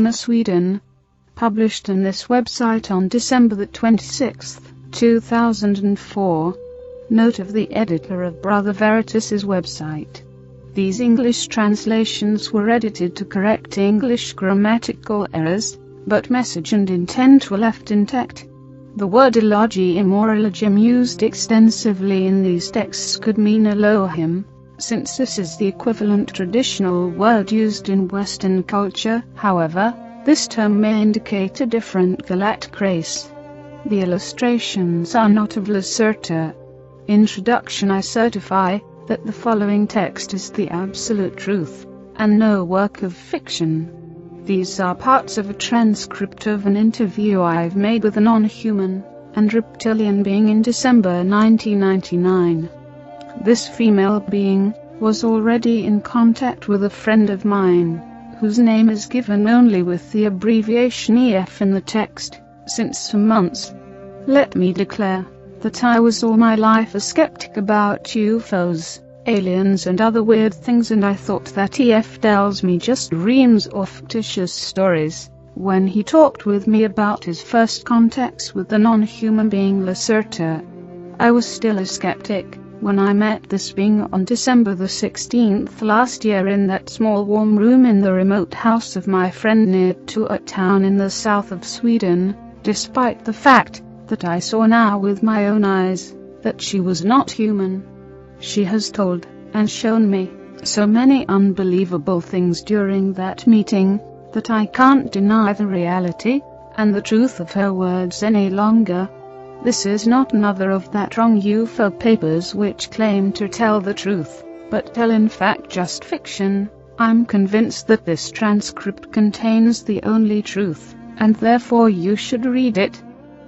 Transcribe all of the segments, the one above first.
Sweden. Published in this website on December the 26th, 2004. Note of the editor of Brother Veritas's website. These English translations were edited to correct English grammatical errors, but message and intent were left intact. The word Elohim or Elohim used extensively in these texts could mean Elohim, since this is the equivalent traditional word used in Western culture. However, this term may indicate a different galactic race. The illustrations are not of Lacerta. Introduction. I certify that the following text is the absolute truth, and no work of fiction. These are parts of a transcript of an interview I've made with a non-human and reptilian being in December 1999. This female being was already in contact with a friend of mine, whose name is given only with the abbreviation EF in the text, since for months. Let me declare that I was all my life a skeptic about UFOs, aliens and other weird things, and I thought that EF tells me just reams of fictitious stories. When he talked with me about his first contacts with the non-human being Lacerta, I was still a skeptic. When I met this being on December the 16th last year in that small warm room in the remote house of my friend near to a town in the south of Sweden, despite the fact that I saw now with my own eyes that she was not human. She has told and shown me so many unbelievable things during that meeting that I can't deny the reality and the truth of her words any longer. This is not another of that wrong UFO papers which claim to tell the truth, but tell in fact just fiction. I'm convinced that this transcript contains the only truth, and therefore you should read it.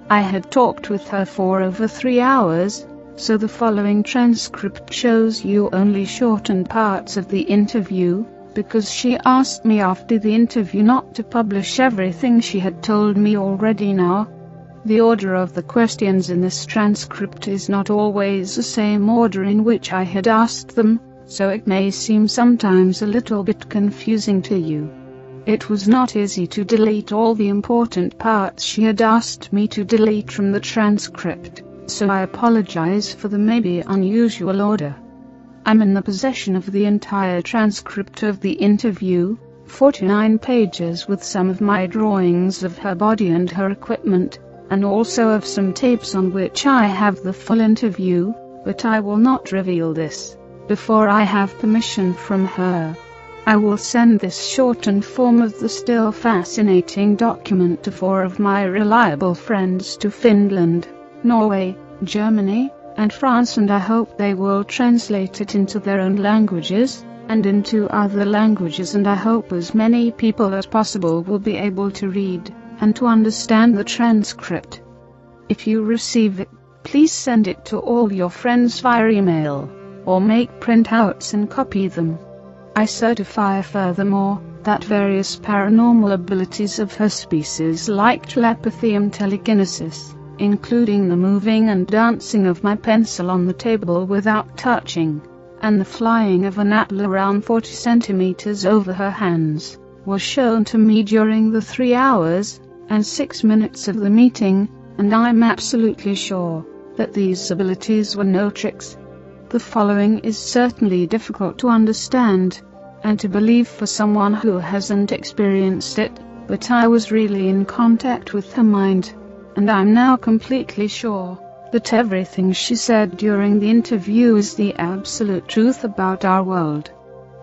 I had talked with her for over 3 hours, so the following transcript shows you only shortened parts of the interview, because she asked me after the interview not to publish everything she had told me already now. The order of the questions in this transcript is not always the same order in which I had asked them, so it may seem sometimes a little bit confusing to you. It was not easy to delete all the important parts she had asked me to delete from the transcript, so I apologize for the maybe unusual order. I'm in the possession of the entire transcript of the interview, 49 pages with some of my drawings of her body and her equipment, and also of some tapes on which I have the full interview, but I will not reveal this before I have permission from her. I will send this shortened form of the still fascinating document to 4 of my reliable friends to Finland, Norway, Germany, and France, and I hope they will translate it into their own languages and into other languages, and I hope as many people as possible will be able to read and to understand the transcript. If you receive it, please send it to all your friends via email, or make printouts and copy them. I certify furthermore that various paranormal abilities of her species like telepathy and telekinesis, including the moving and dancing of my pencil on the table without touching, and the flying of an apple around 40 centimeters over her hands, was shown to me during the 3 hours and 6 minutes of the meeting, and I'm absolutely sure that these abilities were no tricks. The following is certainly difficult to understand and to believe for someone who hasn't experienced it, but I was really in contact with her mind, and I'm now completely sure that everything she said during the interview is the absolute truth about our world.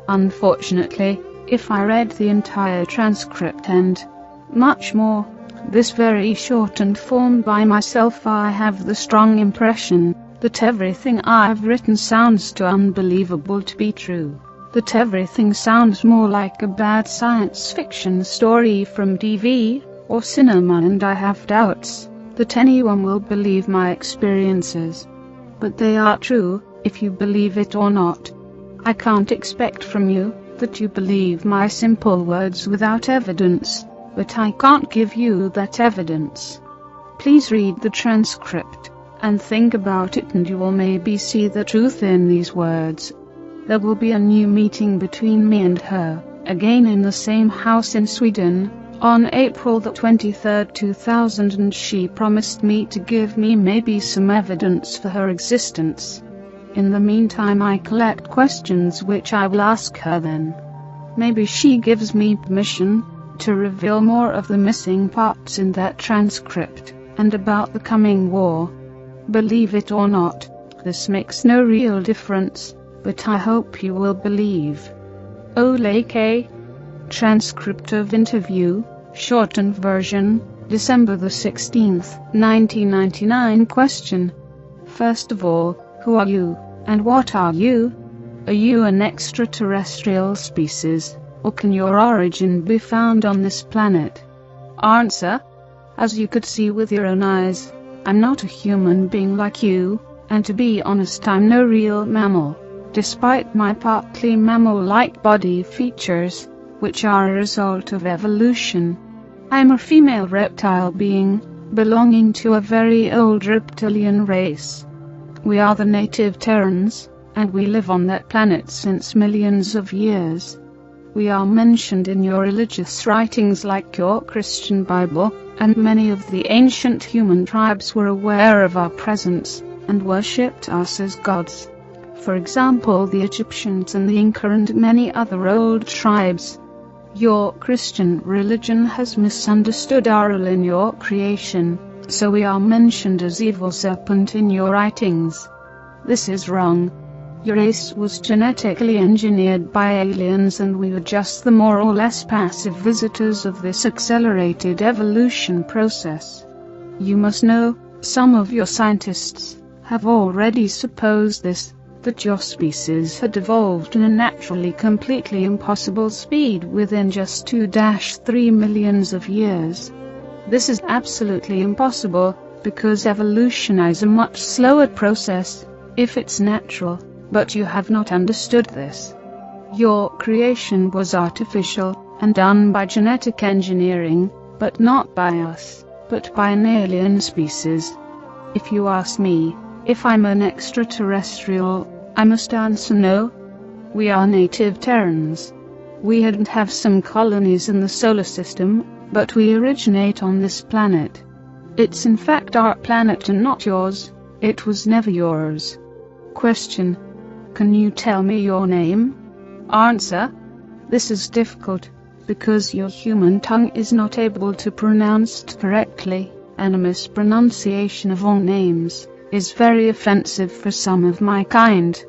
Unfortunately, if I read the entire transcript and much more, this very shortened form by myself, I have the strong impression that everything I've written sounds too unbelievable to be true, that everything sounds more like a bad science fiction story from TV or cinema, and I have doubts that anyone will believe my experiences. But they are true, if you believe it or not. I can't expect from you that you believe my simple words without evidence, but I can't give you that evidence. Please read the transcript and think about it, and you will maybe see the truth in these words. There will be a new meeting between me and her, again in the same house in Sweden, On April the 23rd, 2000, and she promised me to give me maybe some evidence for her existence. In the meantime, I collect questions which I will ask her then. Maybe she gives me permission to reveal more of the missing parts in that transcript, and about the coming war. Believe it or not, this makes no real difference, but I hope you will believe. Olake. Transcript of interview, shortened version, December the 16th, 1999. Question. First of all, who are you, and what are you? Are you an extraterrestrial species, or can your origin be found on this planet? Answer. As you could see with your own eyes, I'm not a human being like you, and to be honest, I'm no real mammal, despite my partly mammal-like body features, which are a result of evolution. I'm a female reptile being, belonging to a very old reptilian race. We are the native Terrans, and we live on that planet since millions of years. We are mentioned in your religious writings like your Christian Bible, and many of the ancient human tribes were aware of our presence, and worshipped us as gods. For example, the Egyptians and the Inca and many other old tribes. Your Christian religion has misunderstood our role in your creation, so we are mentioned as evil serpent in your writings. This is wrong. Your race was genetically engineered by aliens, and we were just the more or less passive visitors of this accelerated evolution process. You must know, some of your scientists have already supposed this, that your species had evolved in a naturally completely impossible speed within just 2-3 millions of years. This is absolutely impossible, because evolution is a much slower process, if it's natural. But you have not understood this. Your creation was artificial, and done by genetic engineering, but not by us, but by an alien species. If you ask me, if I'm an extraterrestrial, I must answer no. We are native Terrans. We hadn't have some colonies in the solar system, but we originate on this planet. It's in fact our planet and not yours. It was never yours. Question. Can you tell me your name? Answer. This is difficult, because your human tongue is not able to pronounce it correctly, and a mispronunciation of all names is very offensive for some of my kind.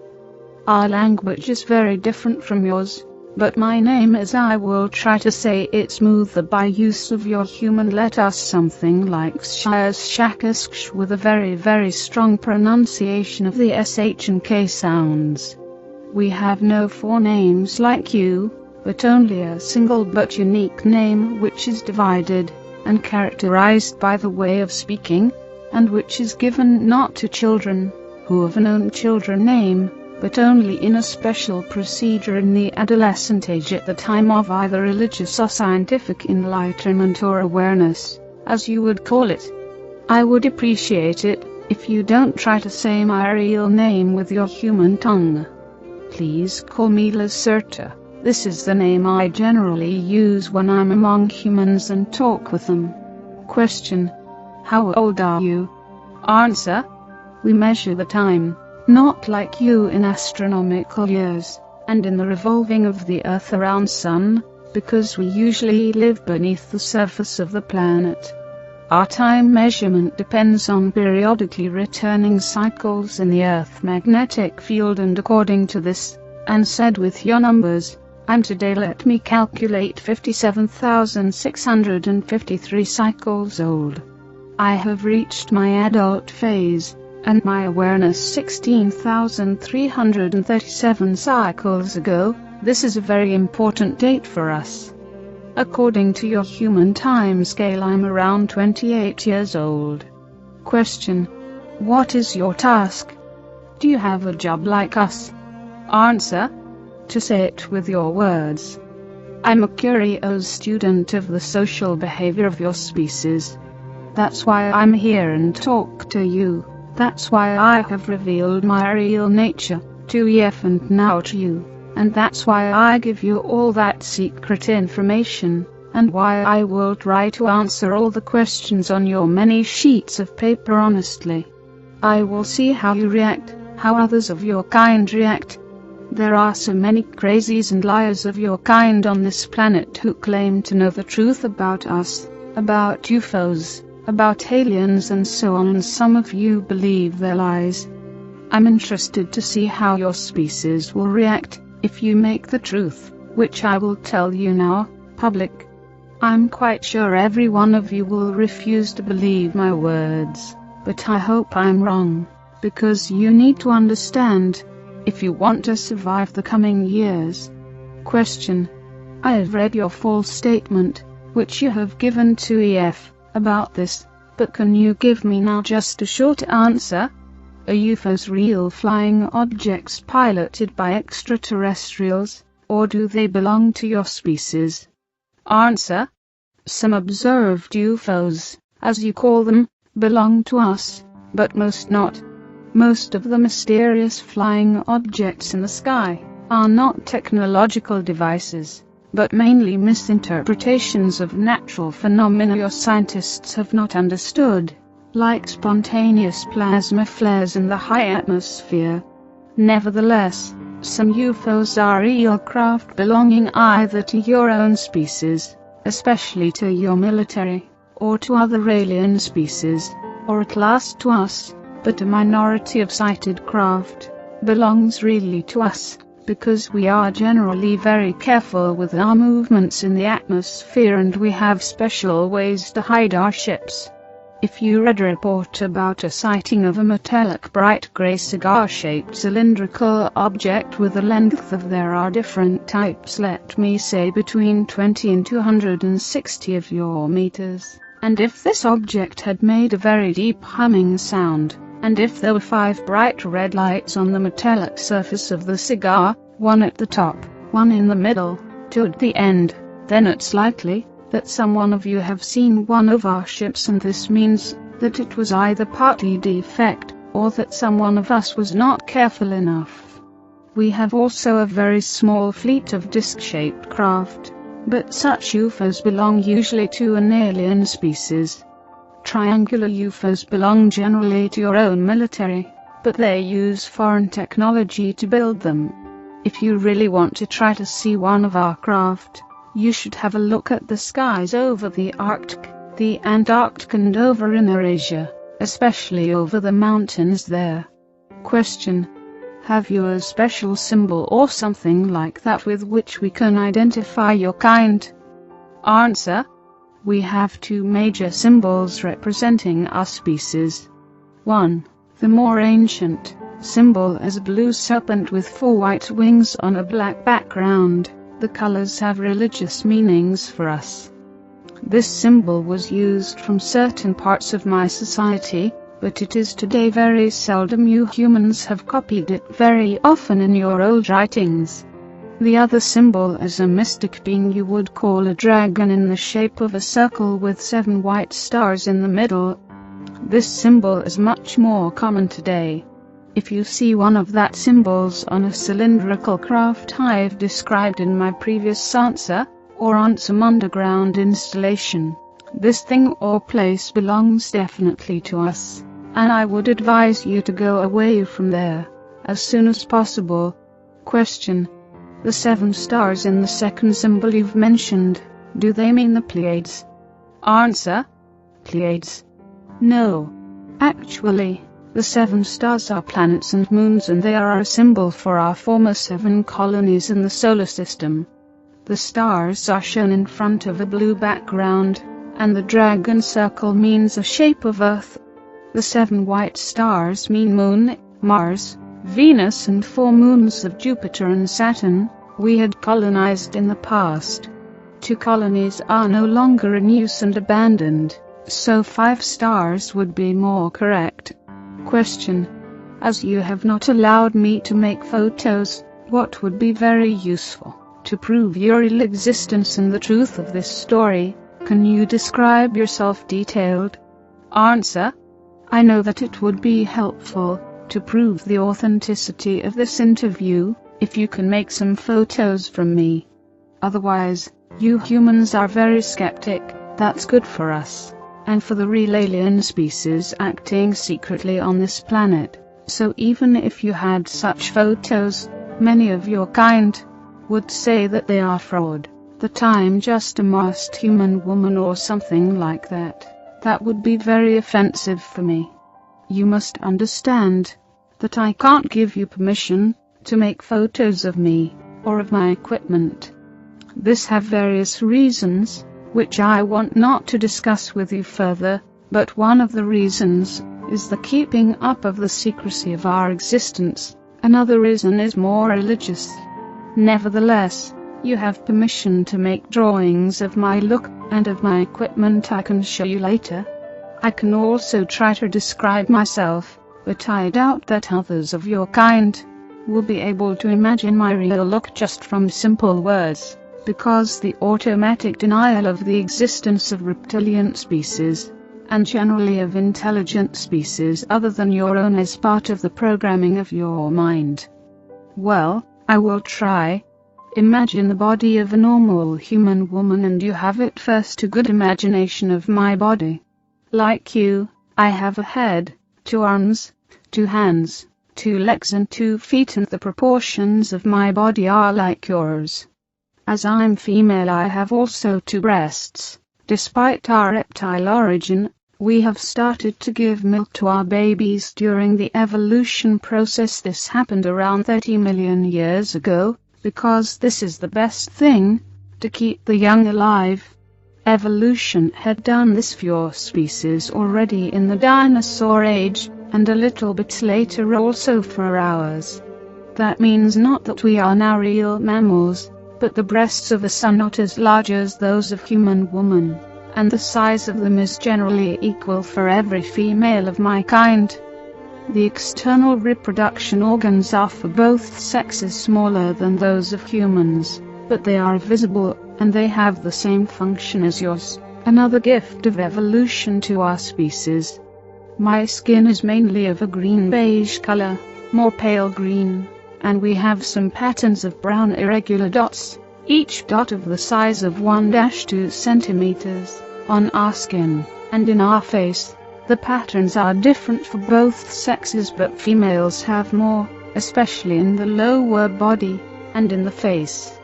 Our language is very different from yours, but my name, as I will try to say it smoother by use of your human letters, something like Shakask, with a very strong pronunciation of the SH and K sounds. We have no four names like you, but only a single but unique name, which is divided and characterized by the way of speaking, and which is given not to children who have known children name, but only in a special procedure in the adolescent age, at the time of either religious or scientific enlightenment or awareness, as you would call it. I would appreciate it if you don't try to say my real name with your human tongue. Please call me Lacerta. This is the name I generally use when I'm among humans and talk with them. Question. How old are you? Answer. We measure the time, not like you in astronomical years, and in the revolving of the Earth around Sun, because we usually live beneath the surface of the planet. Our time measurement depends on periodically returning cycles in the Earth magnetic field, and according to this, and said with your numbers, I'm today, let me calculate, 57,653 cycles old. I have reached my adult phase, and my awareness 16,337 cycles ago. This is a very important date for us. According to your human time scale, I'm around 28 years old. Question. What is your task? Do you have a job like us? Answer. To say it with your words, I'm a curious student of the social behavior of your species. That's why I'm here and talk to you. That's why I have revealed my real nature to EF and now to you. And that's why I give you all that secret information, and why I will try to answer all the questions on your many sheets of paper honestly. I will see how you react, how others of your kind react. There are so many crazies and liars of your kind on this planet who claim to know the truth about us, about UFOs, about aliens and so on, and some of you believe their lies. I'm interested to see how your species will react if you make the truth, which I will tell you now, public. I'm quite sure every one of you will refuse to believe my words, but I hope I'm wrong, because you need to understand, if you want to survive the coming years. Question. I have read your false statement, which you have given to EF, about this, but can you give me now just a short answer? Are UFOs real flying objects piloted by extraterrestrials, or do they belong to your species? Answer. Some observed UFOs, as you call them, belong to us, but most not. Most of the mysterious flying objects in the sky are not technological devices, but mainly misinterpretations of natural phenomena your scientists have not understood, like spontaneous plasma flares in the high atmosphere. Nevertheless, some UFOs are real craft belonging either to your own species, especially to your military, or to other alien species, or at last to us, but a minority of sighted craft belongs really to us, because we are generally very careful with our movements in the atmosphere and we have special ways to hide our ships. If you read a report about a sighting of a metallic bright grey cigar-shaped cylindrical object with a length of, there are different types, let me say between 20 and 260 of your meters, and if this object had made a very deep humming sound, and if there were 5 bright red lights on the metallic surface of the cigar, one at the top, one in the middle, 2 at the end, then it's likely that some one of you have seen one of our ships, and this means that it was either partly defect, or that some one of us was not careful enough. We have also a very small fleet of disc-shaped craft, but such UFOs belong usually to an alien species. Triangular UFOs belong generally to your own military, but they use foreign technology to build them. If you really want to try to see one of our craft, you should have a look at the skies over the Arctic, the Antarctic and over in Eurasia, especially over the mountains there. Question. Have you a special symbol or something like that with which we can identify your kind? Answer. We have 2 major symbols representing our species. 1. The more ancient symbol is a blue serpent with 4 white wings on a black background. The colors have religious meanings for us. This symbol was used from certain parts of my society, but it is today very seldom. You humans have copied it very often in your old writings. The other symbol is a mystic being you would call a dragon in the shape of a circle with 7 white stars in the middle. This symbol is much more common today. If you see one of that symbols on a cylindrical craft I've described in my previous answer, or on some underground installation, this thing or place belongs definitely to us, and I would advise you to go away from there as soon as possible. Question. The 7 stars in the second symbol you've mentioned, do they mean the Pleiades? Answer. Pleiades? No. Actually, the 7 stars are planets and moons, and they are a symbol for our former 7 colonies in the solar system. The stars are shown in front of a blue background, and the dragon circle means a shape of Earth. The 7 white stars mean Moon, Mars, Venus and 4 moons of Jupiter and Saturn, we had colonized in the past. 2 colonies are no longer in use and abandoned, so 5 stars would be more correct. Question. As you have not allowed me to make photos, what would be very useful to prove your real existence and the truth of this story? Can you describe yourself detailed? Answer. I know that it would be helpful to prove the authenticity of this interview if you can make some photos from me. Otherwise, You humans are very skeptic. That's good for us, and for the real alien species acting secretly on this planet. So even if you had such photos, many of your kind would say that they are fraud, that I'm just a masked human woman or something like that. That would be very offensive for me. You must understand that I can't give you permission to make photos of me or of my equipment. This have various reasons, which I want not to discuss with you further, but one of the reasons is the keeping up of the secrecy of our existence. Another reason is more religious. Nevertheless, you have permission to make drawings of my look and of my equipment. I can show you later. I can also try to describe myself, but I doubt that others of your kind will be able to imagine my real look just from simple words, because the automatic denial of the existence of reptilian species, and generally of intelligent species other than your own, is part of the programming of your mind. Well, I will try. Imagine the body of a normal human woman, and you have at first a good imagination of my body. Like you, I have a head, 2 arms, 2 hands, 2 legs and 2 feet, and the proportions of my body are like yours. As I'm female, I have also 2 breasts. Despite our reptile origin, we have started to give milk to our babies during the evolution process. This happened around 30 million years ago, because this is the best thing to keep the young alive. Evolution had done this for your species already in the dinosaur age, and a little bit later also for ours. That means not that we are now real mammals, but the breasts of us are not as large as those of human woman, and the size of them is generally equal for every female of my kind. The external reproduction organs are for both sexes smaller than those of humans, but they are visible, and they have the same function as yours, another gift of evolution to our species. My skin is mainly of a green-beige color, more pale green, and we have some patterns of brown irregular dots, each dot of the size of 1-2 centimeters, on our skin, and in our face. The patterns are different for both sexes, but females have more, especially in the lower body, and in the face.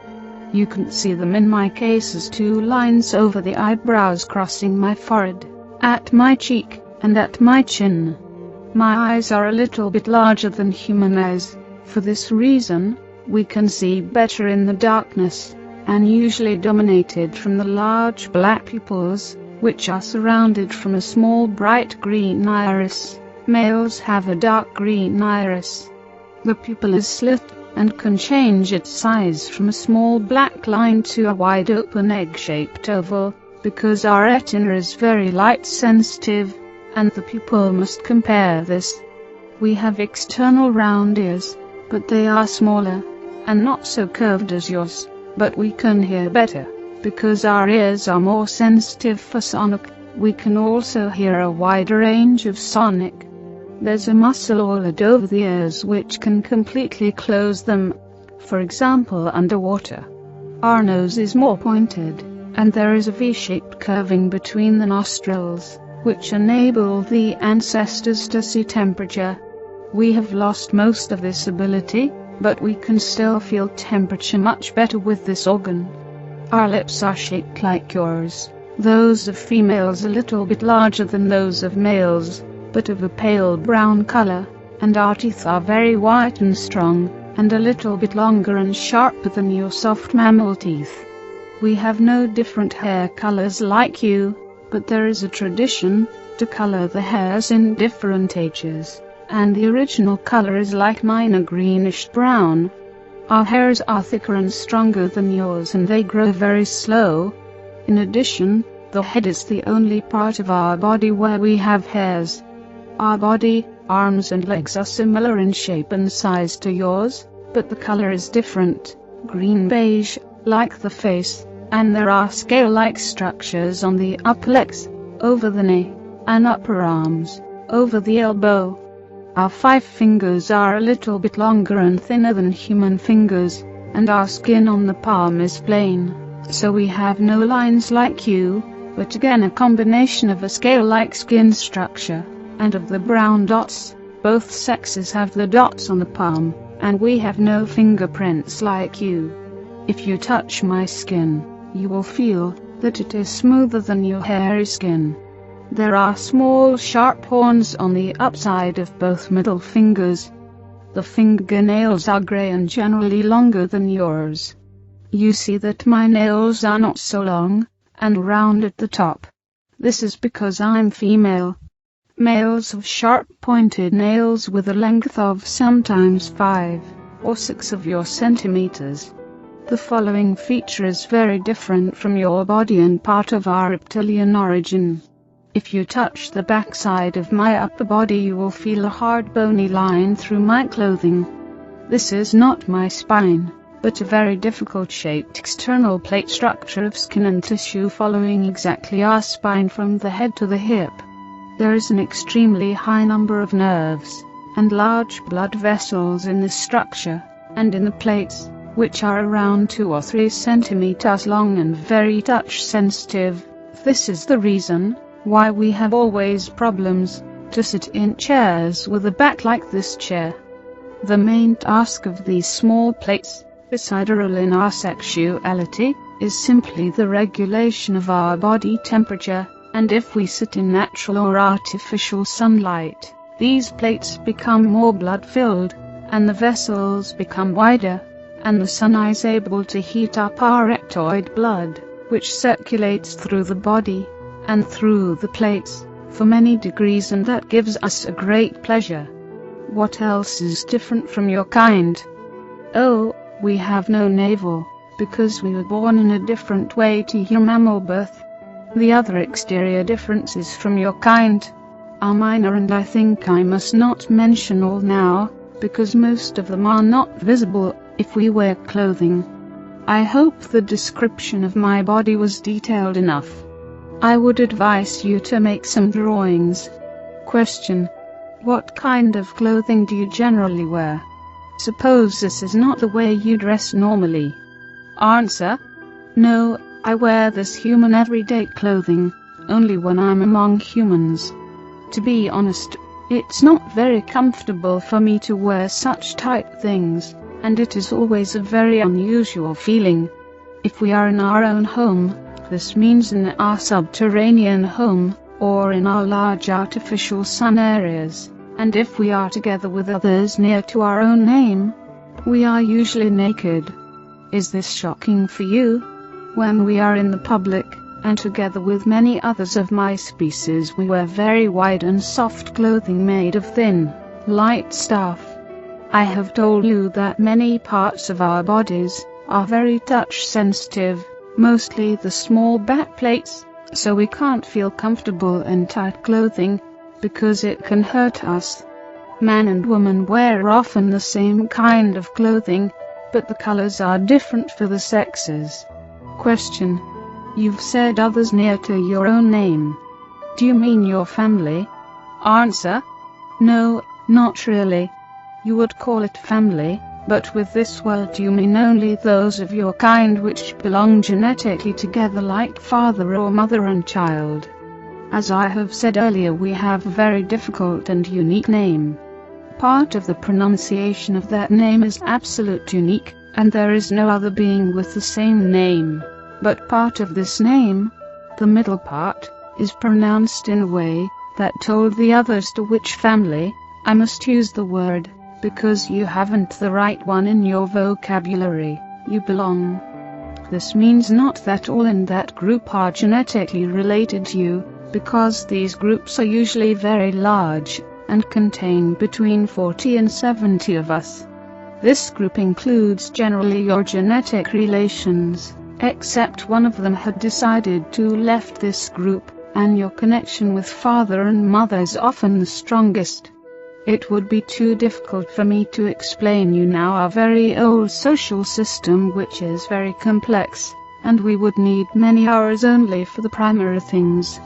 You can see them in my case as 2 lines over the eyebrows crossing my forehead, at my cheek, and at my chin. My eyes are a little bit larger than human eyes. For this reason, we can see better in the darkness, and usually dominated from the large black pupils, which are surrounded from a small bright green iris. Males have a dark green iris. The pupil is slit, and can change its size from a small black line to a wide open egg-shaped oval, because our retina is very light sensitive, and the pupil must compare this. We have external round ears, but they are smaller, and not so curved as yours, but we can hear better, because our ears are more sensitive for sonic. We can also hear a wider range of sonic. There's a muscle all over the ears which can completely close them, for example underwater. Our nose is more pointed, and there is a V-shaped curving between the nostrils, which enable the ancestors to see temperature. We have lost most of this ability, but we can still feel temperature much better with this organ. Our lips are shaped like yours, those of females a little bit larger than those of males, but of a pale brown color, and our teeth are very white and strong, and a little bit longer and sharper than your soft mammal teeth. We have no different hair colors like you, but there is a tradition to color the hairs in different ages, and the original color is like mine, a greenish brown. Our hairs are thicker and stronger than yours, and they grow very slow. In addition, the head is the only part of our body where we have hairs. Our body, arms and legs are similar in shape and size to yours, but the color is different, green-beige, like the face, and there are scale-like structures on the upper legs, over the knee, and upper arms, over the elbow. Our 5 fingers are a little bit longer and thinner than human fingers, and our skin on the palm is plain, so we have no lines like you, but again a combination of a scale-like skin structure, and of the brown dots. Both sexes have the dots on the palm, and we have no fingerprints like you. If you touch my skin, you will feel that it is smoother than your hairy skin. There are small sharp horns on the upside of both middle fingers. The fingernails are grey and generally longer than yours. You see that my nails are not so long and round at the top. This is because I'm female. Males have sharp pointed nails with a length of sometimes 5 or 6 of your centimeters. The following feature is very different from your body and part of our reptilian origin. If you touch the backside of my upper body, you will feel a hard bony line through my clothing. This is not my spine, but a very difficult shaped external plate structure of skin and tissue following exactly our spine from the head to the hip. There is an extremely high number of nerves and large blood vessels in this structure, and in the plates, which are around 2 or 3 centimeters long and very touch sensitive. This is the reason why we have always problems to sit in chairs with a back like this chair. The main task of these small plates, beside a role in our sexuality, is simply the regulation of our body temperature, and if we sit in natural or artificial sunlight, these plates become more blood-filled, and the vessels become wider, and the sun is able to heat up our ectoid blood, which circulates through the body and through the plates for many degrees, and that gives us a great pleasure. What else is different from your kind? Oh, we have no navel, because we were born in a different way to your mammal birth. The other exterior differences from your kind are minor, and I think I must not mention all now, because most of them are not visible if we wear clothing. I hope the description of my body was detailed enough. I would advise you to make some drawings. Question: what kind of clothing do you generally wear? Suppose this is not the way you dress normally. Answer: no, I wear this human everyday clothing only when I'm among humans. To be honest, it's not very comfortable for me to wear such tight things, and it is always a very unusual feeling. If we are in our own home, this means in our subterranean home, or in our large artificial sun areas, and if we are together with others near to our own name, we are usually naked. Is this shocking for you? When we are in the public, and together with many others of my species, we wear very wide and soft clothing made of thin, light stuff. I have told you that many parts of our bodies are very touch sensitive, mostly the small back plates, so we can't feel comfortable in tight clothing, because it can hurt us. Man and woman wear often the same kind of clothing, but the colors are different for the sexes. Question: you've said others near to your own name. Do you mean your family? Answer: no, not really. You would call it family, but with this word you mean only those of your kind which belong genetically together, like father or mother and child. As I have said earlier, we have a very difficult and unique name. Part of the pronunciation of that name is absolute unique, and there is no other being with the same name. But part of this name, the middle part, is pronounced in a way that told the others to which family I must use the word, because you haven't the right one in your vocabulary. You belong. This means not that all in that group are genetically related to you, because these groups are usually very large, and contain between 40 and 70 of us. This group includes generally your genetic relations, except one of them had decided to left this group, and your connection with father and mother is often the strongest. It would be too difficult for me to explain you now our very old social system, which is very complex, and we would need many hours only for the primary things.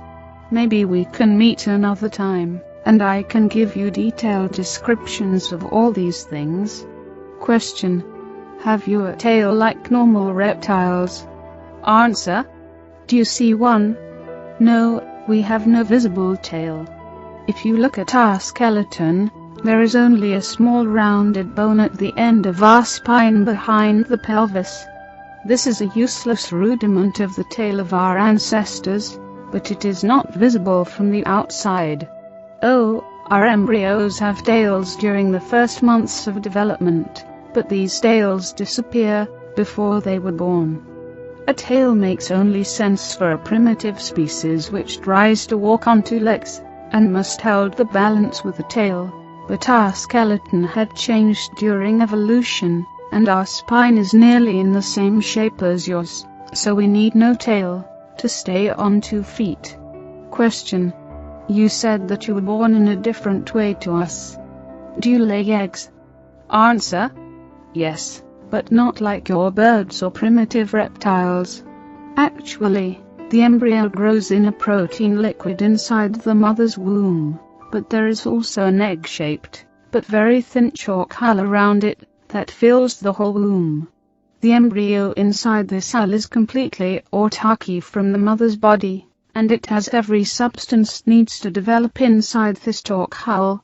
Maybe we can meet another time, and I can give you detailed descriptions of all these things. Question: have you a tail like normal reptiles? Answer: do you see one? No, we have no visible tail. If you look at our skeleton, there is only a small rounded bone at the end of our spine behind the pelvis. This is a useless rudiment of the tail of our ancestors, but it is not visible from the outside. Oh, our embryos have tails during the first months of development, but these tails disappear before they were born. A tail makes only sense for a primitive species which tries to walk on two legs, and must hold the balance with the tail, but our skeleton had changed during evolution, and our spine is nearly in the same shape as yours, so we need no tail to stay on 2 feet. Question: you said that you were born in a different way to us. Do you lay eggs? Answer: yes, but not like your birds or primitive reptiles. Actually, the embryo grows in a protein liquid inside the mother's womb, but there is also an egg-shaped, but very thin chalk hull around it that fills the whole womb. The embryo inside this hull is completely autarky from the mother's body, and it has every substance needs to develop inside this chalk hull.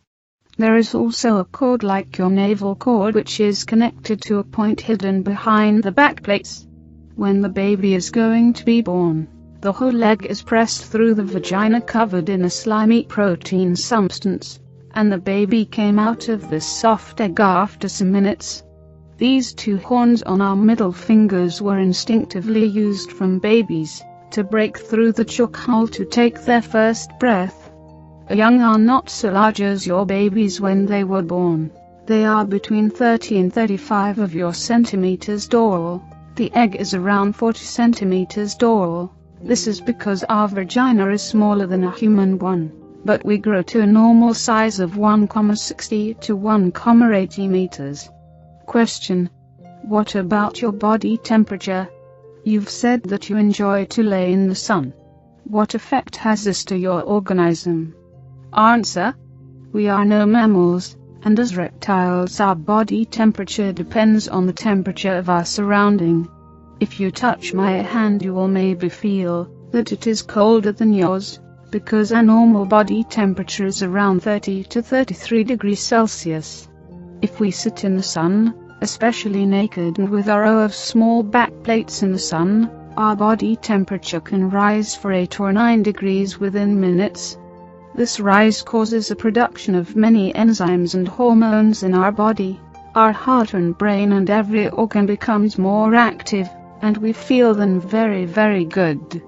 There is also a cord like your navel cord which is connected to a point hidden behind the back plates. When the baby is going to be born, the whole leg is pressed through the vagina covered in a slimy protein substance, and the baby came out of this soft egg after some minutes. These 2 horns on our middle fingers were instinctively used from babies to break through the chalk hull to take their first breath. Young are not so large as your babies when they were born. They are between 30 and 35 of your centimeters tall. The egg is around 40 centimeters tall. This is because our vagina is smaller than a human one, but we grow to a normal size of 1,60 to 1,80 meters. Question: what about your body temperature? You've said that you enjoy to lay in the sun. What effect has this to your organism? Answer: we are no mammals, and as reptiles our body temperature depends on the temperature of our surrounding. If you touch my hand you will maybe feel that it is colder than yours, because our normal body temperature is around 30 to 33 degrees Celsius. If we sit in the sun, especially naked and with a row of small back plates in the sun, our body temperature can rise for 8 or 9 degrees within minutes. This rise causes a production of many enzymes and hormones in our body. Our heart and brain and every organ becomes more active, and we feel then very, very good.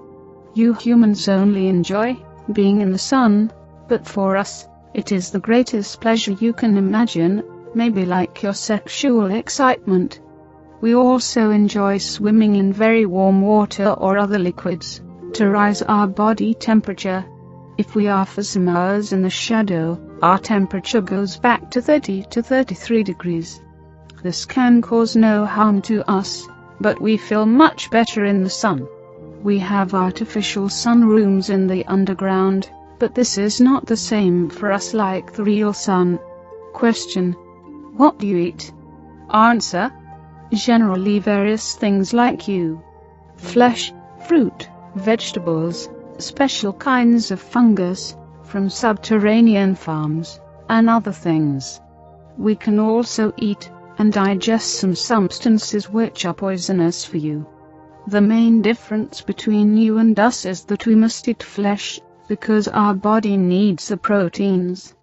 You humans only enjoy being in the sun, but for us, it is the greatest pleasure you can imagine, maybe like your sexual excitement. We also enjoy swimming in very warm water or other liquids, to rise our body temperature. If we are for some hours in the shadow, our temperature goes back to 30 to 33 degrees. This can cause no harm to us, but we feel much better in the sun. We have artificial sun rooms in the underground, but this is not the same for us like the real sun. Question: what do you eat? Answer: generally various things like you. Flesh, fruit, vegetables, special kinds of fungus, from subterranean farms, and other things. We can also eat and digest some substances which are poisonous for you. The main difference between you and us is that we must eat flesh, because our body needs the proteins.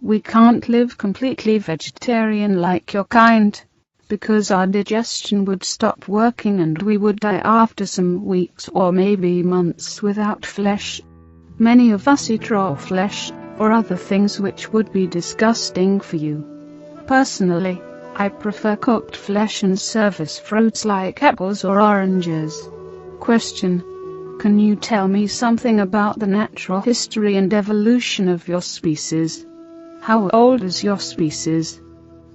We can't live completely vegetarian like your kind, because our digestion would stop working and we would die after some weeks or maybe months without flesh. Many of us eat raw flesh, or other things which would be disgusting for you. Personally, I prefer cooked flesh and service fruits like apples or oranges. Question: can you tell me something about the natural history and evolution of your species? How old is your species?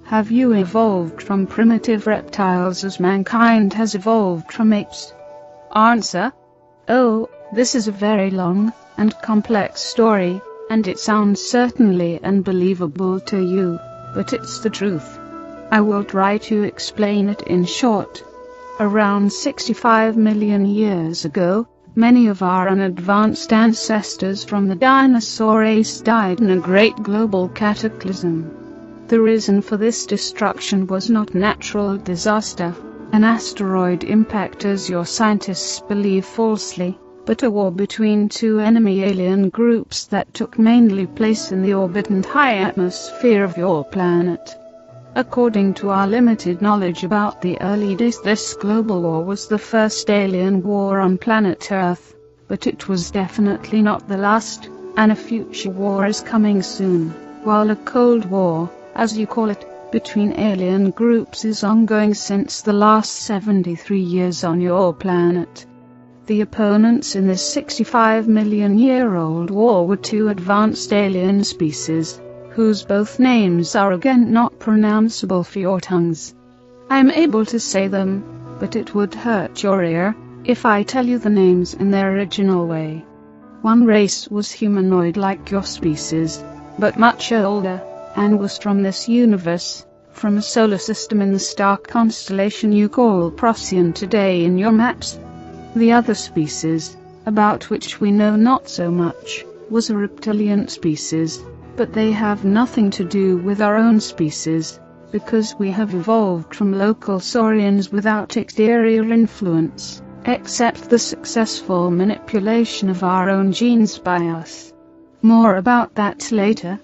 Have you evolved from primitive reptiles as mankind has evolved from apes? Answer: oh, this is a very long and complex story, and it sounds certainly unbelievable to you, but it's the truth. I will try to explain it in short. Around 65 million years ago, many of our unadvanced ancestors from the dinosaur race died in a great global cataclysm. The reason for this destruction was not natural disaster, an asteroid impact as your scientists believe falsely, but a war between two enemy alien groups that took mainly place in the orbit and high atmosphere of your planet. According to our limited knowledge about the early days, this global war was the first alien war on planet Earth, but it was definitely not the last, and a future war is coming soon, while a Cold War, as you call it, between alien groups is ongoing since the last 73 years on your planet. The opponents in this 65 million year old war were two advanced alien species, whose both names are again not pronounceable for your tongues. I am able to say them, but it would hurt your ear if I tell you the names in their original way. One race was humanoid like your species, but much older, and was from this universe, from a solar system in the star constellation you call Procyon today in your maps. The other species, about which we know not so much, was a reptilian species, but they have nothing to do with our own species, because we have evolved from local saurians without exterior influence, except the successful manipulation of our own genes by us. More about that later.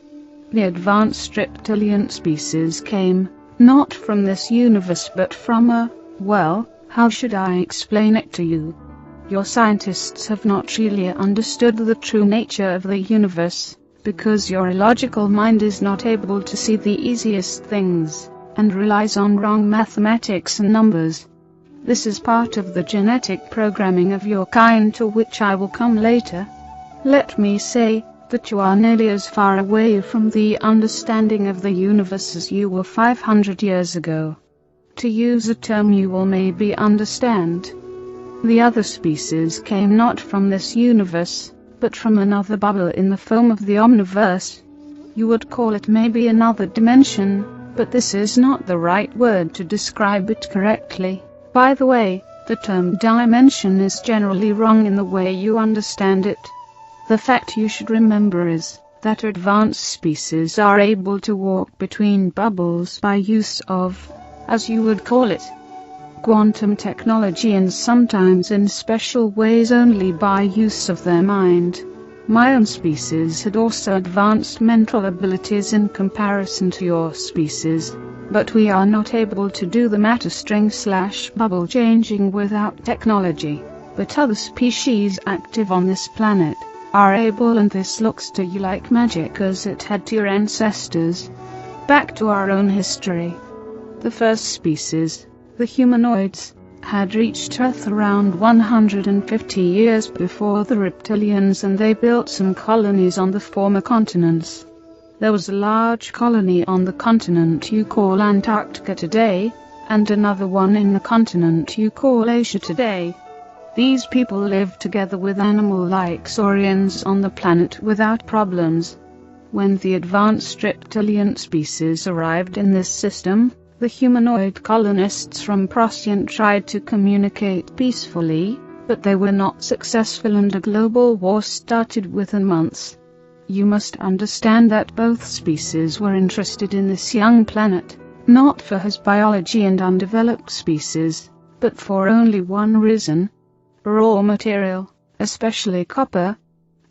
The advanced reptilian species came, not from this universe but from how should I explain it to you? Your scientists have not really understood the true nature of the universe, because your illogical mind is not able to see the easiest things, and relies on wrong mathematics and numbers. This is part of the genetic programming of your kind, to which I will come later. Let me say that you are nearly as far away from the understanding of the universe as you were 500 years ago. To use a term you will maybe understand. The other species came not from this universe, but from another bubble in the foam of the omniverse. You would call it maybe another dimension, but this is not the right word to describe it correctly. By the way, the term dimension is generally wrong in the way you understand it. The fact you should remember is that advanced species are able to walk between bubbles by use of, as you would call it, quantum technology, and sometimes in special ways only by use of their mind. My own species had also advanced mental abilities in comparison to your species, but we are not able to do the matter string/bubble changing without technology. But other species active on this planet are able, and this looks to you like magic as it had to your ancestors. Back to our own history. The first species, the humanoids, had reached Earth around 150 years before the reptilians, and they built some colonies on the former continents. There was a large colony on the continent you call Antarctica today, and another one in the continent you call Asia today. These people lived together with animal-like saurians on the planet without problems. When the advanced reptilian species arrived in this system, the humanoid colonists from Procyon tried to communicate peacefully, but they were not successful, and a global war started within months. You must understand that both species were interested in this young planet, not for his biology and undeveloped species, but for only one reason: raw material, especially copper.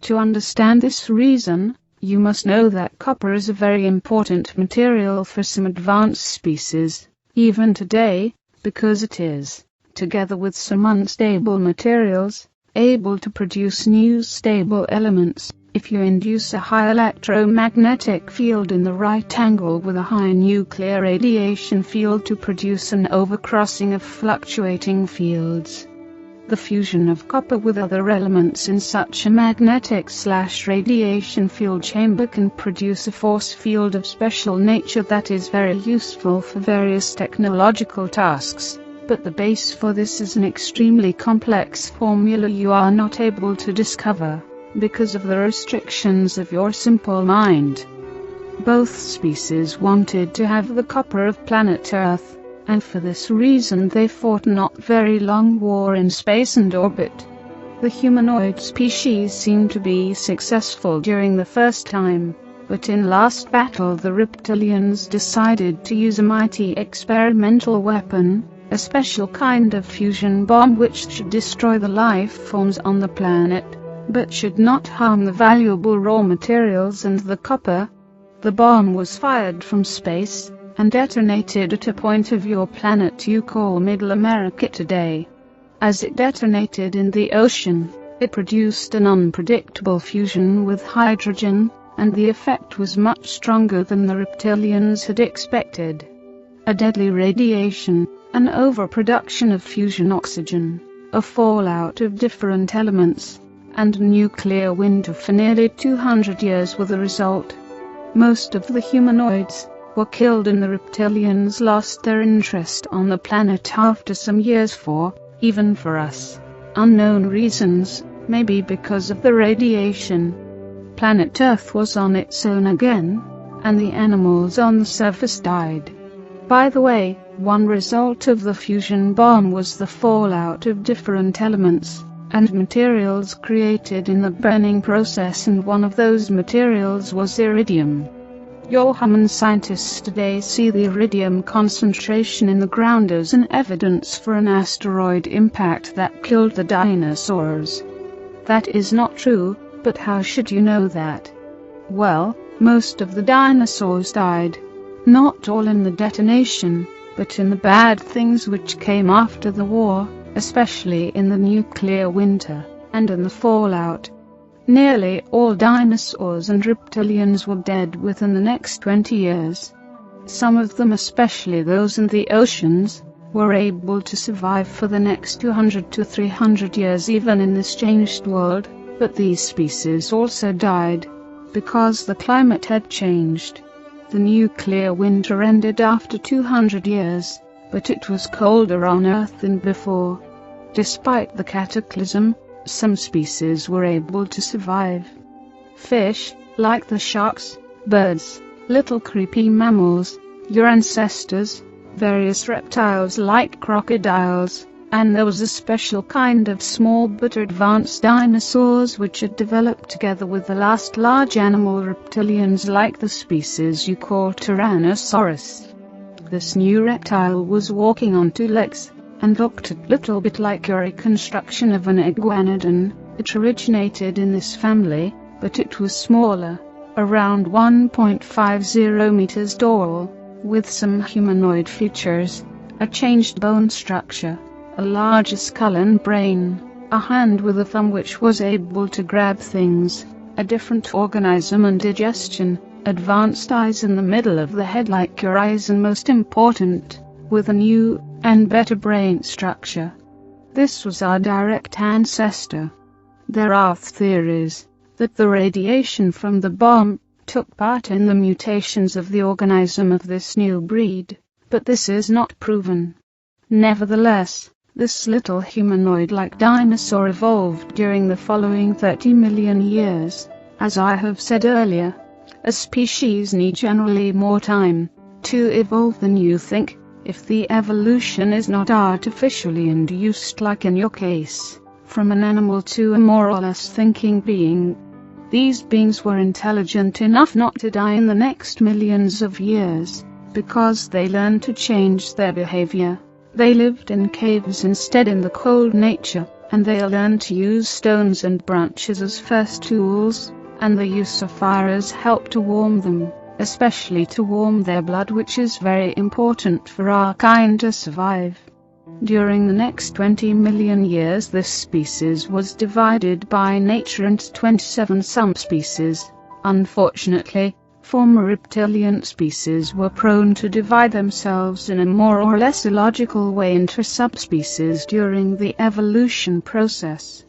To understand this reason, you must know that copper is a very important material for some advanced species, even today, because it is, together with some unstable materials, able to produce new stable elements. If you induce a high electromagnetic field in the right angle with a high nuclear radiation field to produce an overcrossing of fluctuating fields. The fusion of copper with other elements in such a magnetic/radiation field chamber can produce a force field of special nature that is very useful for various technological tasks, but the base for this is an extremely complex formula you are not able to discover, because of the restrictions of your simple mind. Both species wanted to have the copper of planet Earth, and for this reason they fought not very long war in space and orbit. The humanoid species seemed to be successful during the first time, but in last battle the Reptilians decided to use a mighty experimental weapon, a special kind of fusion bomb which should destroy the life forms on the planet, but should not harm the valuable raw materials and the copper. The bomb was fired from space, and detonated at a point of your planet you call Middle America today. As it detonated in the ocean, it produced an unpredictable fusion with hydrogen, and the effect was much stronger than the Reptilians had expected. A deadly radiation, an overproduction of fusion oxygen, a fallout of different elements, and a nuclear winter for nearly 200 years were the result. Most of the humanoids were killed and the Reptilians lost their interest on the planet after some years for, even for us, unknown reasons, maybe because of the radiation. Planet Earth was on its own again, and the animals on the surface died. By the way, one result of the fusion bomb was the fallout of different elements and materials created in the burning process, and one of those materials was iridium. Your human scientists today see the iridium concentration in the ground as an evidence for an asteroid impact that killed the dinosaurs. That is not true, but how should you know that? Well, most of the dinosaurs died. Not all in the detonation, but in the bad things which came after the war, especially in the nuclear winter, and in the fallout. Nearly all dinosaurs and reptilians were dead within the next 20 years. Some of them, especially those in the oceans, were able to survive for the next 200 to 300 years even in this changed world, but these species also died, because the climate had changed. The nuclear winter ended after 200 years, but it was colder on Earth than before. Despite the cataclysm, some species were able to survive. Fish, like the sharks, birds, little creepy mammals, your ancestors, various reptiles like crocodiles, and there was a special kind of small but advanced dinosaurs which had developed together with the last large animal reptilians like the species you call Tyrannosaurus. This new reptile was walking on two legs, and looked a little bit like your reconstruction of an iguanodon. It originated in this family, but it was smaller, around 1.50 meters tall, with some humanoid features, a changed bone structure, a larger skull and brain, a hand with a thumb which was able to grab things, a different organism and digestion, advanced eyes in the middle of the head like your eyes, and most important, with a new and better brain structure. This was our direct ancestor. There are theories that the radiation from the bomb took part in the mutations of the organism of this new breed, but this is not proven. Nevertheless, this little humanoid-like dinosaur evolved during the following 30 million years. As I have said earlier, a species needs generally more time to evolve than you think, if the evolution is not artificially induced, like in your case, from an animal to a more or less thinking being. These beings were intelligent enough not to die in the next millions of years, because they learned to change their behavior. They lived in caves instead in the cold nature, and they learned to use stones and branches as first tools, and the use of fires helped to warm them, especially to warm their blood, which is very important for our kind to survive. During the next 20 million years this species was divided by nature into 27 subspecies. Unfortunately, former reptilian species were prone to divide themselves in a more or less illogical way into subspecies during the evolution process.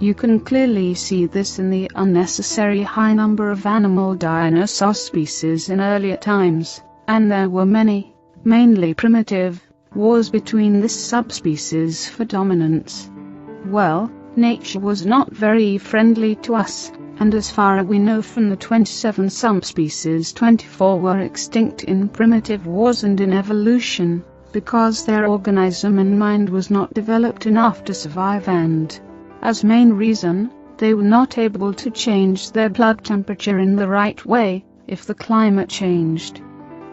You can clearly see this in the unnecessary high number of animal dinosaur species in earlier times, and there were many, mainly primitive, wars between this subspecies for dominance. Well, nature was not very friendly to us, and as far as we know from the 27 subspecies, 24 were extinct in primitive wars, and in evolution, because their organism and mind was not developed enough to survive, and, as main reason, they were not able to change their blood temperature in the right way if the climate changed.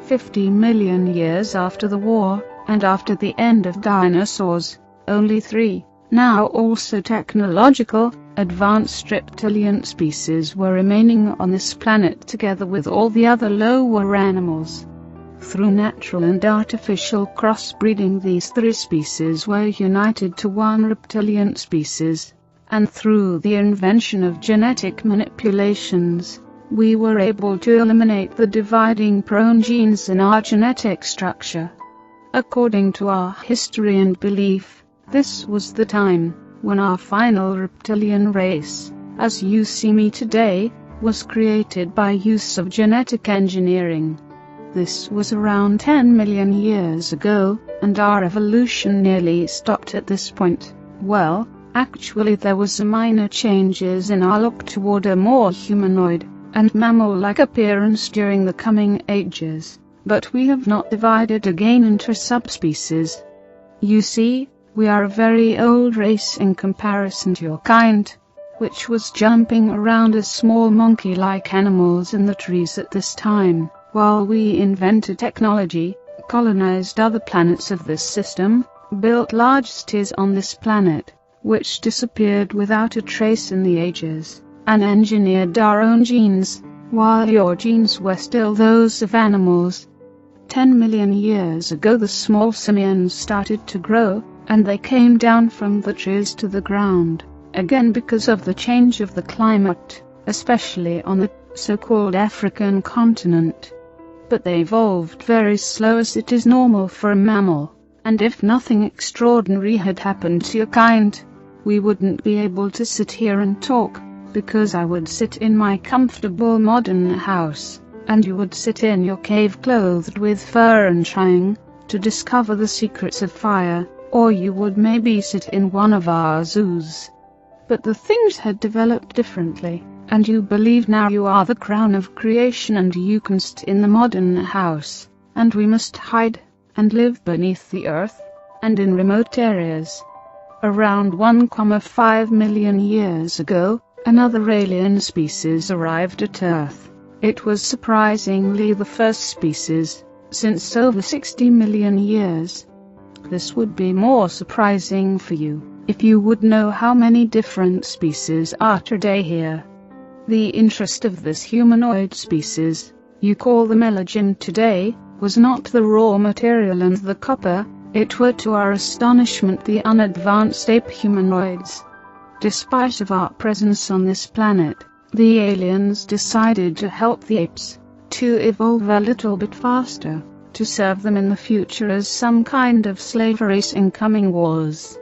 50 million years after the war, and after the end of dinosaurs, only 3, now also technological, advanced reptilian species were remaining on this planet together with all the other lower animals. Through natural and artificial crossbreeding, these 3 species were united to one reptilian species, and through the invention of genetic manipulations, we were able to eliminate the dividing prone genes in our genetic structure. According to our history and belief, this was the time when our final reptilian race, as you see me today, was created by use of genetic engineering. This was around 10 million years ago, and our evolution nearly stopped at this point. Well, actually there was some minor changes in our look toward a more humanoid and mammal-like appearance during the coming ages, but we have not divided again into subspecies. You see, we are a very old race in comparison to your kind, which was jumping around as small monkey-like animals in the trees at this time, while we invented technology, colonized other planets of this system, built large cities on this planet, which disappeared without a trace in the ages, and engineered our own genes, while your genes were still those of animals. 10 million years ago the small simians started to grow, and they came down from the trees to the ground, again because of the change of the climate, especially on the so-called African continent. But they evolved very slow, as it is normal for a mammal, and if nothing extraordinary had happened to your kind, we wouldn't be able to sit here and talk, because I would sit in my comfortable modern house, and you would sit in your cave clothed with fur and trying to discover the secrets of fire, or you would maybe sit in one of our zoos. But the things had developed differently, and you believe now you are the crown of creation, and you can sit in the modern house, and we must hide and live beneath the earth and in remote areas. Around 1,5 million years ago, another alien species arrived at Earth. It was surprisingly the first species since over 60 million years. This would be more surprising for you if you would know how many different species are today here. The interest of this humanoid species, you call them Elohim today, was not the raw material and the copper, it were to our astonishment the unadvanced ape humanoids. Despite of our presence on this planet, the aliens decided to help the apes to evolve a little bit faster, to serve them in the future as some kind of slave race in coming wars.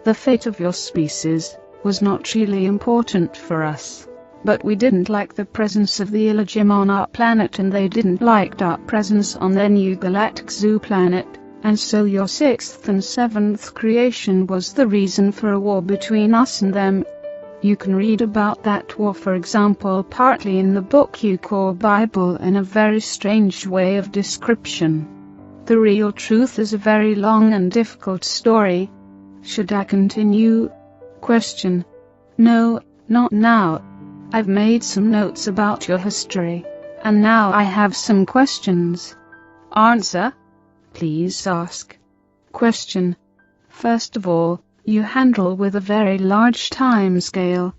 The fate of your species was not really important for us, but we didn't like the presence of the Elohim on our planet, and they didn't like our presence on their new galactic zoo planet, and so your 6th and 7th creation was the reason for a war between us and them. You can read about that war, for example, partly in the book you call Bible, in a very strange way of description. The real truth is a very long and difficult story. Should I continue? Question. No, not now. I've made some notes about your history, and now I have some questions. Answer. Please ask. Question. First of all, you handle with a very large time scale.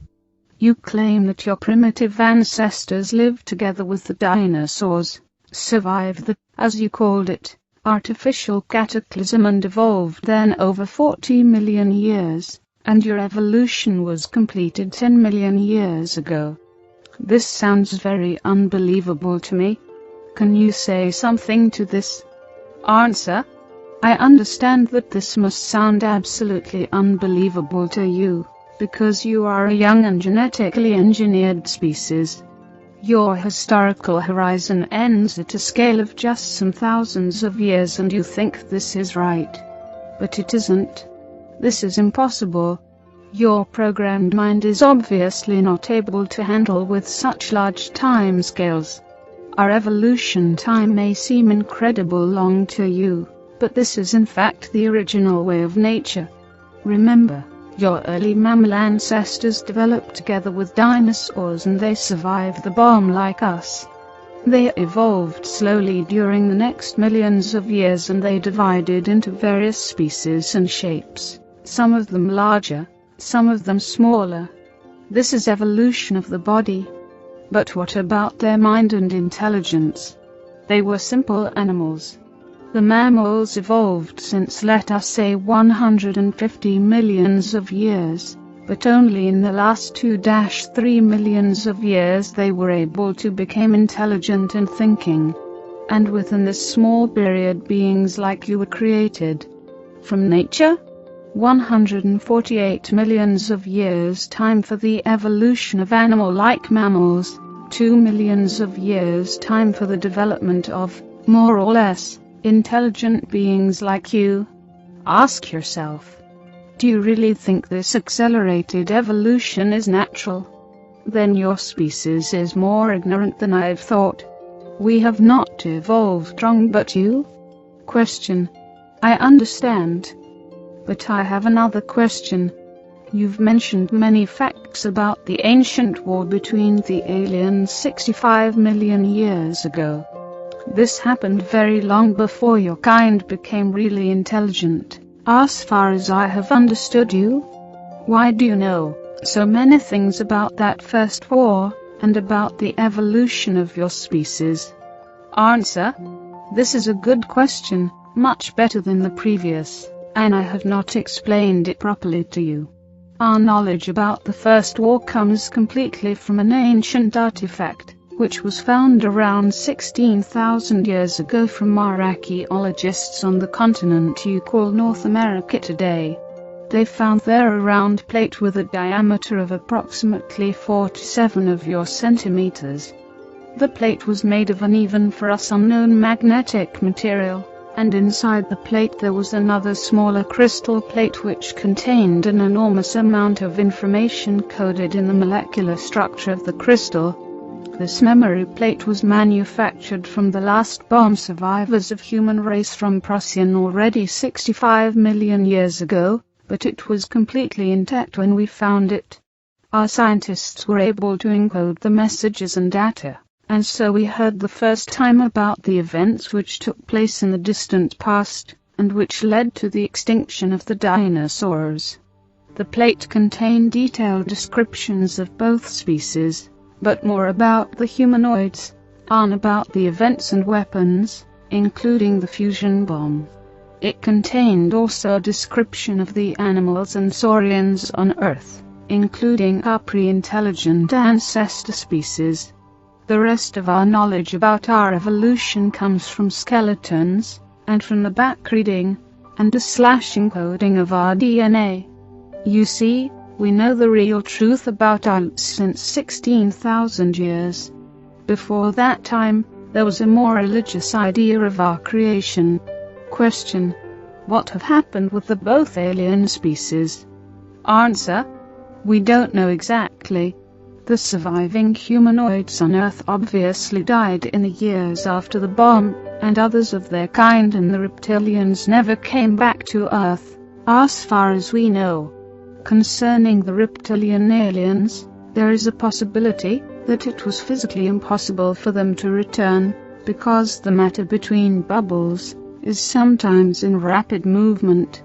You claim that your primitive ancestors lived together with the dinosaurs, survived the, as you called it, artificial cataclysm, and evolved then over 40 million years, and your evolution was completed 10 million years ago. This sounds very unbelievable to me. Can you say something to this? Answer. I understand that this must sound absolutely unbelievable to you, because you are a young and genetically engineered species. Your historical horizon ends at a scale of just some thousands of years, and you think this is right. But it isn't. This is impossible. Your programmed mind is obviously not able to handle with such large time scales. Our evolution time may seem incredibly long to you, But this is in fact the original way of nature. Remember, your early mammal ancestors developed together with dinosaurs and they survived the bomb like us. They evolved slowly during the next millions of years and they divided into various species and shapes, some of them larger, some of them smaller. This is evolution of the body. But what about their mind and intelligence? They were simple animals. The mammals evolved since, let us say, 150 millions of years, but only in the last 2-3 millions of years they were able to become intelligent and thinking. And within this small period beings like you were created. From nature? 148 millions of years time for the evolution of animal-like mammals, 2 millions of years time for the development of, more or less, intelligent beings like you. Ask yourself, do you really think this accelerated evolution is natural? Then your species is more ignorant than I've thought. We have not evolved wrong, but you? Question. I understand. But I have another question. You've mentioned many facts about the ancient war between the aliens 65 million years ago. This happened very long before your kind became really intelligent, as far as I have understood you. Why do you know so many things about that first war, and about the evolution of your species? Answer. This is a good question, much better than the previous, and I have not explained it properly to you. Our knowledge about the first war comes completely from an ancient artifact, which was found around 16,000 years ago from our archaeologists on the continent you call North America today. They found there a round plate with a diameter of approximately 4 to 7 of your centimeters. The plate was made of an even for us unknown magnetic material, and inside the plate there was another smaller crystal plate which contained an enormous amount of information coded in the molecular structure of the crystal. This memory plate was manufactured from the last bomb survivors of human race from Procyon already 65 million years ago, but it was completely intact when we found it. Our scientists were able to encode the messages and data, and so we heard the first time about the events which took place in the distant past, and which led to the extinction of the dinosaurs. The plate contained detailed descriptions of both species, but more about the humanoids, and about the events and weapons, including the fusion bomb. It contained also a description of the animals and saurians on Earth, including our pre-intelligent ancestor species. The rest of our knowledge about our evolution comes from skeletons, and from the back-reading, and the /encoding of our DNA. You see, we know the real truth about our roots since 16,000 years. Before that time, there was a more religious idea of our creation. Question. What have happened with the both alien species? Answer. We don't know exactly. The surviving humanoids on Earth obviously died in the years after the bomb, and others of their kind and the reptilians never came back to Earth, as far as we know. Concerning the reptilian aliens, there is a possibility that it was physically impossible for them to return, because the matter between bubbles is sometimes in rapid movement.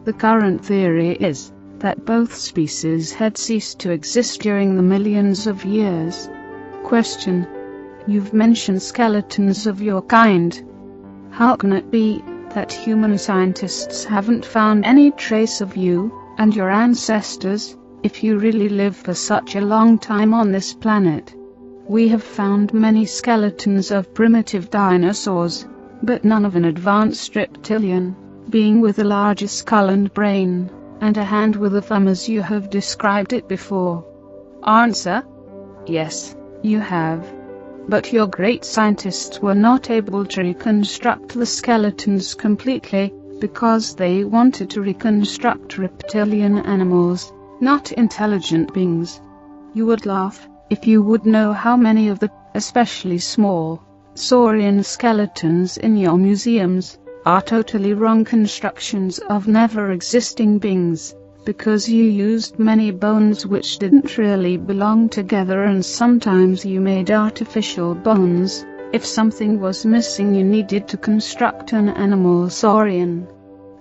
The current theory is that both species had ceased to exist during the millions of years. Question. You've mentioned skeletons of your kind. How can it be that human scientists haven't found any trace of you and your ancestors, if you really lived for such a long time on this planet? We have found many skeletons of primitive dinosaurs, but none of an advanced reptilian, being with a larger skull and brain, and a hand with a thumb as you have described it before. Answer. Yes, you have. But your great scientists were not able to reconstruct the skeletons completely, because they wanted to reconstruct reptilian animals, not intelligent beings. You would laugh, if you would know how many of the, especially small, saurian skeletons in your museums, are totally wrong constructions of never-existing beings, because you used many bones which didn't really belong together, and sometimes you made artificial bones. If something was missing, you needed to construct an animal saurian.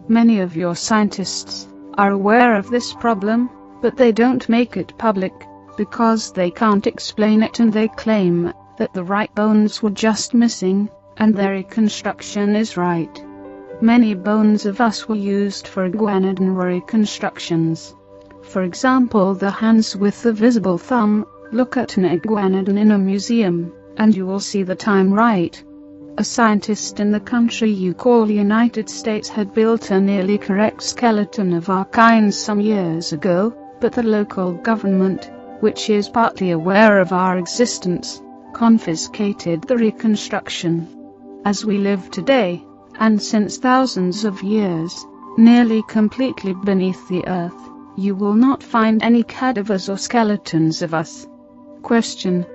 Many of your scientists are aware of this problem, but they don't make it public, because they can't explain it, and they claim that the right bones were just missing, and their reconstruction is right. Many bones of us were used for iguanodon reconstructions. For example, the hands with the visible thumb. Look at an iguanodon in a museum, and you will see that I'm right. A scientist in the country you call United States had built a nearly correct skeleton of our kind some years ago, but the local government, which is partly aware of our existence, confiscated the reconstruction. As we live today, and since thousands of years, nearly completely beneath the earth, you will not find any cadavers or skeletons of us. Question.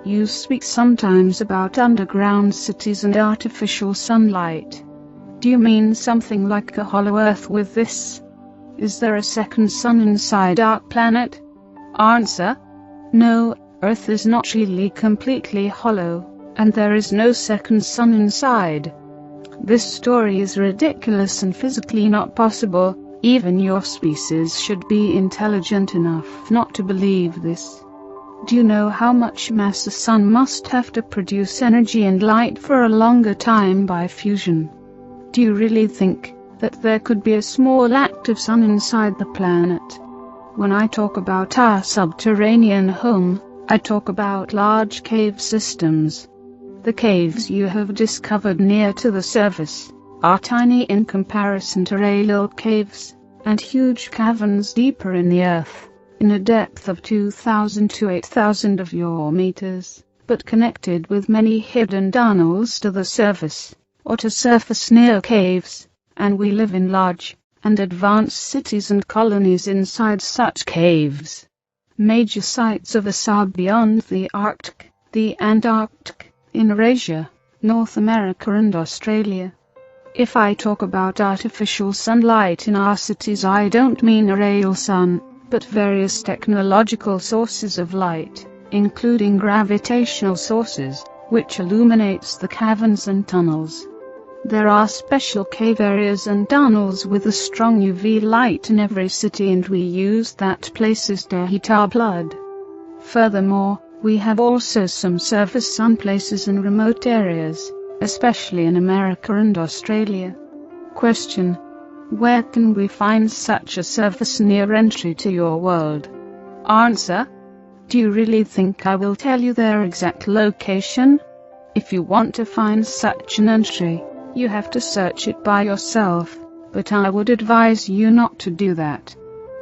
You speak sometimes about underground cities and artificial sunlight. Do you mean something like a hollow earth with this? Is there a second sun inside our planet? Answer. No, Earth is not really completely hollow, and there is no second sun inside. This story is ridiculous and physically not possible. Even your species should be intelligent enough not to believe this. Do you know how much mass a sun must have to produce energy and light for a longer time by fusion? Do you really think that there could be a small active sun inside the planet? When I talk about our subterranean home, I talk about large cave systems. The caves you have discovered near to the surface are tiny in comparison to Rayleigh caves, and huge caverns deeper in the earth, in a depth of 2,000 to 8,000 of your meters, but connected with many hidden tunnels to the surface, or to surface near caves, and we live in large and advanced cities and colonies inside such caves. Major sites of us are beyond the Arctic, the Antarctic, in Eurasia, North America and Australia. If I talk about artificial sunlight in our cities, I don't mean a real sun, but various technological sources of light, including gravitational sources, which illuminates the caverns and tunnels. There are special cave areas and tunnels with a strong UV light in every city, and we use that places to heat our blood. Furthermore, we have also some surface sun places in remote areas, especially in America and Australia. Question. Where can we find such a surface near entry to your world? Answer. Do you really think I will tell you their exact location? If you want to find such an entry, you have to search it by yourself, but I would advise you not to do that.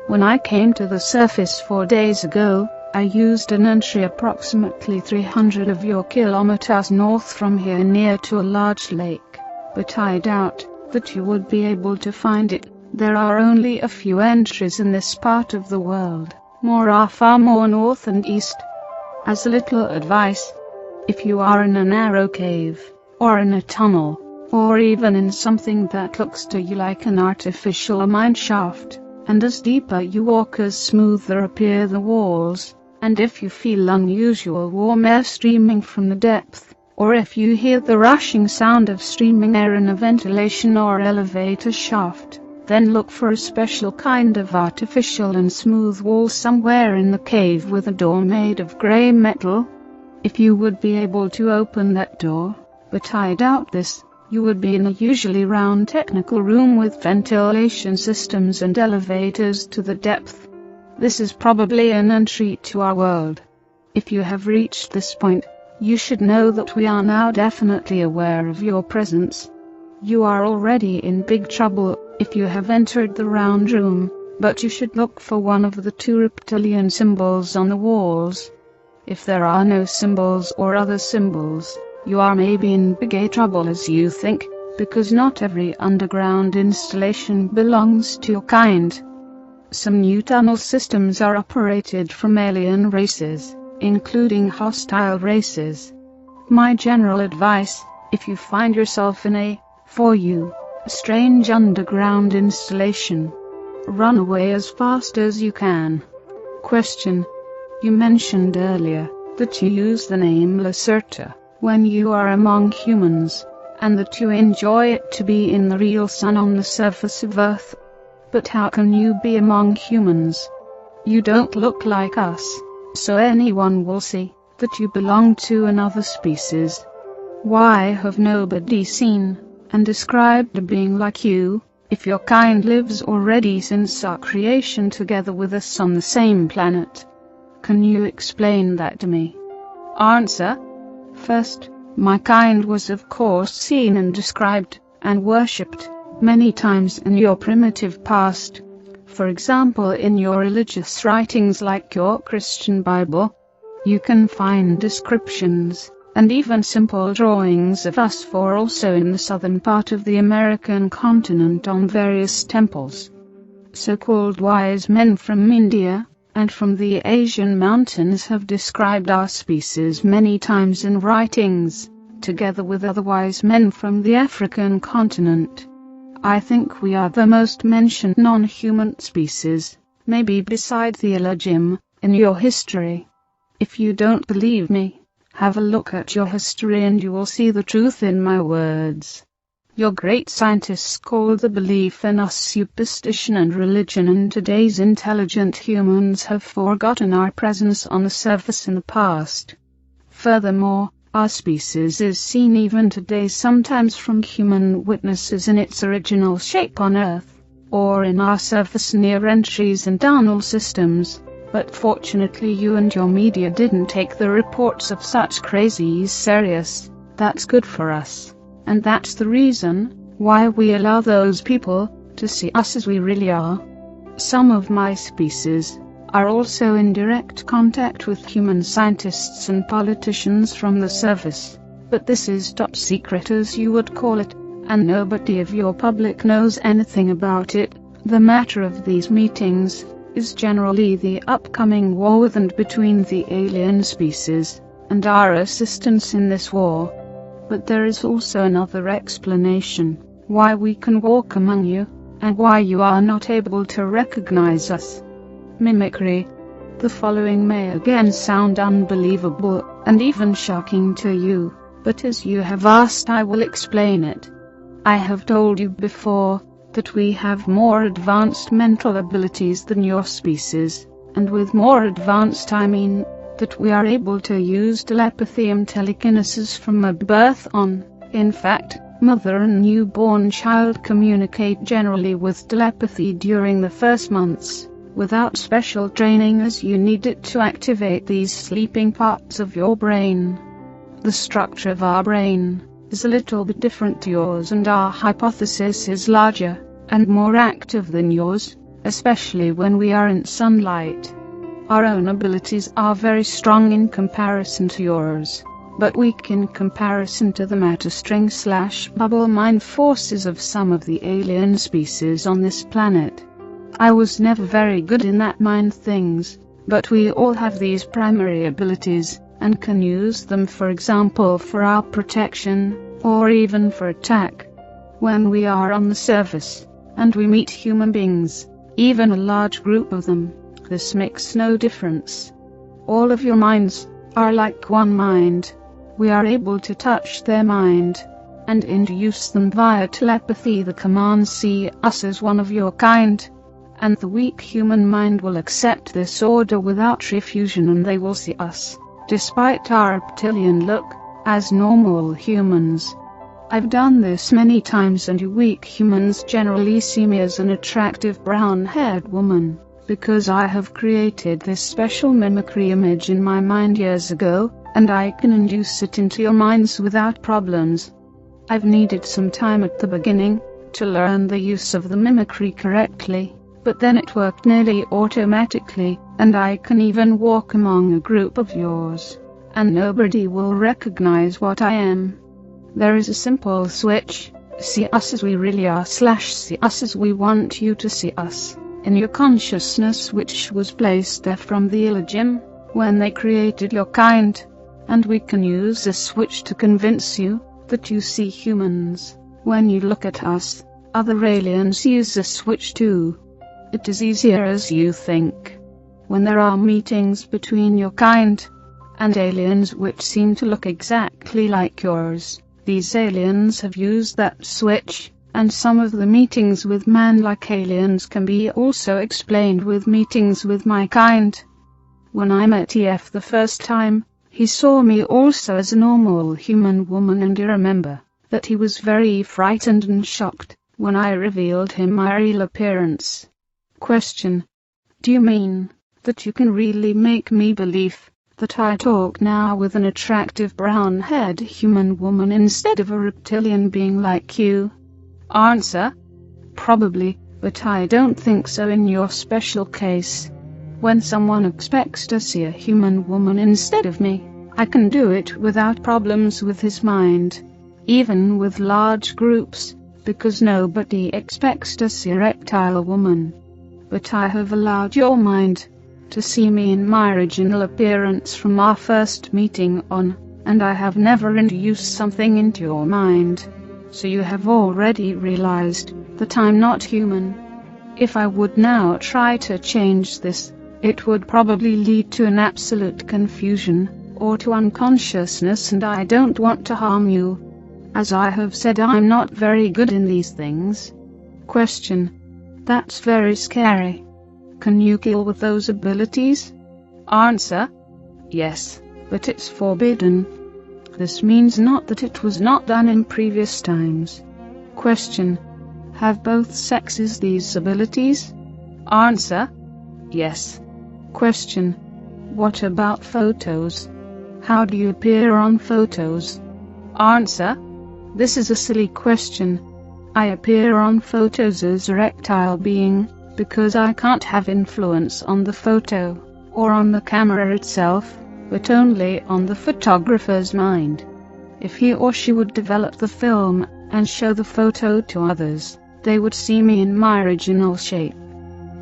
When I came to the surface 4 days ago, I used an entry approximately 300 of your kilometers north from here near to a large lake, but I doubt that you would be able to find it. There are only a few entries in this part of the world, more are far more north and east. As a little advice, if you are in a narrow cave, or in a tunnel, or even in something that looks to you like an artificial mine shaft, and as deeper you walk, as smoother appear the walls, and if you feel unusual warm air streaming from the depth, or if you hear the rushing sound of streaming air in a ventilation or elevator shaft, then look for a special kind of artificial and smooth wall somewhere in the cave with a door made of grey metal. If you would be able to open that door, but I doubt this, you would be in a usually round technical room with ventilation systems and elevators to the depth. This is probably an entry to our world. If you have reached this point, you should know that we are now definitely aware of your presence. You are already in big trouble if you have entered the round room, but you should look for one of the 2 reptilian symbols on the walls. If there are no symbols or other symbols, you are maybe in big trouble as you think, because not every underground installation belongs to your kind. Some new tunnel systems are operated from alien races, including hostile races. My general advice, if you find yourself in a, for you, strange underground installation. Run away as fast as you can. Question. You mentioned earlier that you use the name Lacerta when you are among humans, and that you enjoy it to be in the real sun on the surface of Earth. But how can you be among humans? You don't look like us, so anyone will see that you belong to another species. Why have nobody seen and described a being like you, if your kind lives already since our creation together with us on the same planet? Can you explain that to me? Answer. First, my kind was of course seen and described and worshipped many times in your primitive past. For example, in your religious writings like your Christian Bible, you can find descriptions and even simple drawings of us four also in the southern part of the American continent on various temples. So-called wise men from India and from the Asian mountains have described our species many times in writings, together with other wise men from the African continent. I think we are the most mentioned non-human species, maybe beside the Elohim, in your history. If you don't believe me, have a look at your history and you will see the truth in my words. Your great scientists call the belief in us superstition and religion, and today's intelligent humans have forgotten our presence on the surface in the past. Furthermore, our species is seen even today sometimes from human witnesses in its original shape on Earth, or in our surface near entries and tunnel systems. But fortunately you and your media didn't take the reports of such crazies serious. That's good for us. And that's the reason why we allow those people to see us as we really are. Some of my species are also in direct contact with human scientists and politicians from the surface, but this is top secret as you would call it, and nobody of your public knows anything about it. The matter of these meetings is generally the upcoming war with and between the alien species, and our assistance in this war. But there is also another explanation why we can walk among you, and why you are not able to recognize us. Mimicry. The following may again sound unbelievable, and even shocking to you, but as you have asked I will explain it. I have told you before that we have more advanced mental abilities than your species, and with more advanced I mean that we are able to use telepathy and telekinesis from a birth on. In fact, mother and newborn child communicate generally with telepathy during the first months, without special training, as you need it to activate these sleeping parts of your brain. The structure of our brain is a little bit different to yours, and our hypothesis is larger and more active than yours, especially when we are in sunlight. Our own abilities are very strong in comparison to yours, but weak in comparison to the matter string/bubble mind forces of some of the alien species on this planet. I was never very good in that mind things, but we all have these primary abilities, and can use them, for example for our protection, or even for attack. When we are on the surface, and we meet human beings, even a large group of them, this makes no difference. All of your minds are like one mind. We are able to touch their mind and induce them via telepathy the command "see us as one of your kind," and the weak human mind will accept this order without refusion, and they will see us, despite our reptilian look, as normal humans. I've done this many times, and you weak humans generally see me as an attractive brown-haired woman, because I have created this special mimicry image in my mind years ago, and I can induce it into your minds without problems. I've needed some time at the beginning to learn the use of the mimicry correctly, but then it worked nearly automatically, and I can even walk among a group of yours, and nobody will recognize what I am. There is a simple switch, see us as we really are / see us as we want you to see us, in your consciousness, which was placed there from the Elohim when they created your kind, and we can use this switch to convince you that you see humans when you look at us, Other aliens use the switch too. It is easier as you think. When there are meetings between your kind and aliens which seem to look exactly like yours, these aliens have used that switch, and some of the meetings with man-like aliens can be also explained with meetings with my kind. When I met EF the first time, he saw me also as a normal human woman, and I remember that he was very frightened and shocked when I revealed him my real appearance. Question: do you mean that you can really make me believe that I talk now with an attractive brown-haired human woman instead of a reptilian being like you? Answer: probably, but I don't think so in your special case. When someone expects to see a human woman instead of me, I can do it without problems with his mind, even with large groups, because nobody expects to see a reptile woman. But I have allowed your mind to see me in my original appearance from our first meeting on, and I have never introduced something into your mind, so you have already realized that I'm not human. If I would now try to change this, it would probably lead to an absolute confusion, or to unconsciousness, and I don't want to harm you. As I have said, I'm not very good in these things. Question: that's very scary. Can you kill with those abilities? Answer: yes, but it's forbidden. This means not that it was not done in previous times. Question: have both sexes these abilities? Answer: yes. Question: what about photos? How do you appear on photos? Answer: this is a silly question. I appear on photos as a reptile being, because I can't have influence on the photo, or on the camera itself, but only on the photographer's mind. If he or she would develop the film, and show the photo to others, they would see me in my original shape.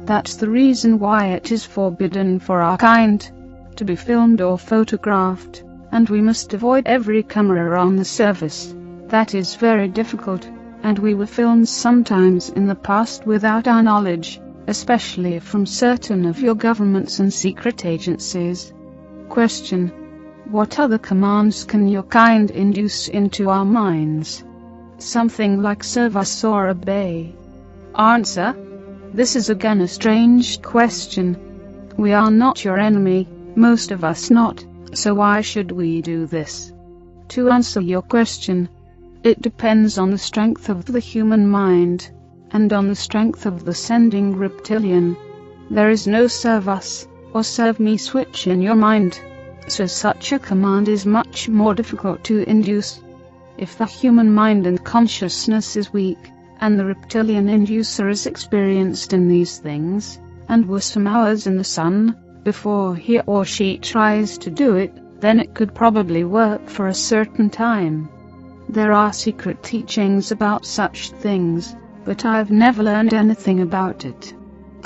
That's the reason why it is forbidden for our kind to be filmed or photographed, and we must avoid every camera on the surface. That is very difficult, and we were filmed sometimes in the past without our knowledge, especially from certain of your governments and secret agencies. Question: what other commands can your kind induce into our minds? Something like serve us or obey. Answer: this is again a strange question. We are not your enemy, most of us not, so why should we do this? To answer your question, it depends on the strength of the human mind, and on the strength of the sending reptilian. There is no serve us, or serve me switch in your mind, so such a command is much more difficult to induce. If the human mind and consciousness is weak, and the reptilian inducer is experienced in these things, and was some hours in the sun, before he or she tries to do it, then it could probably work for a certain time. There are secret teachings about such things, but I've never learned anything about it.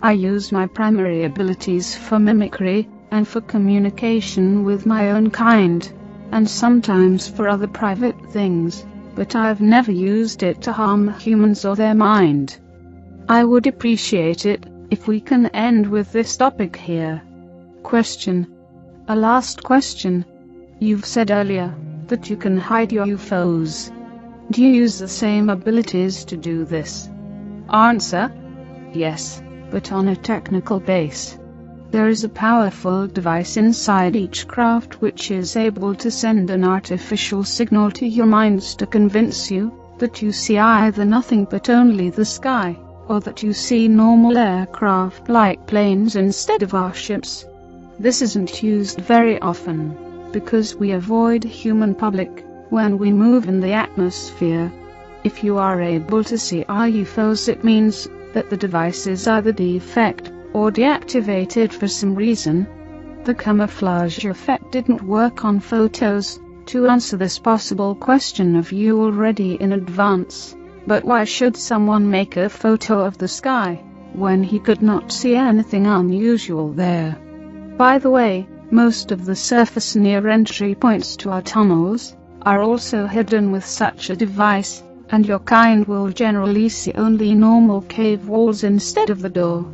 I use my primary abilities for mimicry, and for communication with my own kind, and sometimes for other private things, but I've never used it to harm humans or their mind. I would appreciate it if we can end with this topic here. Question: a last question. You've said earlier that you can hide your UFOs. Do you use the same abilities to do this? Answer: yes, but on a technical base. There is a powerful device inside each craft which is able to send an artificial signal to your minds to convince you that you see either nothing but only the sky, or that you see normal aircraft like planes instead of our ships. This isn't used very often, because we avoid human public when we move in the atmosphere. If you are able to see our UFOs, it means that the device is either defect or deactivated for some reason. The camouflage effect didn't work on photos. To answer this possible question of you already in advance, but why should someone make a photo of the sky when he could not see anything unusual there? By the way, most of the surface near entry points to our tunnels are also hidden with such a device, and your kind will generally see only normal cave walls instead of the door.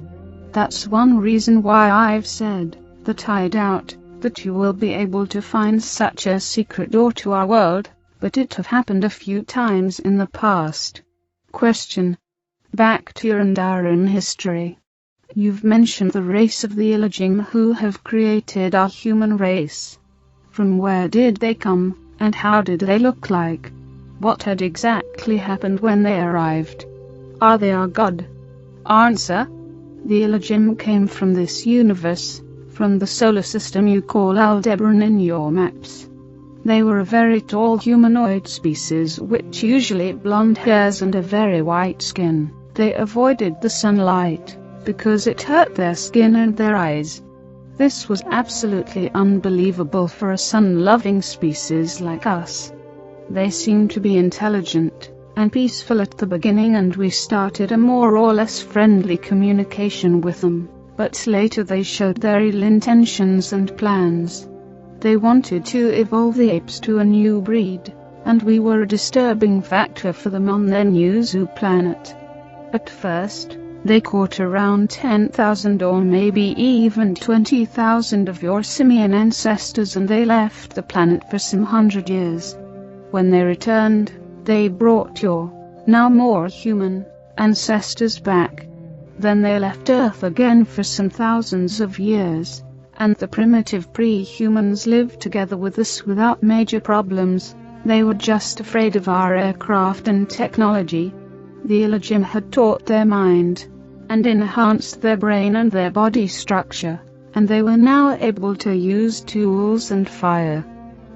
That's one reason why I've said that I doubt that you will be able to find such a secret door to our world, but it have happened a few times in the past. Question. Back to your and our own history. You've mentioned the race of the Illagim who have created our human race. From where did they come, and how did they look like? What had exactly happened when they arrived? Are they our god? Answer. The Illagim came from this universe, from the solar system you call Aldebaran in your maps. They were a very tall humanoid species with usually blonde hairs and a very white skin. They avoided the sunlight because it hurt their skin and their eyes. This was absolutely unbelievable for a sun-loving species like us. They seemed to be intelligent and peaceful at the beginning, and we started a more or less friendly communication with them, but later they showed their ill intentions and plans. They wanted to evolve the apes to a new breed, and we were a disturbing factor for them on their new zoo planet. At first, they caught around 10,000 or maybe even 20,000 of your simian ancestors, and they left the planet for some 100 years. When they returned, they brought your, now more human, ancestors back. Then they left Earth again for some thousands of years, and the primitive pre-humans lived together with us without major problems. They were just afraid of our aircraft and technology. The Illagim had taught their mind and enhanced their brain and their body structure, and they were now able to use tools and fire.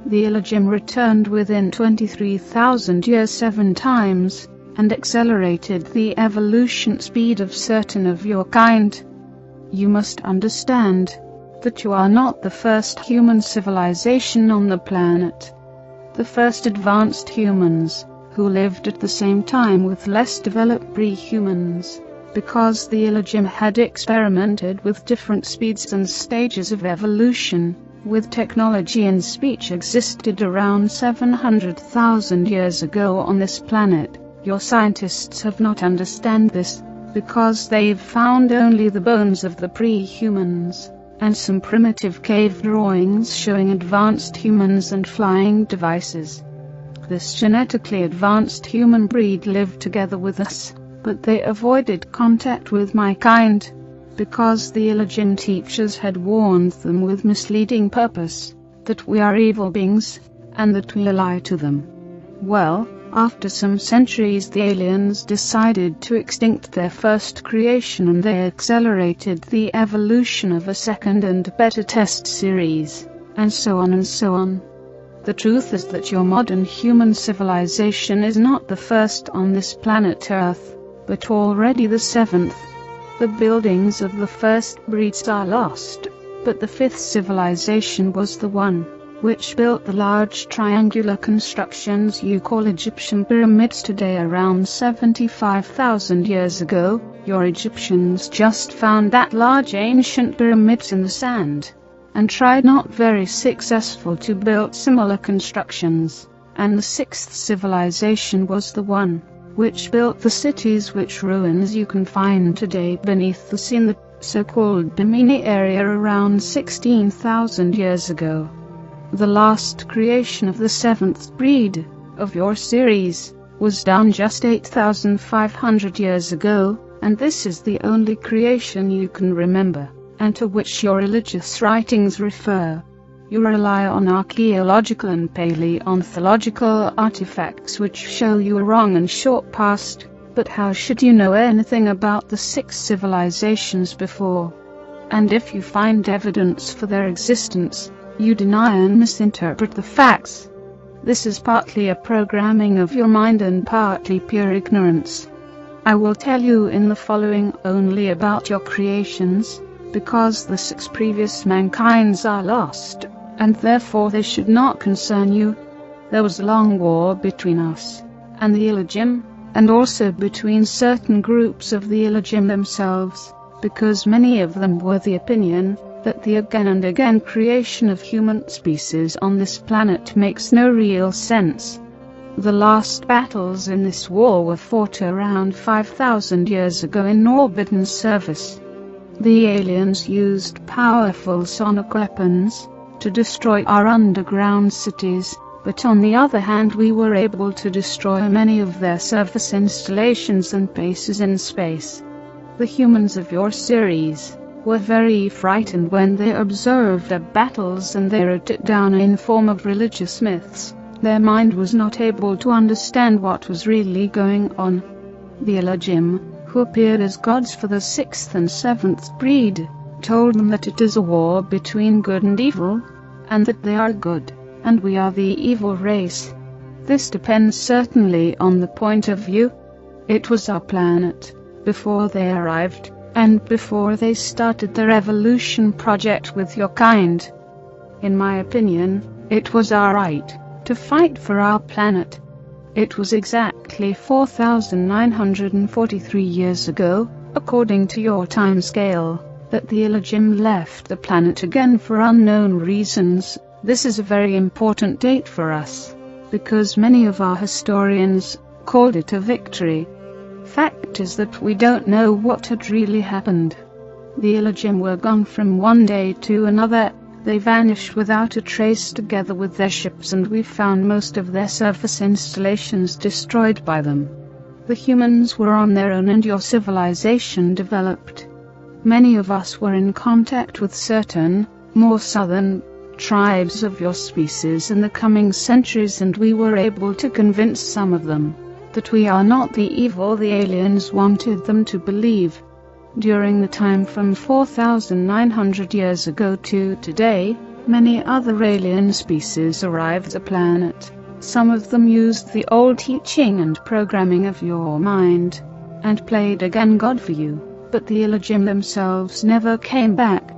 The Illagim returned within 23,000 years 7 times, and accelerated the evolution speed of certain of your kind. You must understand that you are not the first human civilization on the planet. The first advanced humans, who lived at the same time with less developed pre-humans, because the Illagim had experimented with different speeds and stages of evolution, with technology and speech existed around 700,000 years ago on this planet. Your scientists have not understand this, because they've found only the bones of the pre-humans, and some primitive cave drawings showing advanced humans and flying devices. This genetically advanced human breed lived together with us, but they avoided contact with my kind, because the Illagim teachers had warned them with misleading purpose, that we are evil beings, and that we lie to them. Well, after some centuries the aliens decided to extinct their first creation, and they accelerated the evolution of a second and better test series, and so on and so on. The truth is that your modern human civilization is not the first on this planet Earth, but already the 7th. The buildings of the first breeds are lost, but the 5th civilization was the one which built the large triangular constructions you call Egyptian pyramids today. Around 75,000 years ago, your Egyptians just found that large ancient pyramids in the sand, and tried not very successful to build similar constructions, and the 6th civilization was the one which built the cities which ruins you can find today beneath the sea in the so-called Bimini area around 16,000 years ago. The last creation of the 7th breed of your series was done just 8,500 years ago, and this is the only creation you can remember, and to which your religious writings refer. You rely on archaeological and paleontological artifacts which show you a wrong and short past, but how should you know anything about the 6 civilizations before? And if you find evidence for their existence, you deny and misinterpret the facts. This is partly a programming of your mind and partly pure ignorance. I will tell you in the following only about your creations, because the 6 previous mankinds are lost, and therefore they should not concern you. There was a long war between us and the Illagim, and also between certain groups of the Illagim themselves, because many of them were the opinion that the again and again creation of human species on this planet makes no real sense. The last battles in this war were fought around 5,000 years ago in Orbitan's service. The aliens used powerful sonic weapons to destroy our underground cities, but on the other hand we were able to destroy many of their surface installations and bases in space. The humans of your series were very frightened when they observed our battles, and they wrote it down in form of religious myths. Their mind was not able to understand what was really going on. The Elohim, who appeared as gods for the 6th and 7th breed, told them that it is a war between good and evil, and that they are good, and we are the evil race. This depends certainly on the point of view. It was our planet, before they arrived, and before they started their evolution project with your kind. In my opinion, it was our right to fight for our planet. It was exactly 4,943 years ago, according to your time scale, that the Elohim left the planet again for unknown reasons. This is a very important date for us, because many of our historians called it a victory. Fact is that we don't know what had really happened. The Elohim were gone from one day to another. They vanished without a trace together with their ships, and we found most of their surface installations destroyed by them. The humans were on their own and your civilization developed. Many of us were in contact with certain, more southern, tribes of your species in the coming centuries, and we were able to convince some of them that we are not the evil the aliens wanted them to believe. During the time from 4,900 years ago to today, many other alien species arrived the planet. Some of them used the old teaching and programming of your mind, and played again God for you, but the Elohim themselves never came back.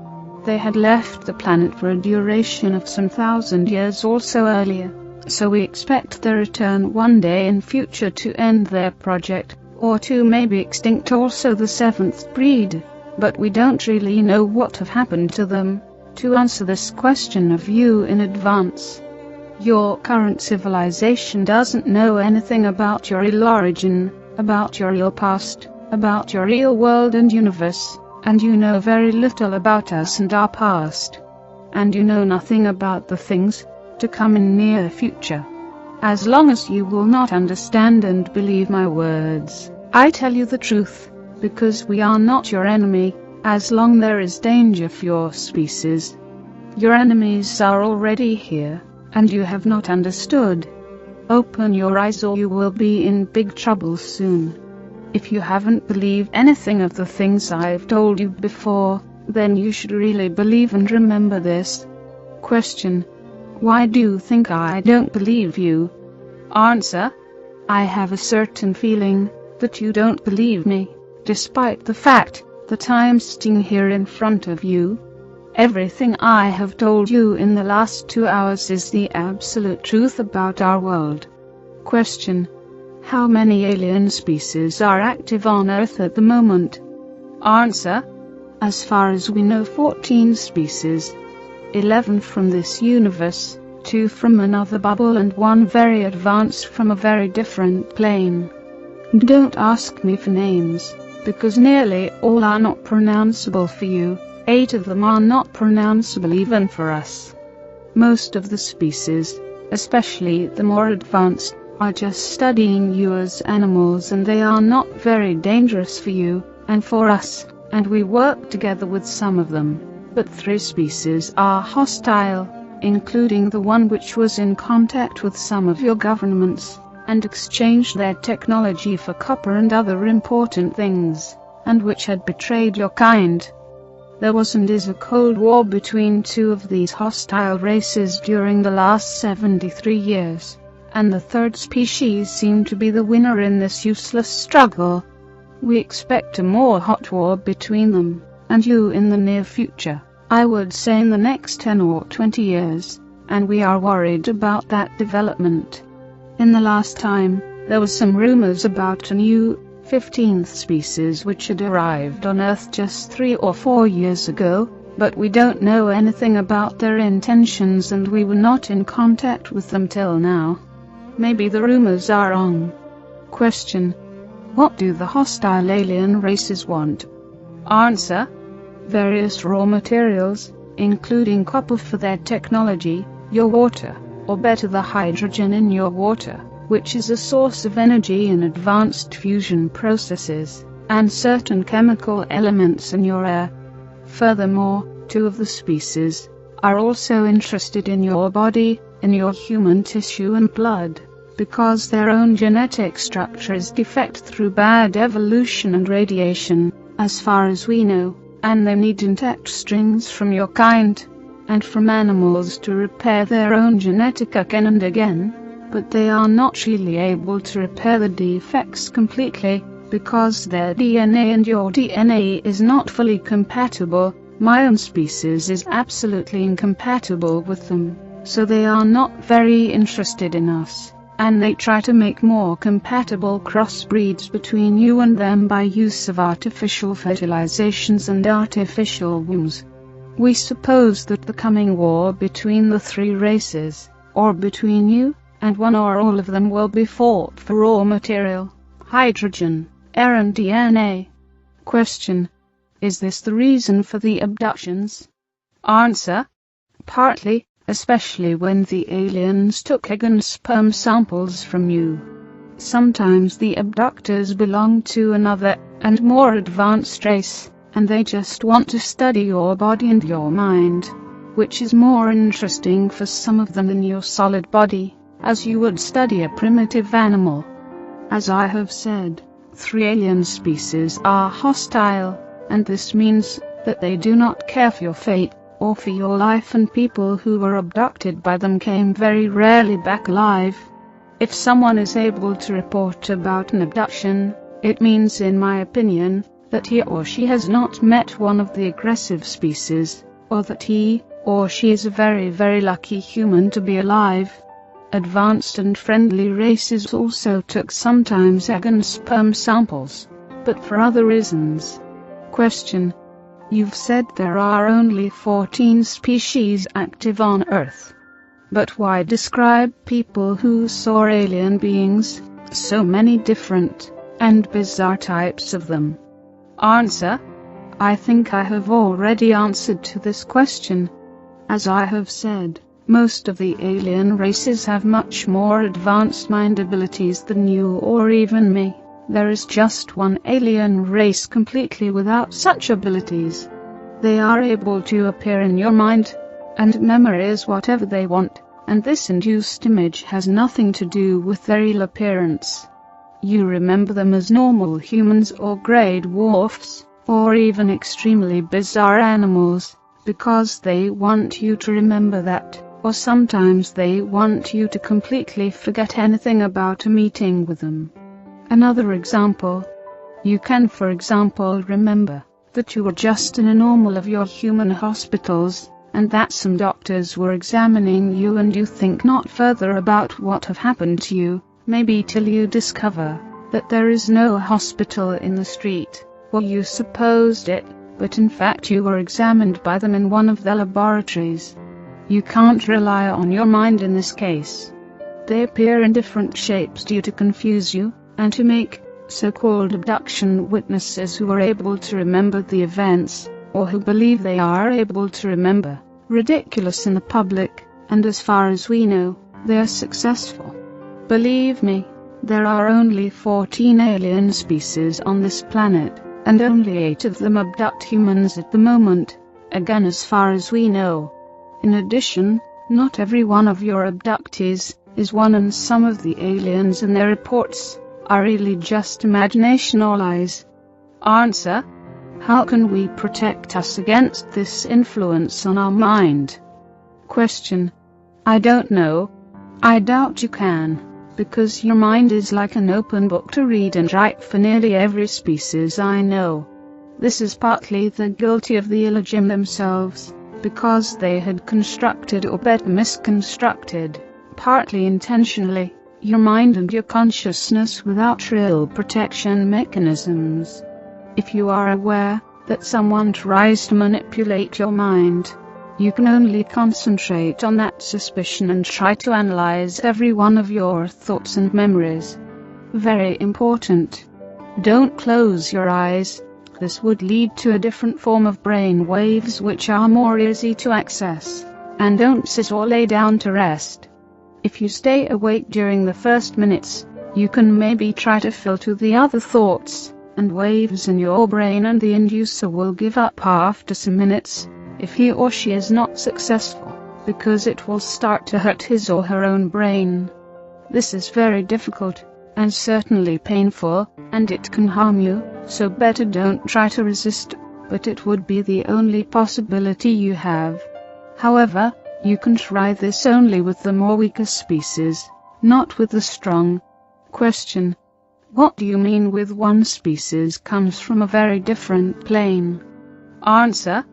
They had left the planet for a duration of some 1,000 years or so earlier, so we expect their return one day in future to end their project, or to maybe extinct also the 7th breed, but we don't really know what have happened to them. To answer this question of you in advance, your current civilization doesn't know anything about your real origin, about your real past, about your real world and universe, and you know very little about us and our past. And you know nothing about the things to come in near future. As long as you will not understand and believe my words, I tell you the truth, because we are not your enemy, as long there is danger for your species. Your enemies are already here, and you have not understood. Open your eyes or you will be in big trouble soon. If you haven't believed anything of the things I've told you before, then you should really believe and remember this. Question: why do you think I don't believe you? Answer: I have a certain feeling that you don't believe me, despite the fact that I'm sitting here in front of you. Everything I have told you in the last 2 hours is the absolute truth about our world. Question: how many alien species are active on Earth at the moment? Answer: as far as we know, 14 species. 11 from this universe, 2 from another bubble, and 1 very advanced from a very different plane. Don't ask me for names, because nearly all are not pronounceable for you. 8 of them are not pronounceable even for us. Most of the species, especially the more advanced, are just studying you as animals, and they are not very dangerous for you and for us, and we work together with some of them. But 3 species are hostile, including the one which was in contact with some of your governments, and exchanged their technology for copper and other important things, and which had betrayed your kind. There was and is a cold war between 2 of these hostile races during the last 73 years, and the 3rd species seemed to be the winner in this useless struggle. We expect a more hot war between them and you in the near future. I would say in the next 10 or 20 years, and we are worried about that development. In the last time, there was some rumors about a new 15th species which had arrived on Earth just 3 or 4 years ago, but we don't know anything about their intentions and we were not in contact with them till now. Maybe the rumors are wrong. Question: what do the hostile alien races want? Answer: various raw materials, including copper for their technology, your water, or better the hydrogen in your water, which is a source of energy in advanced fusion processes, and certain chemical elements in your air. Furthermore, 2 of the species are also interested in your body, in your human tissue and blood, because their own genetic structure is defect through bad evolution and radiation, as far as we know, and they need intact strings from your kind, and from animals to repair their own genetic again and again, but they are not really able to repair the defects completely, because their DNA and your DNA is not fully compatible. My own species is absolutely incompatible with them, so they are not very interested in us, and they try to make more compatible crossbreeds between you and them by use of artificial fertilizations and artificial wombs. We suppose that the coming war between the 3 races, or between you and one or all of them, will be fought for raw material, hydrogen, air and DNA. Question: is this the reason for the abductions? Answer: partly, especially when the aliens took egg and sperm samples from you. Sometimes the abductors belong to another, and more advanced race, and they just want to study your body and your mind, which is more interesting for some of them than your solid body, as you would study a primitive animal. As I have said, 3 alien species are hostile, and this means that they do not care for your fate, or for your life, and people who were abducted by them came very rarely back alive. If someone is able to report about an abduction, it means, in my opinion, that he or she has not met one of the aggressive species, or that he or she is a very, very lucky human to be alive. Advanced and friendly races also took sometimes egg and sperm samples, but for other reasons. Question: you've said there are only 14 species active on Earth. But why describe people who saw alien beings, so many different and bizarre types of them? Answer: I think I have already answered to this question. As I have said, most of the alien races have much more advanced mind abilities than you or even me. There is just one alien race completely without such abilities. They are able to appear in your mind and memorize whatever they want, and this induced image has nothing to do with their real appearance. You remember them as normal humans or grey dwarfs, or even extremely bizarre animals, because they want you to remember that, or sometimes they want you to completely forget anything about a meeting with them. Another example. You can, for example, remember that you were just in a normal of your human hospitals, and that some doctors were examining you, and you think not further about what have happened to you, maybe till you discover that there is no hospital in the street, or you supposed it, but in fact you were examined by them in one of their laboratories. You can't rely on your mind in this case. They appear in different shapes due to confuse you, and to make so-called abduction witnesses who are able to remember the events, or who believe they are able to remember, ridiculous in the public, and as far as we know, they are successful. Believe me, there are only 14 alien species on this planet, and only 8 of them abduct humans at the moment, again as far as we know. In addition, not every one of your abductees is one, and some of the aliens in their reports are really just imagination or lies. Answer: how can we protect us against this influence on our mind? Question: I don't know. I doubt you can, because your mind is like an open book to read and write for nearly every species I know. This is partly the guilty of the illegim themselves, because they had constructed or better misconstructed, partly intentionally, your mind and your consciousness without real protection mechanisms. If you are aware that someone tries to manipulate your mind, You can only concentrate on that suspicion and try to analyze every one of your thoughts and memories. Very important. Don't close your eyes. This would lead to a different form of brain waves which are more easy to access. And don't sit or lay down to rest. If you stay awake during the first minutes, you can maybe try to filter the other thoughts and waves in your brain, and the inducer will give up after some minutes if he or she is not successful, because it will start to hurt his or her own brain. This is very difficult, and certainly painful, and it can harm you, so better don't try to resist, but it would be the only possibility you have. However, you can try this only with the more weaker species, not with the strong. Question. What do you mean with one species comes from a very different plane? Answer.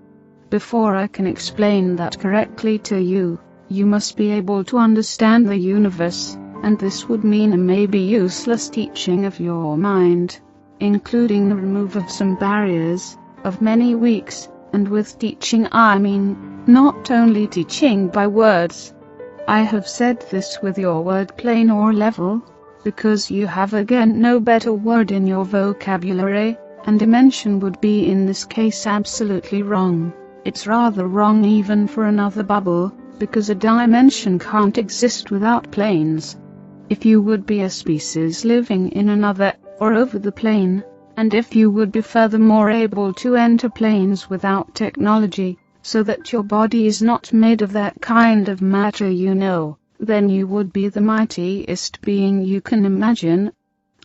Before I can explain that correctly to you, you must be able to understand the universe, and this would mean a maybe useless teaching of your mind, including the remove of some barriers, of many weeks, and with teaching I mean, not only teaching by words. I have said this with your word plane or level, because you have again no better word in your vocabulary, and dimension would be in this case absolutely wrong. It's rather wrong even for another bubble, because a dimension can't exist without planes. If you would be a species living in another, or over the plane, and if you would be furthermore able to enter planes without technology, so that your body is not made of that kind of matter then you would be the mightiest being you can imagine.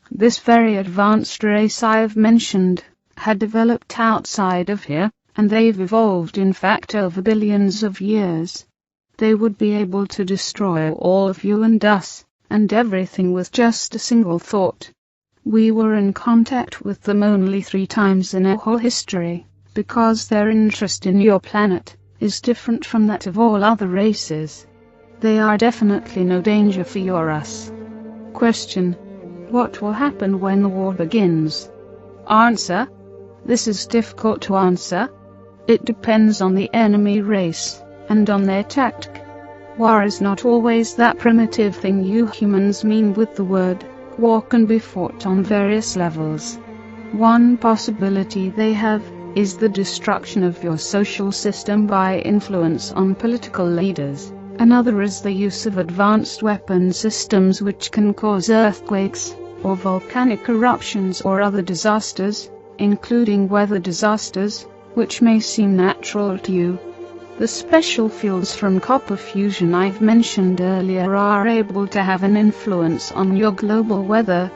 This very advanced race I have mentioned had developed outside of here, and they've evolved in fact over billions of years. They would be able to destroy all of you and us, and everything with just a single thought. We were in contact with them only 3 times in our whole history, because their interest in your planet is different from that of all other races. They are definitely no danger for you or us. Question. What will happen when the war begins? Answer. This is difficult to answer. It depends on the enemy race, and on their tactic. War is not always that primitive thing you humans mean with the word. War can be fought on various levels. One possibility they have is the destruction of your social system by influence on political leaders. Another is the use of advanced weapon systems which can cause earthquakes, or volcanic eruptions or other disasters, including weather disasters, which may seem natural to you. The special fields from copper fusion I've mentioned earlier are able to have an influence on your global weather.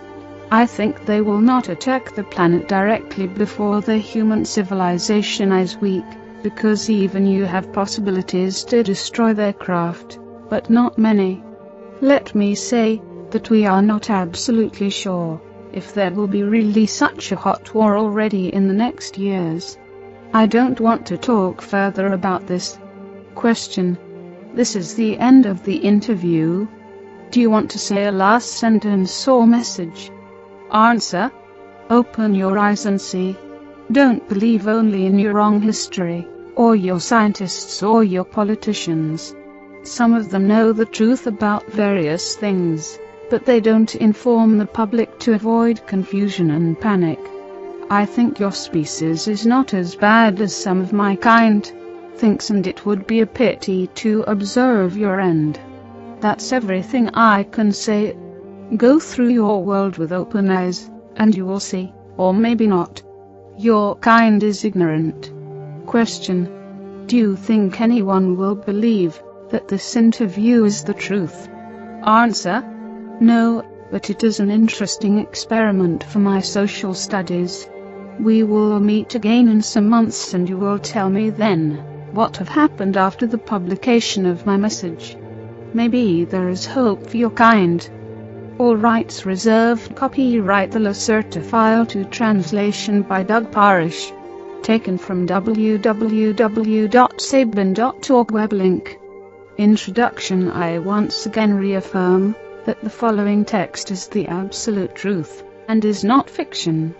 I think they will not attack the planet directly before the human civilization is weak, because even you have possibilities to destroy their craft, but not many. Let me say that we are not absolutely sure if there will be really such a hot war already in the next years. I don't want to talk further about this. Question. This is the end of the interview. Do you want to say a last sentence or message? Answer. Open your eyes and see. Don't believe only in your wrong history, or your scientists or your politicians. Some of them know the truth about various things, but they don't inform the public to avoid confusion and panic. I think your species is not as bad as some of my kind thinks, and it would be a pity to observe your end. That's everything I can say. Go through your world with open eyes, and you will see, or maybe not. Your kind is ignorant. Question. Do you think anyone will believe that this interview is the truth? Answer. No, but it is an interesting experiment for my social studies. We will meet again in some months and you will tell me then what have happened after the publication of my message. Maybe there is hope for your kind. All rights reserved. Copyright the Lacerta file to translation by Doug Parrish. Taken from www.sabin.org web link. Introduction. I once again reaffirm that the following text is the absolute truth, and is not fiction.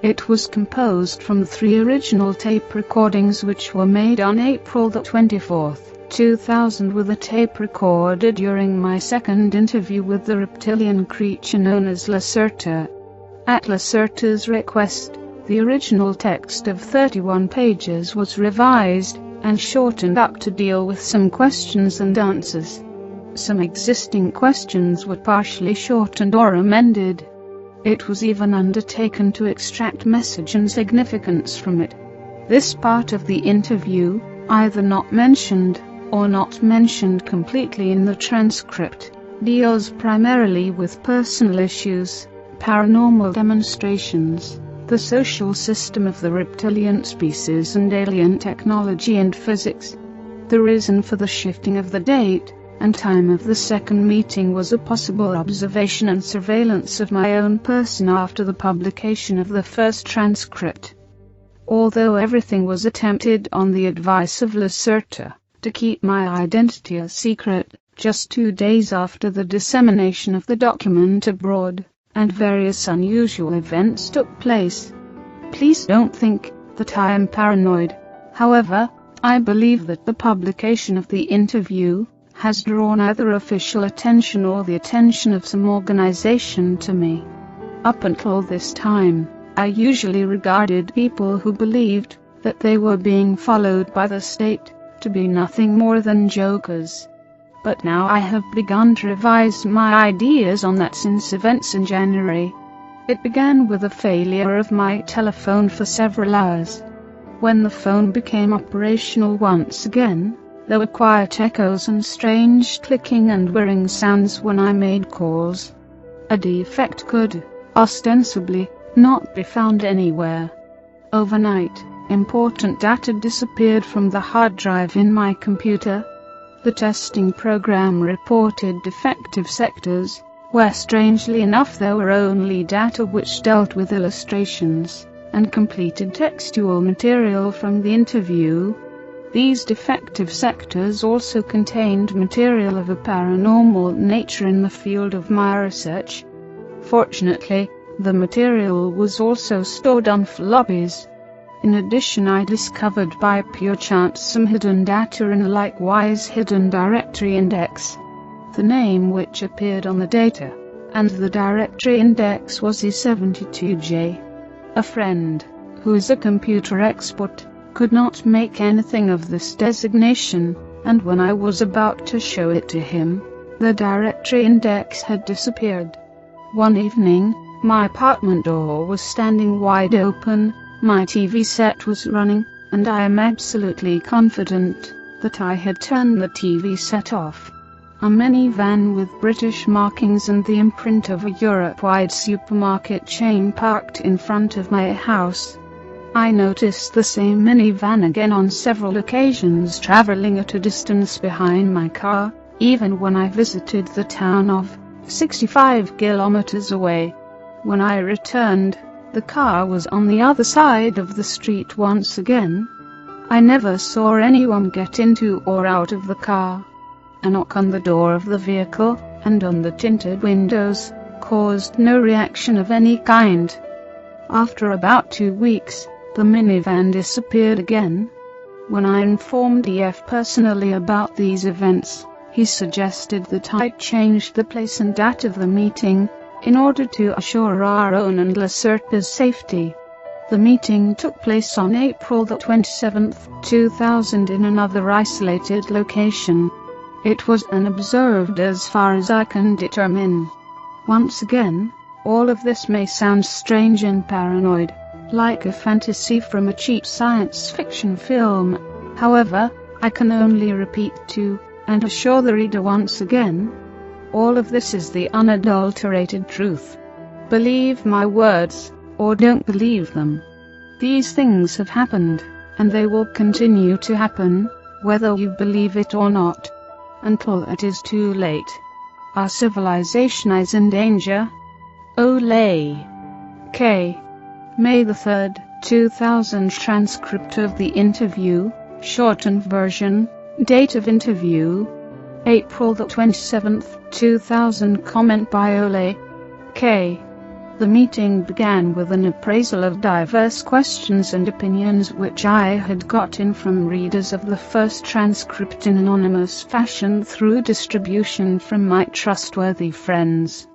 It was composed from 3 original tape recordings which were made on April the 24th, 2000 with a tape recorded during my second interview with the reptilian creature known as Lacerta. At Lacerta's request, the original text of 31 pages was revised and shortened up to deal with some questions and answers. Some existing questions were partially shortened or amended. It was even undertaken to extract message and significance from it. This part of the interview, either not mentioned or not mentioned completely in the transcript, deals primarily with personal issues, paranormal demonstrations, the social system of the reptilian species and alien technology and physics. The reason for the shifting of the date and time of the second meeting was a possible observation and surveillance of my own person after the publication of the first transcript. Although everything was attempted on the advice of Lacerta to keep my identity a secret, just 2 days after the dissemination of the document abroad, and various unusual events took place. Please don't think that I am paranoid. However, I believe that the publication of the interview has drawn either official attention or the attention of some organization to me. Up until this time, I usually regarded people who believed that they were being followed by the state to be nothing more than jokers. But now I have begun to revise my ideas on that since events in January. It began with a failure of my telephone for several hours. When the phone became operational once again, there were quiet echoes and strange clicking and whirring sounds when I made calls. A defect could, ostensibly, not be found anywhere. Overnight, important data disappeared from the hard drive in my computer. The testing program reported defective sectors, where strangely enough there were only data which dealt with illustrations and completed textual material from the interview. These defective sectors also contained material of a paranormal nature in the field of my research. Fortunately, the material was also stored on floppies. In addition, I discovered by pure chance some hidden data in a likewise hidden directory index. The name which appeared on the data and the directory index was E72J. A friend, who is a computer expert, could not make anything of this designation, and when I was about to show it to him, the directory index had disappeared. One evening, my apartment door was standing wide open, my TV set was running, and I am absolutely confident that I had turned the TV set off. A minivan with British markings and the imprint of a Europe-wide supermarket chain parked in front of my house. I noticed the same minivan again on several occasions traveling at a distance behind my car, even when I visited the town of 65 kilometers away. When I returned, the car was on the other side of the street once again. I never saw anyone get into or out of the car. A knock on the door of the vehicle, and on the tinted windows, caused no reaction of any kind. After about 2 weeks, the minivan disappeared again. When I informed EF personally about these events, he suggested that I change the place and date of the meeting, in order to assure our own and Lacerta's safety. The meeting took place on April the 27th, 2000 in another isolated location. It was unobserved as far as I can determine. Once again, all of this may sound strange and paranoid, like a fantasy from a cheap science fiction film. However, I can only repeat to and assure the reader once again, all of this is the unadulterated truth. Believe my words, or don't believe them. These things have happened, and they will continue to happen, whether you believe it or not, until it is too late. Our civilization is in danger. Ole. K. May the 3rd, 2000 transcript of the interview, shortened version, date of interview, April the 27th, 2000 comment by Ole. K. The meeting began with an appraisal of diverse questions and opinions which I had gotten from readers of the first transcript in anonymous fashion through distribution from my trustworthy friends.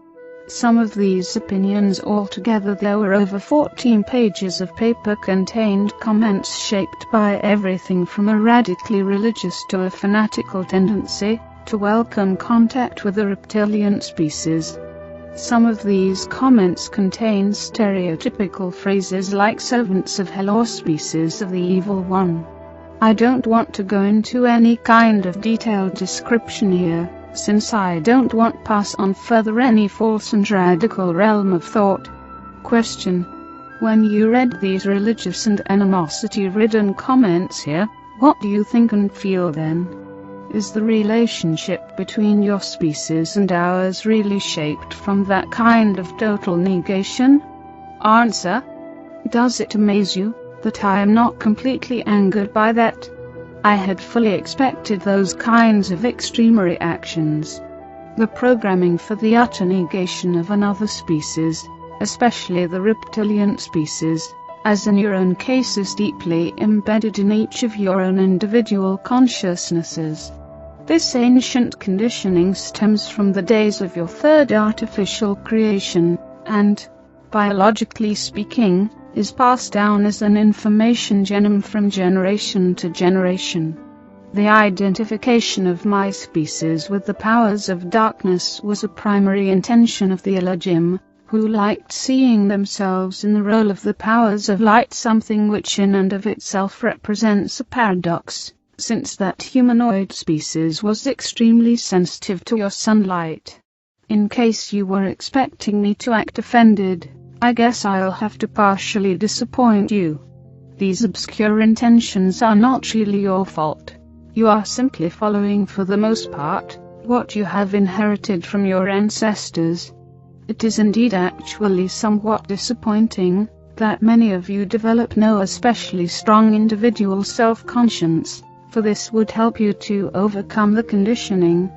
Some of these opinions altogether, there were over 14 pages of paper, contained comments shaped by everything from a radically religious to a fanatical tendency to welcome contact with the reptilian species. Some of these comments contain stereotypical phrases like servants of hell or species of the evil one. I don't want to go into any kind of detailed description here, since I don't want to pass on further any false and radical realm of thought. Question: when you read these religious and animosity-ridden comments here, what do you think and feel then? Is the relationship between your species and ours really shaped from that kind of total negation? Answer: does it amaze you that I am not completely angered by that? I had fully expected those kinds of extreme reactions. The programming for the utter negation of another species, especially the reptilian species, as in your own case, is deeply embedded in each of your own individual consciousnesses. This ancient conditioning stems from the days of your third artificial creation, and, biologically speaking, is passed down as an information genome from generation to generation. The identification of my species with the powers of darkness was a primary intention of the Elohim, who liked seeing themselves in the role of the powers of light, something which in and of itself represents a paradox, since that humanoid species was extremely sensitive to your sunlight. In case you were expecting me to act offended, I guess I'll have to partially disappoint you. These obscure intentions are not really your fault. You are simply following, for the most part, what you have inherited from your ancestors. It is indeed actually somewhat disappointing that many of you develop no especially strong individual self-conscience, for this would help you to overcome the conditioning.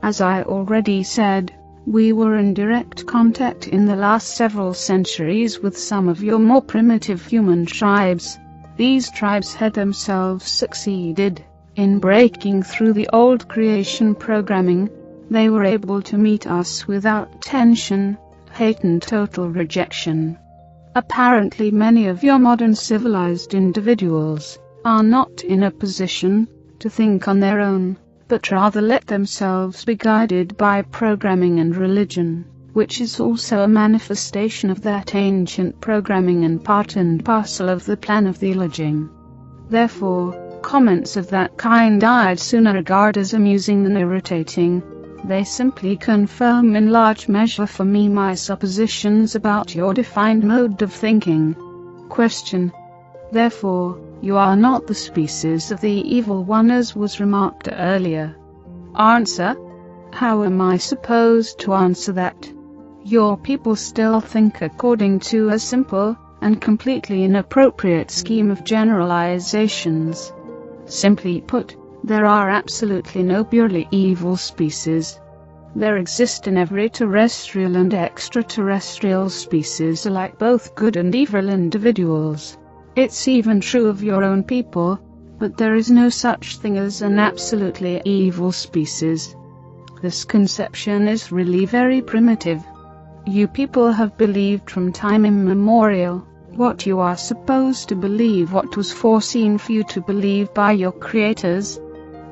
As I already said, we were in direct contact in the last several centuries with some of your more primitive human tribes. These tribes had themselves succeeded in breaking through the old creation programming. They were able to meet us without tension, hate and total rejection. Apparently many of your modern civilized individuals are not in a position to think on their own, but rather let themselves be guided by programming and religion, which is also a manifestation of that ancient programming and part and parcel of the plan of the Elohim. Therefore, comments of that kind I'd sooner regard as amusing than irritating. They simply confirm in large measure for me my suppositions about your defined mode of thinking. Question: therefore, you are not the species of the evil one as was remarked earlier. Answer: how am I supposed to answer that? Your people still think according to a simple and completely inappropriate scheme of generalizations. Simply put, there are absolutely no purely evil species. There exist in every terrestrial and extraterrestrial species alike both good and evil individuals. It's even true of your own people, but there is no such thing as an absolutely evil species. This conception is really very primitive. You people have believed from time immemorial what you are supposed to believe, what was foreseen for you to believe by your creators.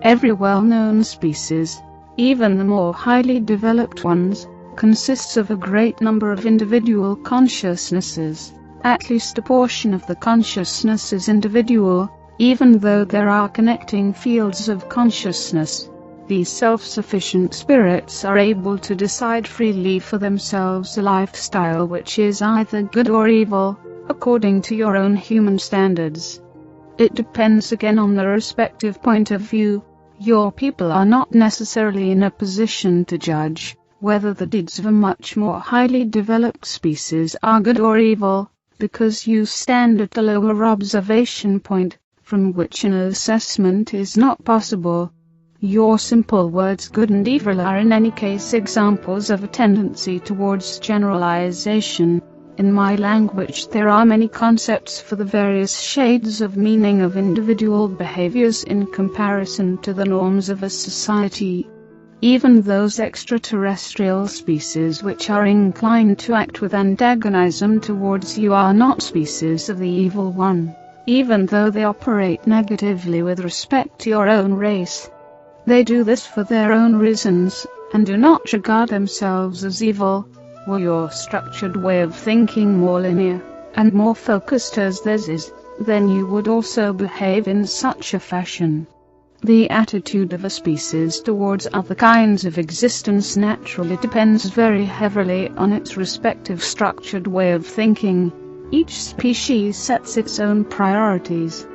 Every well-known species, even the more highly developed ones, consists of a great number of individual consciousnesses. At least a portion of the consciousness is individual, even though there are connecting fields of consciousness. These self-sufficient spirits are able to decide freely for themselves a lifestyle which is either good or evil, according to your own human standards. It depends again on the respective point of view. Your people are not necessarily in a position to judge whether the deeds of a much more highly developed species are good or evil, because you stand at a lower observation point, from which an assessment is not possible. Your simple words good and evil are in any case examples of a tendency towards generalization. In my language there are many concepts for the various shades of meaning of individual behaviors in comparison to the norms of a society. Even those extraterrestrial species which are inclined to act with antagonism towards you are not species of the evil one, even though they operate negatively with respect to your own race. They do this for their own reasons, and do not regard themselves as evil. Were your structured way of thinking more linear, and more focused as theirs is, then you would also behave in such a fashion. The attitude of a species towards other kinds of existence naturally depends very heavily on its respective structured way of thinking. Each species sets its own priorities.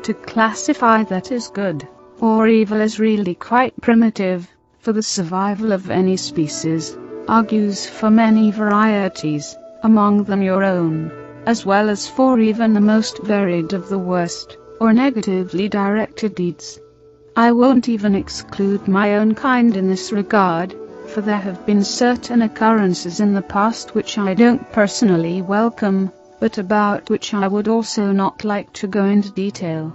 To classify that as good or evil is really quite primitive, for the survival of any species argues for many varieties, among them your own, as well as for even the most varied of the worst, or negatively directed deeds. I won't even exclude my own kind in this regard, for there have been certain occurrences in the past which I don't personally welcome, but about which I would also not like to go into detail.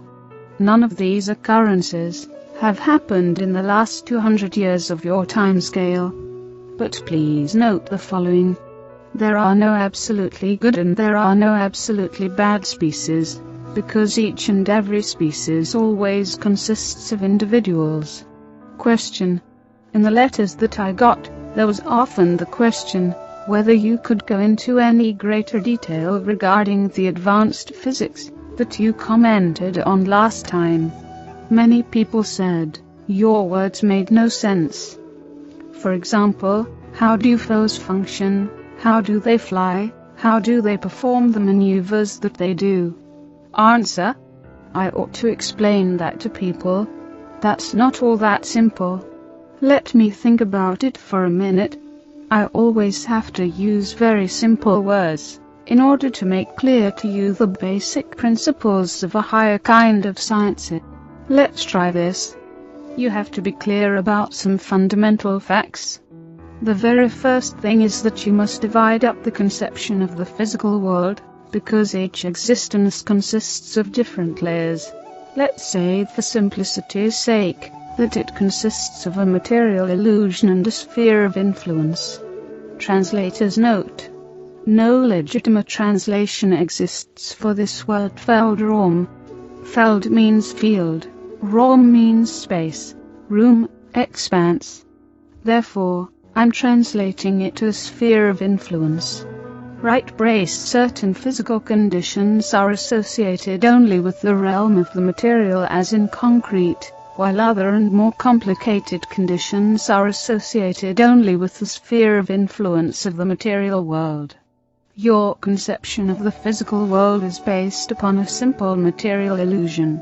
None of these occurrences have happened in the last 200 years of your timescale. But please note the following. There are no absolutely good and there are no absolutely bad species, because each and every species always consists of individuals. Question. In the letters that I got, there was often the question whether you could go into any greater detail regarding the advanced physics that you commented on last time. Many people said your words made no sense. For example, how do UFOs function? How do they fly? How do they perform the maneuvers that they do? Answer. I ought to explain that to people. That's not all that simple. Let me think about it for a minute. I always have to use very simple words in order to make clear to you the basic principles of a higher kind of science. Let's try this. You have to be clear about some fundamental facts. The very first thing is that you must divide up the conception of the physical world, because each existence consists of different layers. Let's say, for simplicity's sake, that it consists of a material illusion and a sphere of influence. Translator's note. No legitimate translation exists for this word Feldraum. Feld means field, Raum means space, room, expanse. Therefore, I'm translating it to a sphere of influence. Right brace. Certain physical conditions are associated only with the realm of the material as in concrete, while other and more complicated conditions are associated only with the sphere of influence of the material world. Your conception of the physical world is based upon a simple material illusion.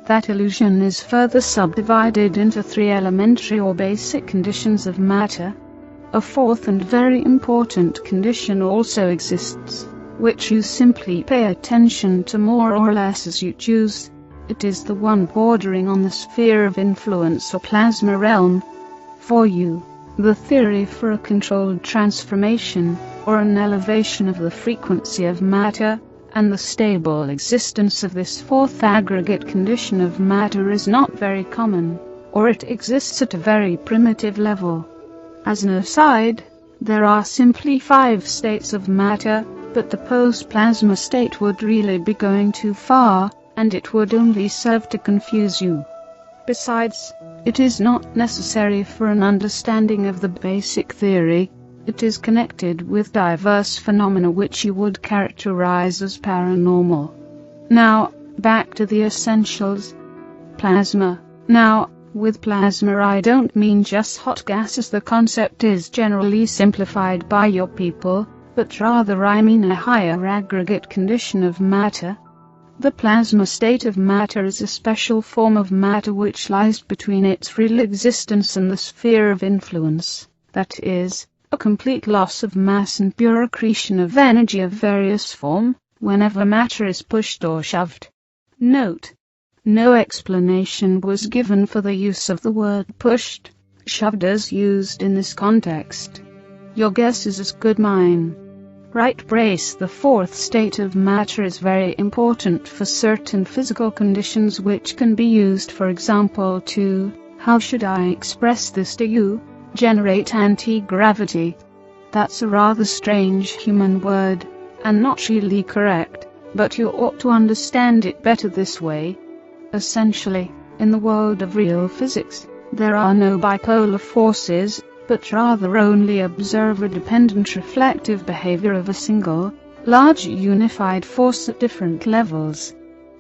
That illusion is further subdivided into three elementary or basic conditions of matter. A fourth and very important condition also exists, which you simply pay attention to more or less as you choose. It is the one bordering on the sphere of influence or plasma realm. For you, the theory for a controlled transformation, or an elevation of the frequency of matter, and the stable existence of this fourth aggregate condition of matter is not very common, or it exists at a very primitive level. As an aside, there are simply 5 states of matter, but the post-plasma state would really be going too far, and it would only serve to confuse you. Besides, it is not necessary for an understanding of the basic theory. It is connected with diverse phenomena which you would characterize as paranormal. Now, back to the essentials. Plasma. Now, with plasma I don't mean just hot gas as the concept is generally simplified by your people, but rather I mean a higher aggregate condition of matter. The plasma state of matter is a special form of matter which lies between its real existence and the sphere of influence, that is, a complete loss of mass and pure accretion of energy of various form, whenever matter is pushed or shoved. Note: no explanation was given for the use of the word pushed, shoved as used in this context. Your guess is as good mine. Right brace. The fourth state of matter is very important for certain physical conditions which can be used, for example, to, how should I express this to you, generate anti-gravity. That's a rather strange human word, and not really correct, but you ought to understand it better this way. Essentially, in the world of real physics, there are no bipolar forces, but rather only observer-dependent reflective behavior of a single, large unified force at different levels.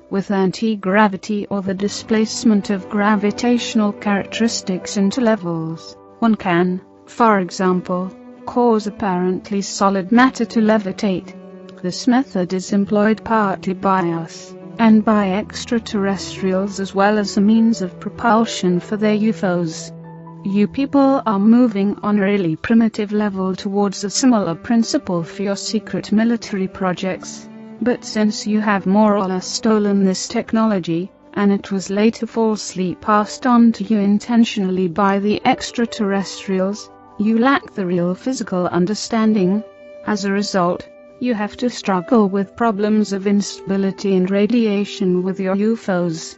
With anti-gravity or the displacement of gravitational characteristics into levels, one can, for example, cause apparently solid matter to levitate. This method is employed partly by us, and by extraterrestrials as well as a means of propulsion for their UFOs. You people are moving on a really primitive level towards a similar principle for your secret military projects, but since you have more or less stolen this technology, and it was later falsely passed on to you intentionally by the extraterrestrials, you lack the real physical understanding. As a result, you have to struggle with problems of instability and radiation with your UFOs.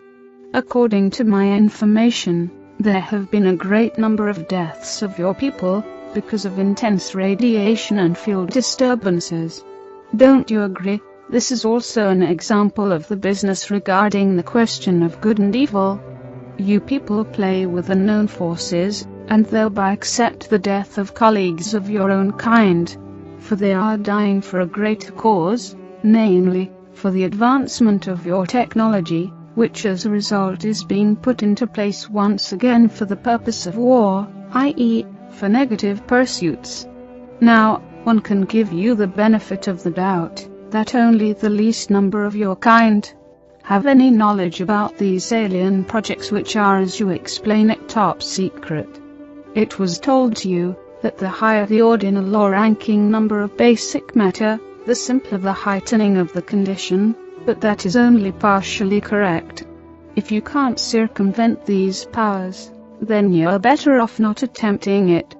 According to my information, there have been a great number of deaths of your people because of intense radiation and field disturbances. Don't you agree? This is also an example of the business regarding the question of good and evil. You people play with unknown forces, and thereby accept the death of colleagues of your own kind, for they are dying for a greater cause, namely, for the advancement of your technology, which as a result is being put into place once again for the purpose of war, i.e., for negative pursuits. Now, one can give you the benefit of the doubt that only the least number of your kind have any knowledge about these alien projects which are, as you explain it, top secret. It was told to you that the higher the ordinal or ranking number of basic matter, the simpler the heightening of the condition, but that is only partially correct. If you can't circumvent these powers, then you're better off not attempting it.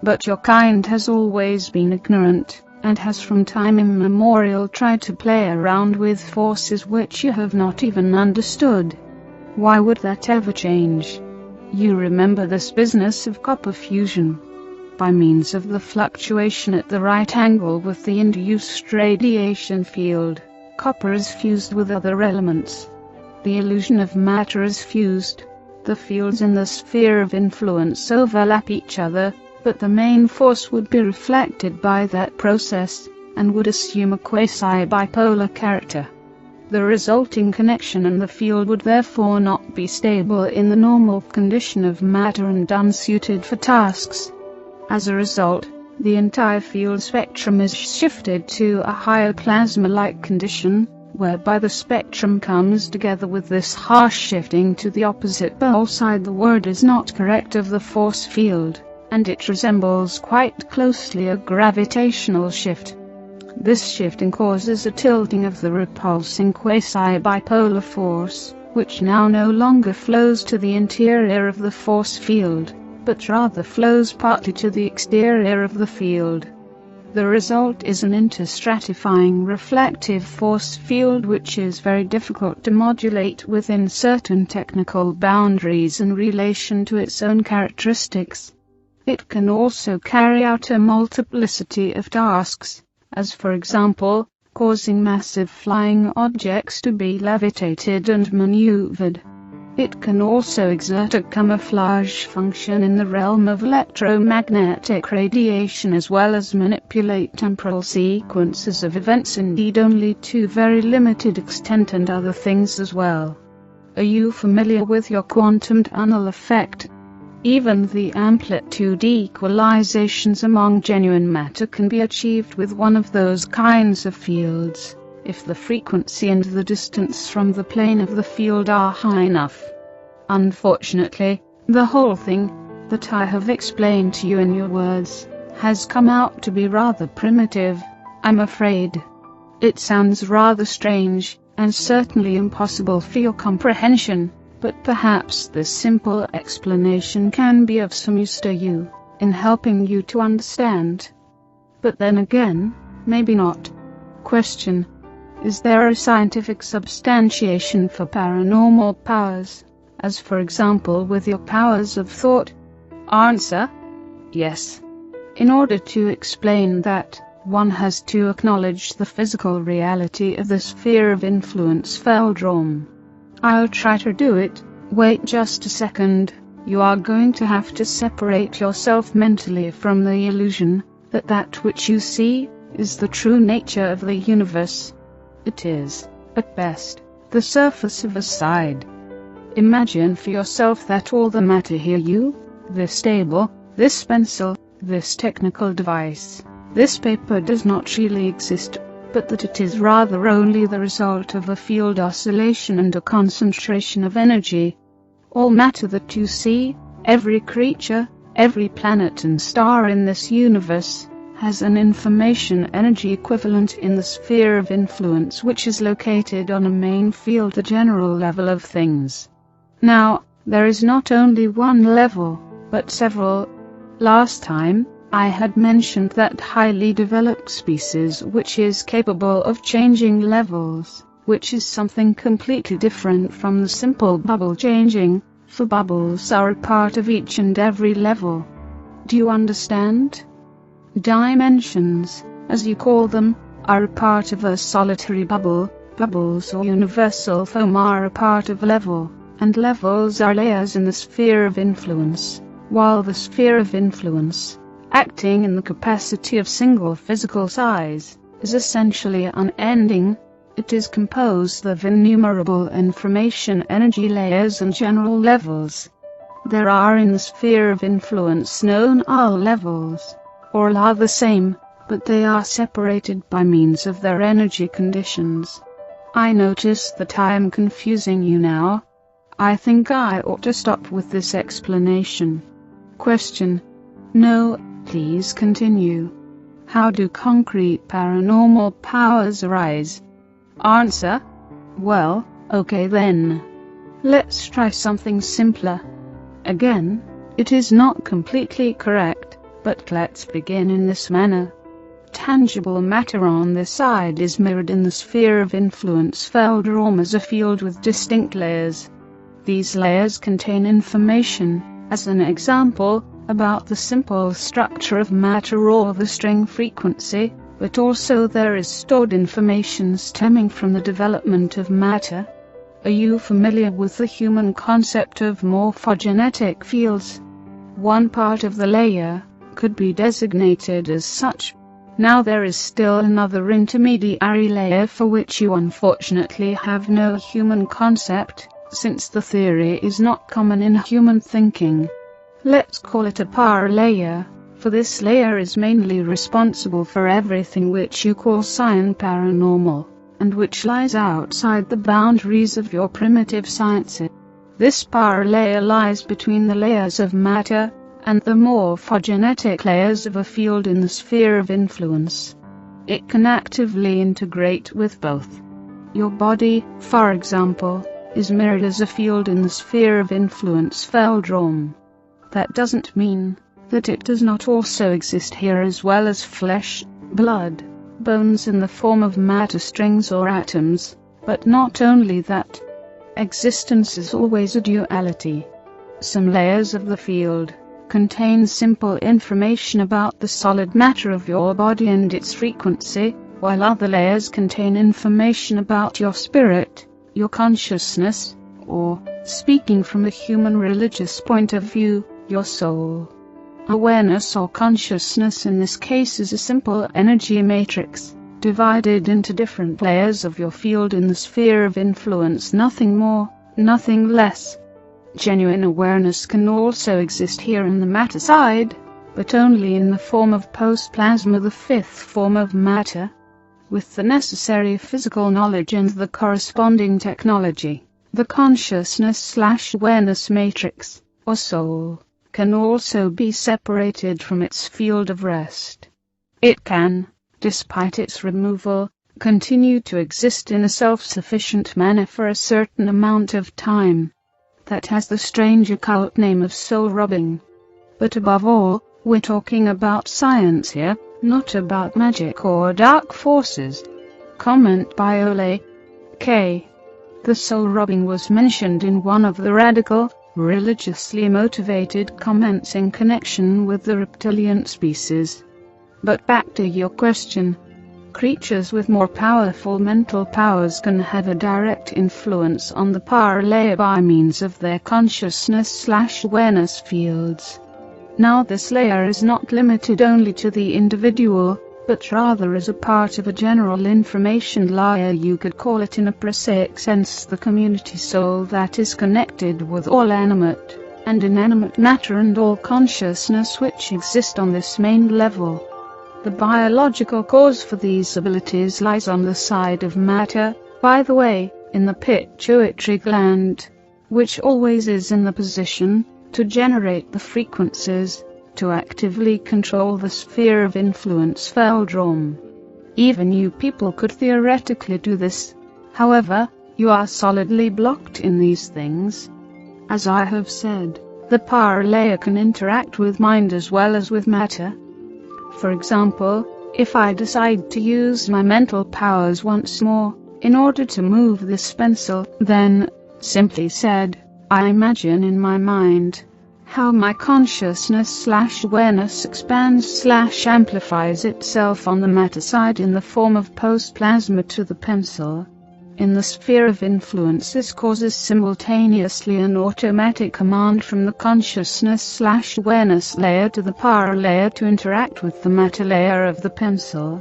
But your kind has always been ignorant, and has from time immemorial tried to play around with forces which you have not even understood. Why would that ever change? You remember this business of copper fusion. By means of the fluctuation at the right angle with the induced radiation field, copper is fused with other elements. The illusion of matter is fused. The fields in the sphere of influence overlap each other, but the main force would be reflected by that process, and would assume a quasi-bipolar character. The resulting connection and the field would therefore not be stable in the normal condition of matter and unsuited for tasks. As a result, the entire field spectrum is shifted to a higher plasma-like condition, whereby the spectrum comes together with this harsh shifting to the opposite pole side. The word is not correct of the force field, and it resembles quite closely a gravitational shift. This shifting causes a tilting of the repulsing quasi-bipolar force, which now no longer flows to the interior of the force field, but rather flows partly to the exterior of the field. The result is an interstratifying reflective force field which is very difficult to modulate within certain technical boundaries in relation to its own characteristics. It can also carry out a multiplicity of tasks, as for example, causing massive flying objects to be levitated and maneuvered. It can also exert a camouflage function in the realm of electromagnetic radiation as well as manipulate temporal sequences of events, indeed only to very limited extent, and other things as well. Are you familiar with your quantum tunnel effect? Even the amplitude equalizations among genuine matter can be achieved with one of those kinds of fields, if the frequency and the distance from the plane of the field are high enough. Unfortunately, the whole thing that I have explained to you in your words has come out to be rather primitive, I'm afraid. It sounds rather strange, and certainly impossible for your comprehension, but perhaps this simple explanation can be of some use to you, in helping you to understand. But then again, Maybe not. Question: is there a scientific substantiation for paranormal powers, as for example with your powers of thought? Answer: yes. In order to explain that, one has to acknowledge the physical reality of the sphere of influence Feldraum. I'll try to do it. Wait just a second. You are going to have to separate yourself mentally from the illusion that that which you see is the true nature of the universe. It is, at best, the surface of a side. Imagine for yourself that all the matter here, you, this table, this pencil, this technical device, this paper, does not really exist, but that it is rather only the result of a field oscillation and a concentration of energy. All matter that you see, every creature, every planet and star in this universe, has an information energy equivalent in the sphere of influence, which is located on a main field, the general level of things. Now, there is not only one level, but several. Last time, I had mentioned that highly developed species which is capable of changing levels, which is something completely different from the simple bubble changing, for bubbles are a part of each and every level. Do you understand? Dimensions, as you call them, are a part of a solitary bubble. Bubbles or universal foam are a part of level, and levels are layers in the sphere of influence, while the sphere of influence, acting in the capacity of single physical size, is essentially unending. It is composed of innumerable information energy layers and general levels. There are in the sphere of influence known all levels. All are the same, but they are separated by means of their energy conditions. I notice that I am confusing you now. I think I ought to stop with this explanation. Question: no, please continue. How do concrete paranormal powers arise? Answer: well, okay then. Let's try something simpler. Again, it is not completely correct, but let's begin in this manner. Tangible matter on this side is mirrored in the sphere of influence Feldraum as a field with distinct layers. These layers contain information, as an example, about the simple structure of matter or the string frequency, but also there is stored information stemming from the development of matter. Are you familiar with the human concept of morphogenetic fields? One part of the layer could be designated as such. Now there is still another intermediary layer for which you unfortunately have no human concept, since the theory is not common in human thinking. Let's call it a power layer, for this layer is mainly responsible for everything which you call science paranormal, and which lies outside the boundaries of your primitive sciences. This power layer lies between the layers of matter and the morphogenetic layers of a field in the sphere of influence. It can actively integrate with both. Your body, for example, is mirrored as a field in the sphere of influence Feldraum. That doesn't mean that it does not also exist here, as well as flesh, blood, bones in the form of matter strings or atoms, but not only that. Existence is always a duality. Some layers of the field contain simple information about the solid matter of your body and its frequency, while other layers contain information about your spirit, your consciousness, or, speaking from a human religious point of view, your soul. Awareness or consciousness in this case is a simple energy matrix, divided into different layers of your field in the sphere of influence, nothing more, nothing less. Genuine awareness can also exist here in the matter side, but only in the form of post-plasma, the fifth form of matter. With the necessary physical knowledge and the corresponding technology, the consciousness/awareness matrix, or soul, can also be separated from its field of rest. It can, despite its removal, continue to exist in a self-sufficient manner for a certain amount of time. That has the strange occult name of soul rubbing. But above all, we're talking about science here, not about magic or dark forces. Comment by Ole K. The soul robbing was mentioned in one of the radical, religiously motivated comments in connection with the reptilian species. But back to your question. Creatures with more powerful mental powers can have a direct influence on the power layer by means of their consciousness/awareness fields. Now this layer is not limited only to the individual, but rather is a part of a general information layer. You could call it in a prosaic sense the community soul that is connected with all animate and inanimate matter and all consciousness which exist on this main level. The biological cause for these abilities lies on the side of matter, by the way, in the pituitary gland, which always is in the position to generate the frequencies, to actively control the sphere of influence Feldraum. Even you people could theoretically do this. However, you are solidly blocked in these things. As I have said, the power layer can interact with mind as well as with matter. For example, if I decide to use my mental powers once more, in order to move this pencil, then, simply said, I imagine in my mind how my consciousness/awareness expands/amplifies itself on the matter side in the form of post-plasma to the pencil. In the sphere of influence, this causes simultaneously an automatic command from the consciousness/awareness layer to the power layer to interact with the matter layer of the pencil.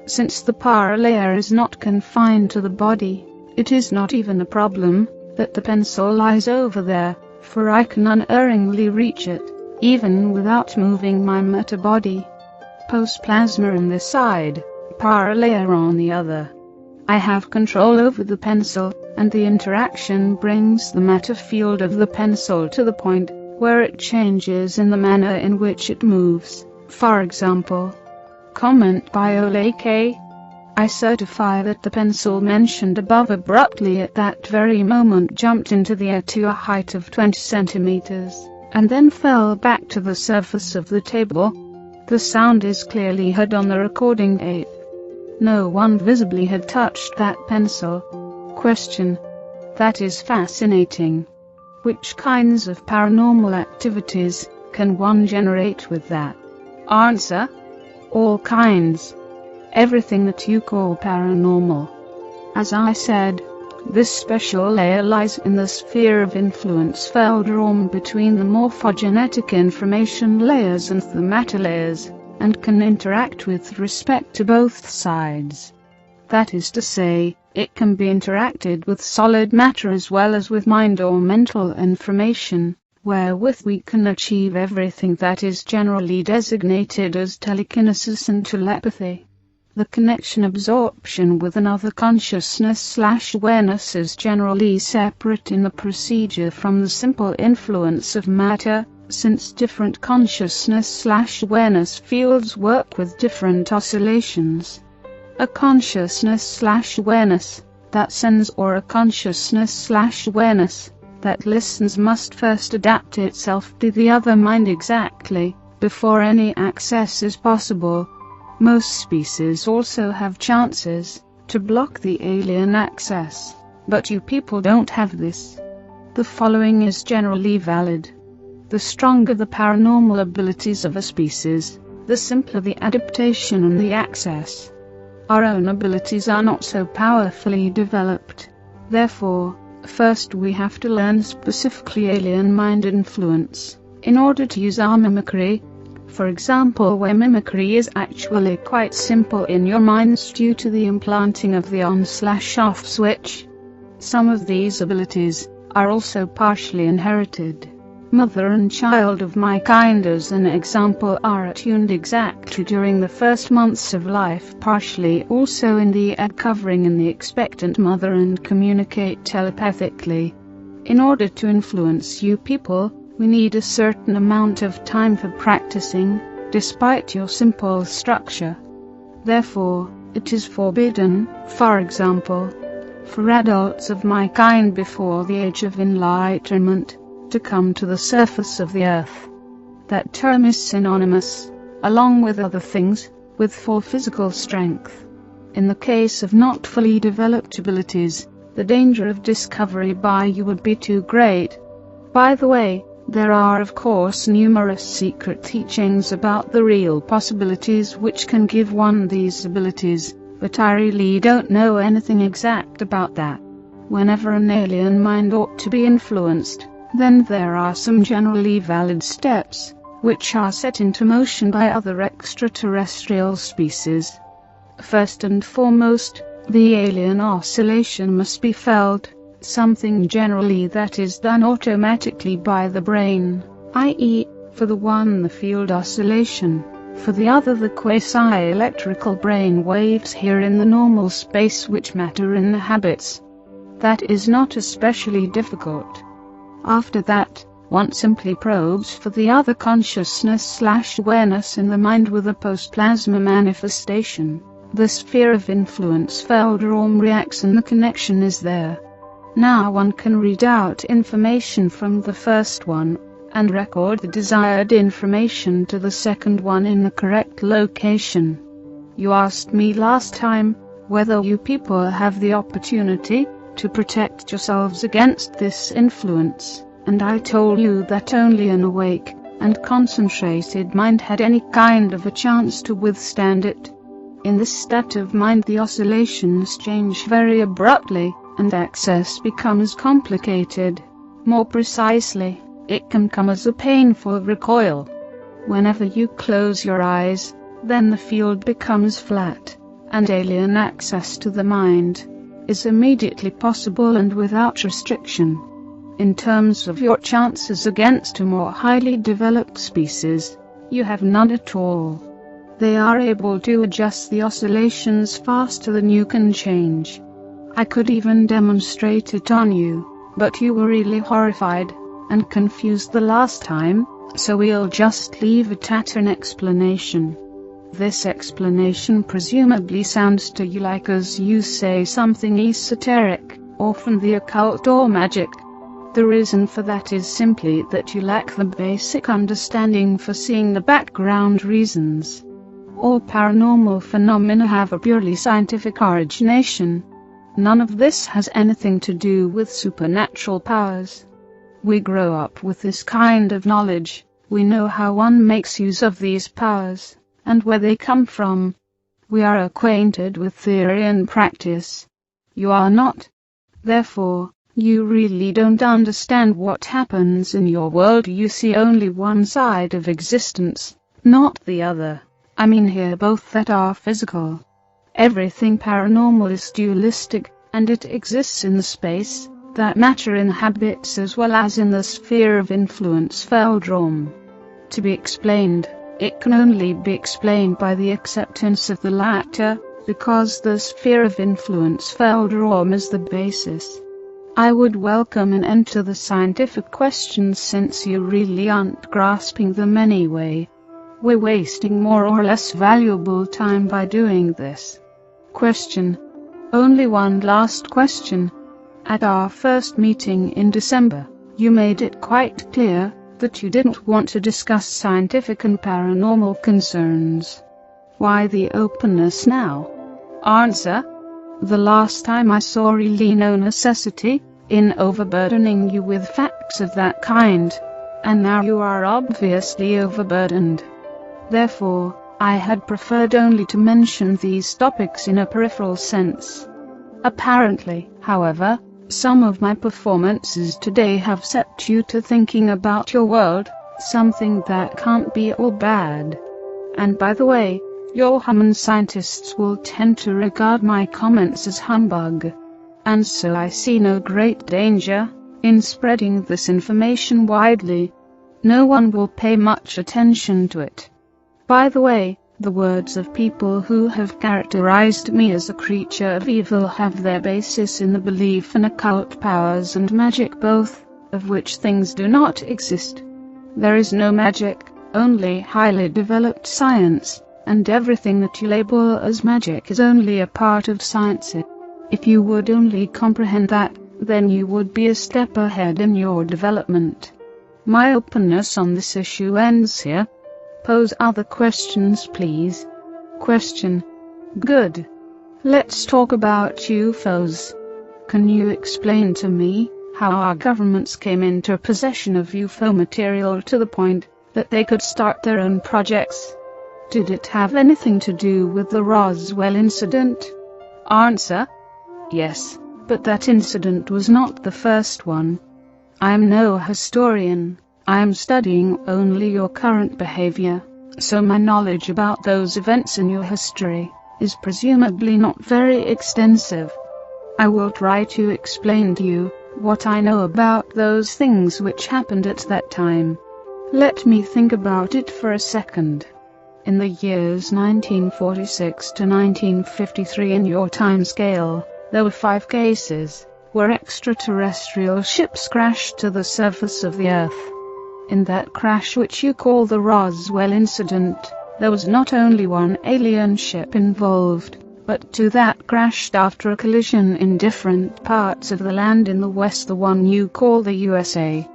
Since the power layer is not confined to the body, it is not even a problem that the pencil lies over there, for I can unerringly reach it, even without moving my matter body. Post-plasma on this side, power layer on the other. I have control over the pencil, and the interaction brings the matter field of the pencil to the point where it changes in the manner in which it moves. For example, comment by Ole K. I certify that the pencil mentioned above abruptly at that very moment jumped into the air to a height of 20 centimeters, and then fell back to the surface of the table. The sound is clearly heard on the recording tape. No one visibly had touched that pencil. Question. That is fascinating. Which kinds of paranormal activities can one generate with that? Answer. All kinds. Everything that you call paranormal. As I said, this special layer lies in the sphere of influence Feldraum between the morphogenetic information layers and the matter layers, and can interact with respect to both sides. That is to say, it can be interacted with solid matter as well as with mind or mental information, wherewith we can achieve everything that is generally designated as telekinesis and telepathy. The connection absorption with another consciousness/awareness is generally separate in the procedure from the simple influence of matter, since different consciousness/awareness fields work with different oscillations. A consciousness/awareness that sends or a consciousness/awareness that listens must first adapt itself to the other mind exactly before any access is possible. Most species also have chances to block the alien access, but you people don't have this. The following is generally valid. The stronger the paranormal abilities of a species, the simpler the adaptation and the access. Our own abilities are not so powerfully developed. Therefore, first we have to learn specifically alien mind influence, in order to use our mimicry. For example, where mimicry is actually quite simple in your minds due to the implanting of the on/off switch. Some of these abilities are also partially inherited. Mother and child of my kind, as an example, are attuned exactly during the first months of life, partially also in the egg covering in the expectant mother, and communicate telepathically. In order to influence you people, we need a certain amount of time for practicing, despite your simple structure. Therefore, it is forbidden, for example, for adults of my kind before the age of enlightenment to come to the surface of the earth. That term is synonymous, along with other things, with full physical strength. In the case of not fully developed abilities, the danger of discovery by you would be too great. By the way, there are of course numerous secret teachings about the real possibilities which can give one these abilities, but I really don't know anything exact about that. Whenever an alien mind ought to be influenced, then there are some generally valid steps, which are set into motion by other extraterrestrial species. First and foremost, the alien oscillation must be felt, something generally that is done automatically by the brain, i.e., for the one the field oscillation, for the other the quasi-electrical brain waves here in the normal space which matter inhabits. That is not especially difficult. After that, one simply probes for the other consciousness/awareness in the mind with a post-plasma manifestation. The sphere of influence Feldraum reacts and the connection is there. Now one can read out information from the first one, and record the desired information to the second one in the correct location. You asked me last time, whether you people have the opportunity to protect yourselves against this influence, and I told you that only an awake and concentrated mind had any kind of a chance to withstand it. In this state of mind the oscillations change very abruptly, and access becomes complicated. More precisely, it can come as a painful recoil. Whenever you close your eyes, then the field becomes flat, and alien access to the mind is immediately possible and without restriction. In terms of your chances against a more highly developed species, you have none at all. They are able to adjust the oscillations faster than you can change. I could even demonstrate it on you, but you were really horrified and confused the last time, so we'll just leave it at an explanation. This explanation presumably sounds to you like, as you say, something esoteric, often the occult or magic. The reason for that is simply that you lack the basic understanding for seeing the background reasons. All paranormal phenomena have a purely scientific origination. None of this has anything to do with supernatural powers. We grow up with this kind of knowledge. We know how one makes use of these powers, and where they come from. We are acquainted with theory and practice. You are not. Therefore, you really don't understand what happens in your world. You see only one side of existence, not the other. I mean here both that are physical. Everything paranormal is dualistic, and it exists in the space that matter inhabits as well as in the sphere of influence Feldraum. To be explained, it can only be explained by the acceptance of the latter, because the sphere of influence Feldraum is the basis. I would welcome an end to the scientific questions since you really aren't grasping them anyway. We're wasting more or less valuable time by doing this. Question. Only one last question. At our first meeting in December, you made it quite clear that you didn't want to discuss scientific and paranormal concerns. Why the openness now? Answer. The last time I saw really no necessity in overburdening you with facts of that kind, and now you are obviously overburdened. Therefore, I had preferred only to mention these topics in a peripheral sense. Apparently, however, some of my performances today have set you to thinking about your world, something that can't be all bad. And by the way, your human scientists will tend to regard my comments as humbug. And so I see no great danger in spreading this information widely. No one will pay much attention to it. By the way, the words of people who have characterized me as a creature of evil have their basis in the belief in occult powers and magic, both of which things do not exist. There is no magic, only highly developed science, and everything that you label as magic is only a part of science. If you would only comprehend that, then you would be a step ahead in your development. My openness on this issue ends here. Pose other questions, please. question. Good. Let's talk about UFOs. Can you explain to me how our governments came into possession of UFO material to the point that they could start their own projects? Did it have anything to do with the Roswell incident? Answer: yes, but that incident was not the first one. I am no historian. I am studying only your current behavior, so my knowledge about those events in your history is presumably not very extensive. I will try to explain to you what I know about those things which happened at that time. Let me think about it for a second. In the years 1946 to 1953 in your time scale, there were 5 cases where extraterrestrial ships crashed to the surface of the Earth. In that crash, which you call the Roswell incident, there was not only one alien ship involved, but 2 that crashed after a collision in different parts of the land in the West, the one you call the USA.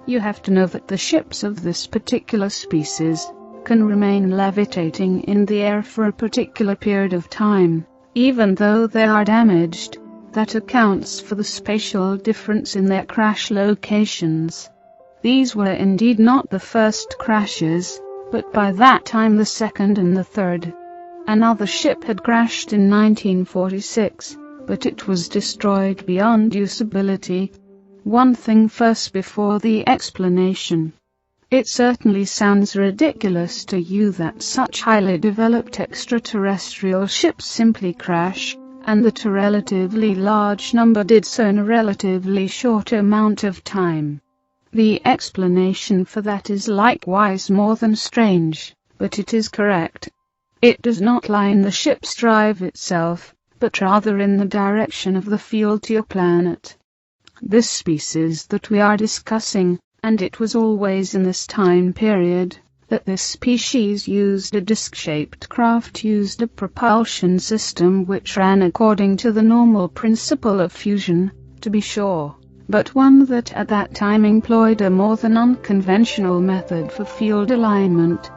You have to know that the ships of this particular species can remain levitating in the air for a particular period of time, even though they are damaged. That accounts for the spatial difference in their crash locations. These were indeed not the first crashes, but by that time the second and the third. Another ship had crashed in 1946, but it was destroyed beyond usability. One thing first before the explanation. It certainly sounds ridiculous to you that such highly developed extraterrestrial ships simply crash, and that a relatively large number did so in a relatively short amount of time. The explanation for that is likewise more than strange, but it is correct. It does not lie in the ship's drive itself, but rather in the direction of the field to your planet. This species that we are discussing, and it was always in this time period that this species used a disc-shaped craft, used a propulsion system which ran according to the normal principle of fusion, to be sure, but one that at that time employed a more than unconventional method for field alignment.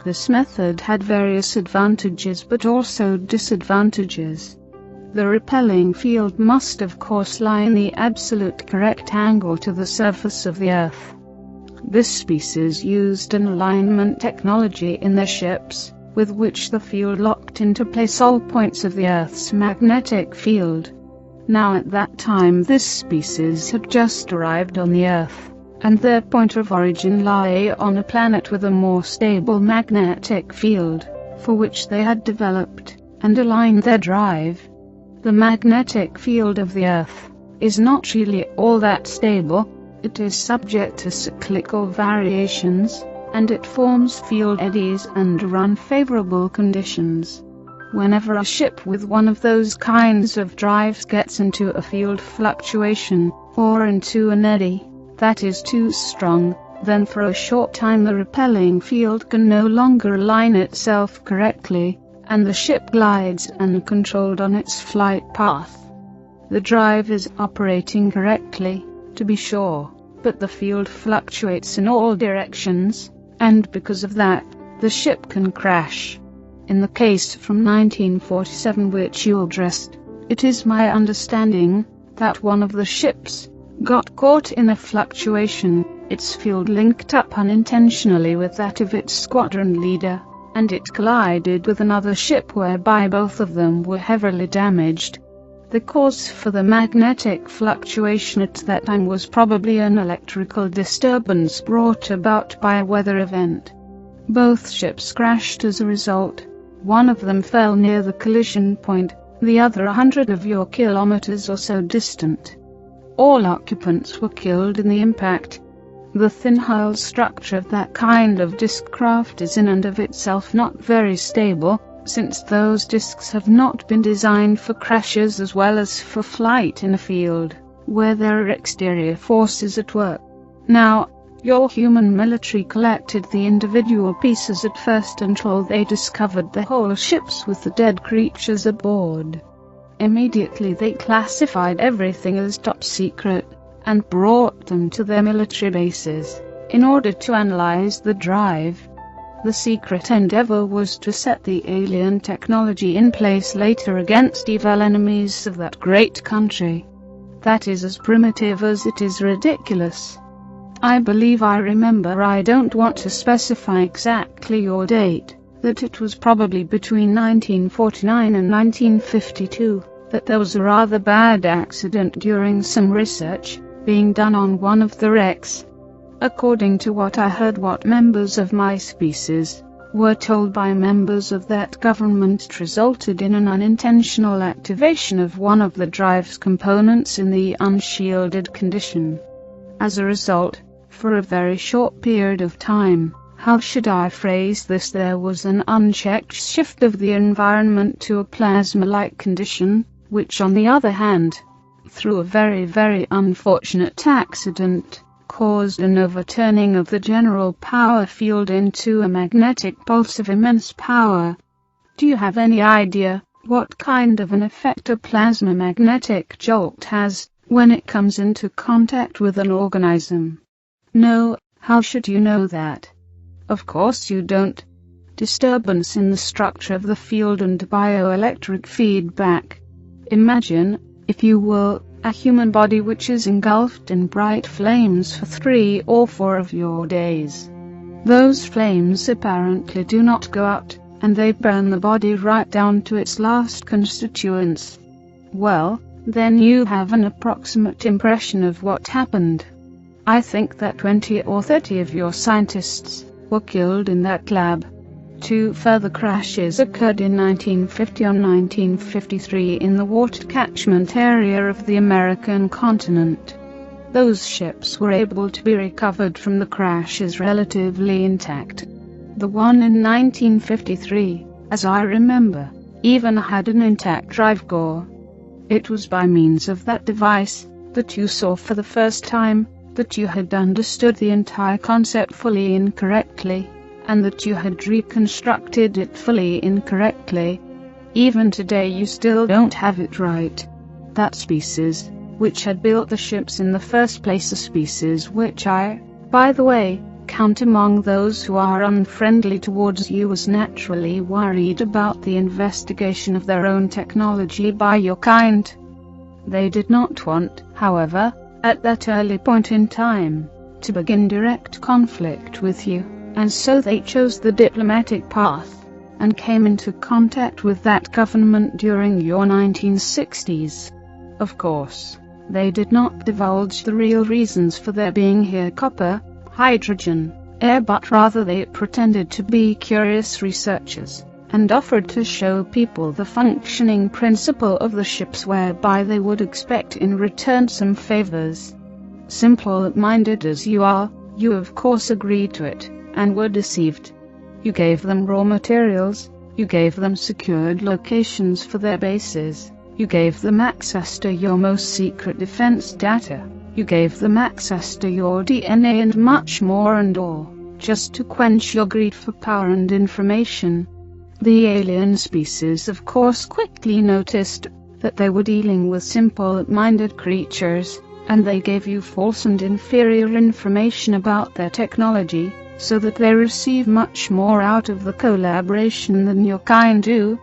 This method had various advantages but also disadvantages. The repelling field must of course lie in the absolute correct angle to the surface of the Earth. This species used an alignment technology in their ships, with which the field locked into place all points of the Earth's magnetic field. Now at that time this species had just arrived on the Earth, and their point of origin lay on a planet with a more stable magnetic field, for which they had developed and aligned their drive. The magnetic field of the Earth is not really all that stable. It is subject to cyclical variations, and it forms field eddies under unfavorable conditions. Whenever a ship with one of those kinds of drives gets into a field fluctuation, or into an eddy that is too strong, then for a short time the repelling field can no longer align itself correctly, and the ship glides uncontrolled on its flight path. The drive is operating correctly, to be sure, but the field fluctuates in all directions, and because of that, the ship can crash. In the case from 1947 which you addressed, it is my understanding that one of the ships got caught in a fluctuation, its field linked up unintentionally with that of its squadron leader, and it collided with another ship whereby both of them were heavily damaged. The cause for the magnetic fluctuation at that time was probably an electrical disturbance brought about by a weather event. Both ships crashed as a result. One of them fell near the collision point, the other 100 of your kilometers or so distant. All occupants were killed in the impact. The thin-hull structure of that kind of disc craft is in and of itself not very stable, since those discs have not been designed for crashes as well as for flight in a field where there are exterior forces at work. Now, your human military collected the individual pieces at first until they discovered the whole ships with the dead creatures aboard. Immediately they classified everything as top secret, and brought them to their military bases, in order to analyze the drive. The secret endeavor was to set the alien technology in place later against evil enemies of that great country. That is as primitive as it is ridiculous. I believe I remember, I don't want to specify exactly your date, that it was probably between 1949 and 1952, that there was a rather bad accident during some research being done on one of the wrecks. According to what I heard, what members of my species were told by members of that government, it resulted in an unintentional activation of one of the drive's components in the unshielded condition. As a result, for a very short period of time, how should I phrase this, there was an unchecked shift of the environment to a plasma-like condition, which on the other hand, through a very, very unfortunate accident, caused an overturning of the general power field into a magnetic pulse of immense power. Do you have any idea what kind of an effect a plasma magnetic jolt has when it comes into contact with an organism? No, how should you know that? Of course you don't. Disturbance in the structure of the field and bioelectric feedback. Imagine, if you will, a human body which is engulfed in bright flames for 3 or 4 of your days. Those flames apparently do not go out, and they burn the body right down to its last constituents. Well, then you have an approximate impression of what happened. I think that 20 or 30 of your scientists were killed in that lab. 2 further crashes occurred in 1950 and 1953 in the water catchment area of the American continent. Those ships were able to be recovered from the crashes relatively intact. The one in 1953, as I remember, even had an intact drive core. It was by means of that device that you saw for the first time that you had understood the entire concept fully incorrectly, and that you had reconstructed it fully incorrectly. Even today you still don't have it right. That species, which had built the ships in the first place, a species which I, by the way, count among those who are unfriendly towards you, was naturally worried about the investigation of their own technology by your kind. They did not want, however, at that early point in time, to begin direct conflict with you, and so they chose the diplomatic path, and came into contact with that government during your 1960s. Of course, they did not divulge the real reasons for their being here: copper, hydrogen, air, but rather they pretended to be curious researchers, and offered to show people the functioning principle of the ships, whereby they would expect in return some favors. Simple-minded as you are, you of course agreed to it, and were deceived. You gave them raw materials, you gave them secured locations for their bases, you gave them access to your most secret defense data, you gave them access to your DNA and much more, and all just to quench your greed for power and information. The alien species of course quickly noticed that they were dealing with simple-minded creatures, and they gave you false and inferior information about their technology, so that they receive much more out of the collaboration than your kind do.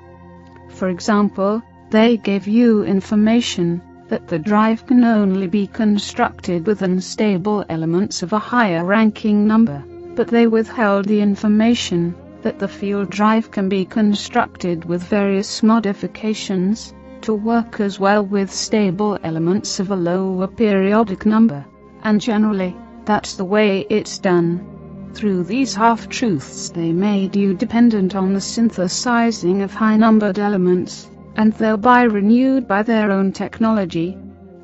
For example, they gave you information that the drive can only be constructed with unstable elements of a higher ranking number, but they withheld the information that the field drive can be constructed with various modifications to work as well with stable elements of a lower periodic number, and generally, that's the way it's done. Through these half-truths they made you dependent on the synthesizing of high-numbered elements, and thereby renewed by their own technology.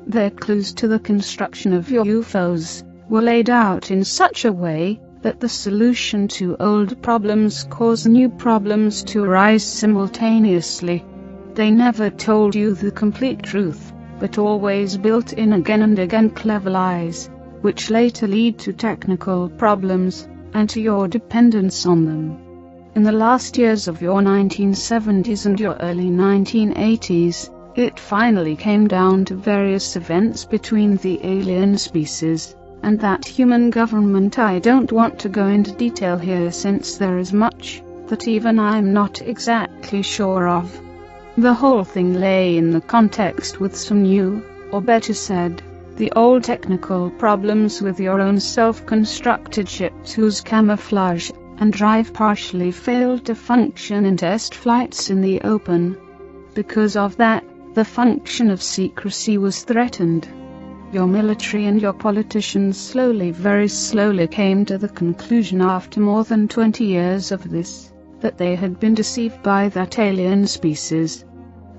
Their clues to the construction of your UFOs were laid out in such a way that the solution to old problems caused new problems to arise simultaneously. They never told you the complete truth, but always built in again and again clever lies, which later lead to technical problems, and to your dependence on them. In the last years of your 1970s and your early 1980s, it finally came down to various events between the alien species, And that human government, I don't want to go into detail here since there is much that even I'm not exactly sure of. The whole thing lay in the context with some new, or better said, the old technical problems with your own self-constructed ships whose camouflage and drive partially failed to function in test flights in the open. Because of that, the function of secrecy was threatened. Your military and your politicians slowly, very slowly came to the conclusion after more than 20 years of this, that they had been deceived by that alien species.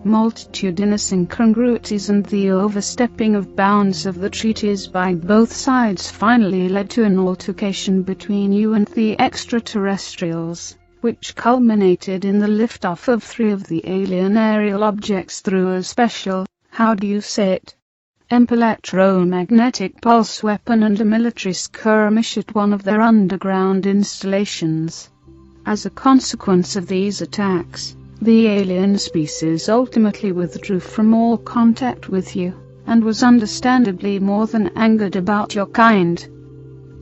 Multitudinous incongruities and the overstepping of bounds of the treaties by both sides finally led to an altercation between you and the extraterrestrials, which culminated in the liftoff of 3 of the alien aerial objects through a special, how do you say it, electromagnetic pulse weapon and a military skirmish at one of their underground installations. As a consequence of these attacks, the alien species ultimately withdrew from all contact with you, and was understandably more than angered about your kind.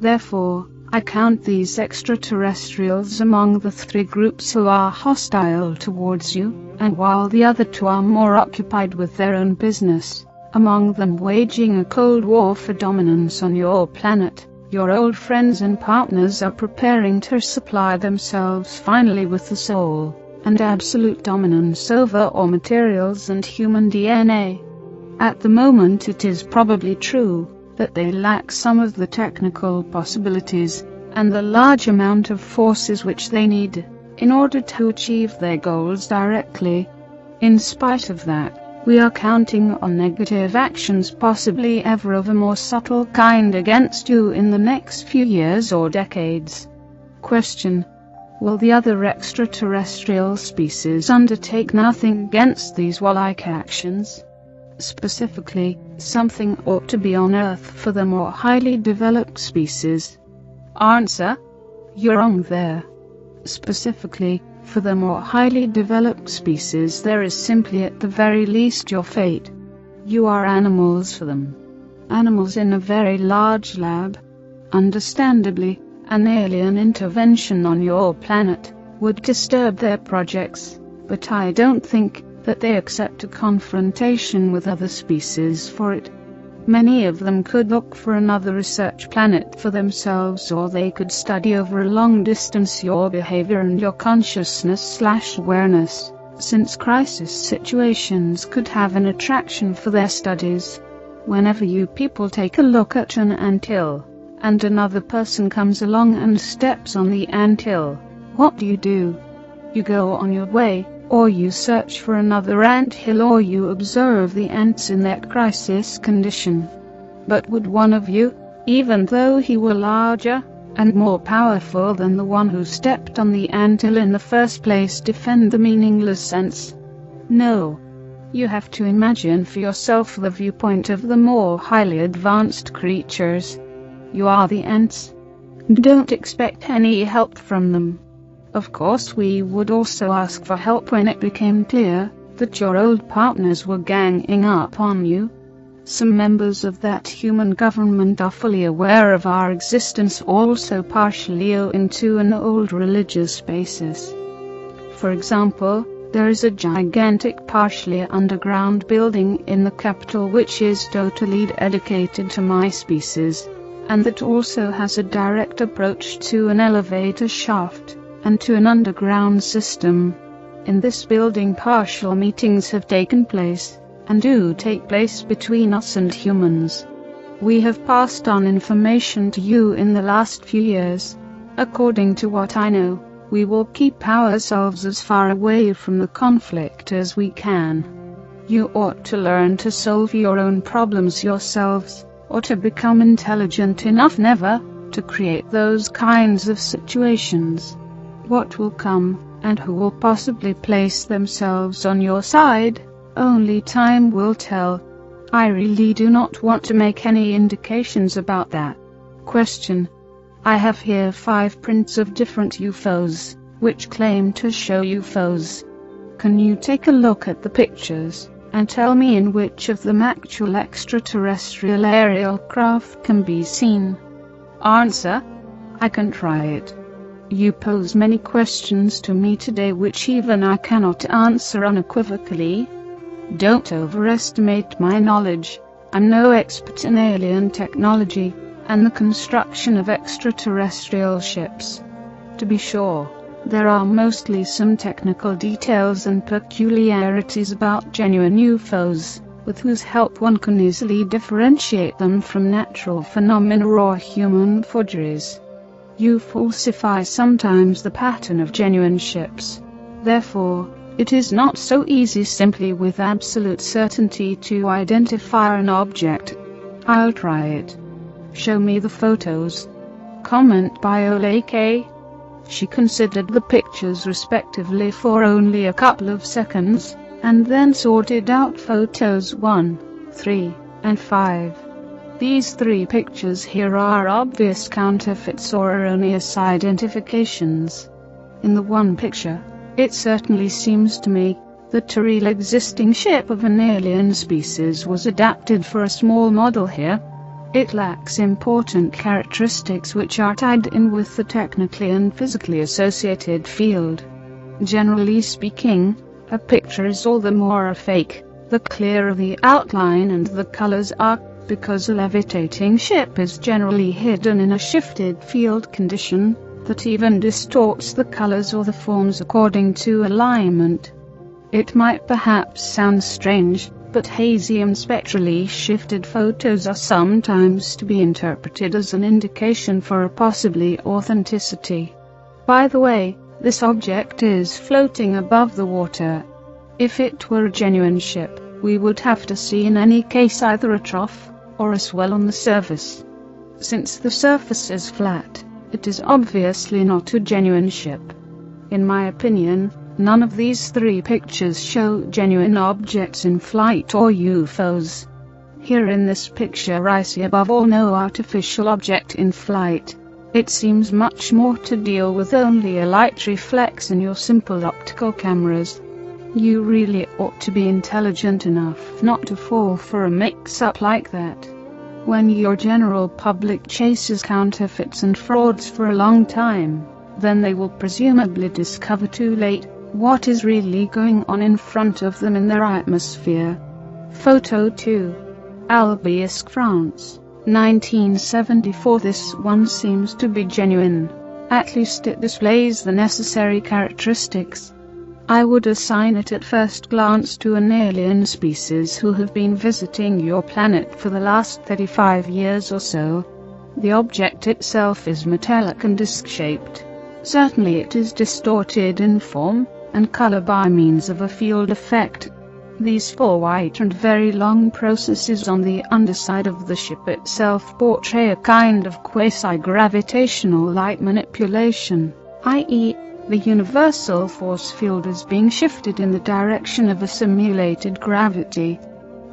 Therefore, I count these extraterrestrials among the 3 groups who are hostile towards you, and while the other 2 are more occupied with their own business, among them waging a cold war for dominance on your planet, your old friends and partners are preparing to supply themselves finally with the soul and absolute dominance over all materials and human DNA. At the moment it is probably true that they lack some of the technical possibilities and the large amount of forces which they need in order to achieve their goals directly. In spite of that, we are counting on negative actions, possibly ever of a more subtle kind, against you in the next few years or decades. Question: will the other extraterrestrial species undertake nothing against these warlike actions? Specifically, something ought to be on Earth for the more highly developed species. Answer: you're wrong there. Specifically, for the more highly developed species there is simply at the very least your fate. You are animals for them. Animals in a very large lab. Understandably, an alien intervention on your planet would disturb their projects, but I don't think that they accept a confrontation with other species for it. Many of them could look for another research planet for themselves, or they could study over a long distance your behavior and your consciousness/awareness, since crisis situations could have an attraction for their studies. Whenever you people take a look at an anthill, and another person comes along and steps on the anthill, what do? You go on your way, or you search for another anthill, or you observe the ants in that crisis condition. But would one of you, even though he were larger and more powerful than the one who stepped on the anthill in the first place, defend the meaningless ants? No. You have to imagine for yourself the viewpoint of the more highly advanced creatures. You are the ants. Don't expect any help from them. Of course we would also ask for help when it became clear that your old partners were ganging up on you. Some members of that human government are fully aware of our existence, also partially owing to an old religious basis. For example, there is a gigantic partially underground building in the capital which is totally dedicated to my species, and that also has a direct approach to an elevator shaft and to an underground system. In this building partial meetings have taken place, and do take place between us and humans. We have passed on information to you in the last few years. According to what I know, we will keep ourselves as far away from the conflict as we can. You ought to learn to solve your own problems yourselves, or to become intelligent enough never to create those kinds of situations. What will come, and who will possibly place themselves on your side, only time will tell. I really do not want to make any indications about that. Question: I have here 5 prints of different UFOs, which claim to show UFOs. Can you take a look at the pictures, and tell me in which of them actual extraterrestrial aerial craft can be seen. Answer: I can try it. You pose many questions to me today which even I cannot answer unequivocally. Don't overestimate my knowledge. I'm no expert in alien technology and the construction of extraterrestrial ships. To be sure, there are mostly some technical details and peculiarities about genuine UFOs, with whose help one can easily differentiate them from natural phenomena or human forgeries. You falsify sometimes the pattern of genuine ships. Therefore, it is not so easy simply with absolute certainty to identify an object. I'll try it. Show me the photos. Comment by Olake. She considered the pictures respectively for only a couple of seconds, and then sorted out photos 1, 3, and 5. These 3 pictures here are obvious counterfeits or erroneous identifications. In the one picture, it certainly seems to me that a real existing ship of an alien species was adapted for a small model here. It lacks important characteristics which are tied in with the technically and physically associated field. Generally speaking, a picture is all the more a fake, the clearer the outline and the colors are, because a levitating ship is generally hidden in a shifted field condition that even distorts the colors or the forms according to alignment. It might perhaps sound strange, but hazy and spectrally shifted photos are sometimes to be interpreted as an indication for a possibly authenticity. By the way, this object is floating above the water. If it were a genuine ship, we would have to see in any case either a trough or a swell on the surface. Since the surface is flat, it is obviously not a genuine ship. In my opinion, none of these 3 pictures show genuine objects in flight or UFOs. Here in this picture I see above all no artificial object in flight. It seems much more to deal with only a light reflex in your simple optical cameras. You really ought to be intelligent enough not to fall for a mix-up like that. When your general public chases counterfeits and frauds for a long time, then they will presumably discover too late what is really going on in front of them in their atmosphere. Photo 2. Albiesque, France, 1974. This one seems to be genuine. At least it displays the necessary characteristics. I would assign it at first glance to an alien species who have been visiting your planet for the last 35 years or so. The object itself is metallic and disc-shaped. Certainly it is distorted in form and color by means of a field effect. These 4 white and very long processes on the underside of the ship itself portray a kind of quasi-gravitational light manipulation, i.e., the universal force field is being shifted in the direction of a simulated gravity.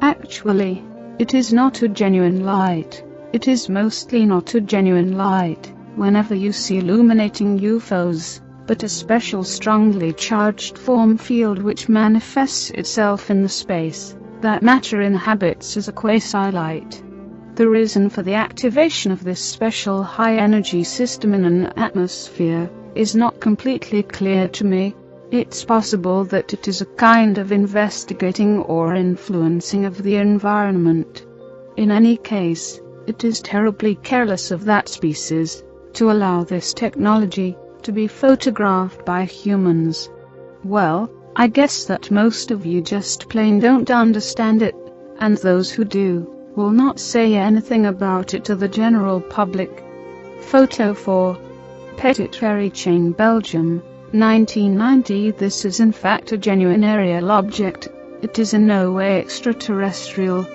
Actually, it is not a genuine light. It is mostly not a genuine light whenever you see illuminating UFOs, but a special strongly charged form field which manifests itself in the space that matter inhabits as a quasi-light. The reason for the activation of this special high-energy system in an atmosphere is not completely clear to me. It's possible that it is a kind of investigating or influencing of the environment. In any case, it is terribly careless of that species to allow this technology to be photographed by humans. Well, I guess that most of you just plain don't understand it, and those who do will not say anything about it to the general public. Photo 4. Petit Chain, Belgium, 1990. This is in fact a genuine aerial object. It is in no way extraterrestrial.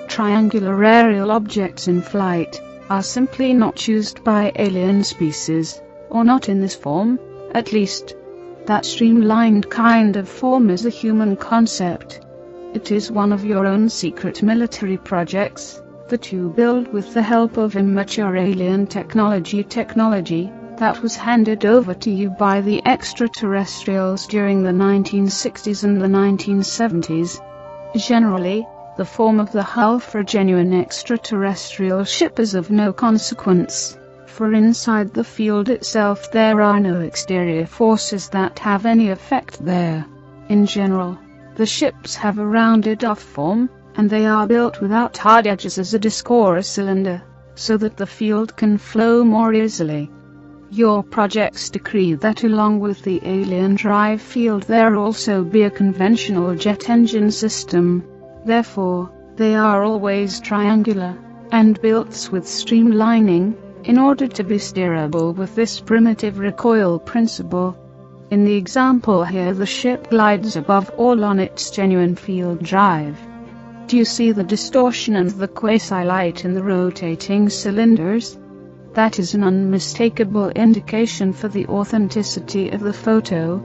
Triangular aerial objects in flight are simply not used by alien species, or not in this form, at least. That streamlined kind of form is a human concept. It is one of your own secret military projects that you build with the help of immature alien technology that was handed over to you by the extraterrestrials during the 1960s and the 1970s. Generally, the form of the hull for a genuine extraterrestrial ship is of no consequence, for inside the field itself there are no exterior forces that have any effect there. In general, the ships have a rounded-off form, and they are built without hard edges as a disc or a cylinder, so that the field can flow more easily. Your projects decree that along with the alien drive field there also be a conventional jet engine system. Therefore, they are always triangular, and built with streamlining, in order to be steerable with this primitive recoil principle. In the example here, the ship glides above all on its genuine field drive. Do you see the distortion and the quasi-light in the rotating cylinders? That is an unmistakable indication for the authenticity of the photo.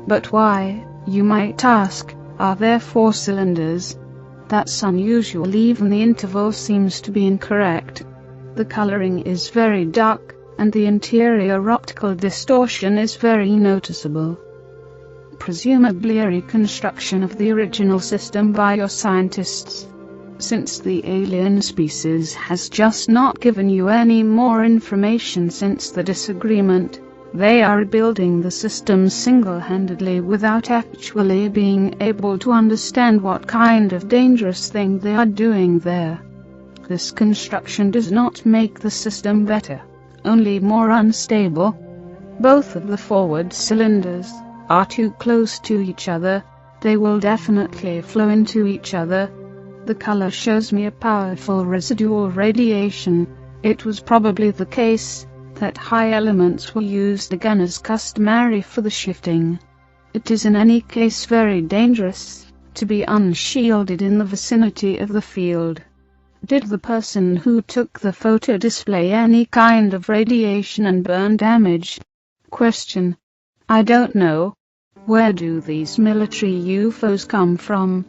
But why, you might ask, are there 4 cylinders? That's unusual. Even the interval seems to be incorrect. The coloring is very dark, and the interior optical distortion is very noticeable. Presumably a reconstruction of the original system by your scientists. Since the alien species has just not given you any more information since the disagreement, they are rebuilding the system single-handedly without actually being able to understand what kind of dangerous thing they are doing there. This construction does not make the system better, only more unstable. Both of the forward cylinders are too close to each other. They will definitely flow into each other. The color shows me a powerful residual radiation. It was probably the case that high elements were used again as customary for the shifting. It is in any case very dangerous to be unshielded in the vicinity of the field. Did the person who took the photo display any kind of radiation and burn damage? Question: I don't know. Where do these military UFOs come from?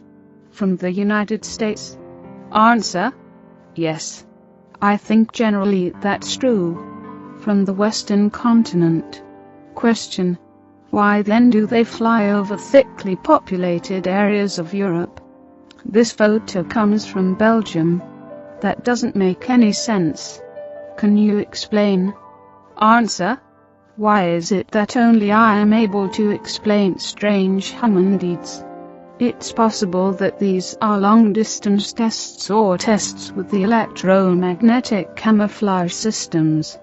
From the United States? Answer: yes. I think generally that's true. From the Western continent. Question: why then do they fly over thickly populated areas of Europe? This photo comes from Belgium. That doesn't make any sense. Can you explain? Answer: why is it that only I am able to explain strange human deeds? It's possible that these are long-distance tests or tests with the electromagnetic camouflage systems.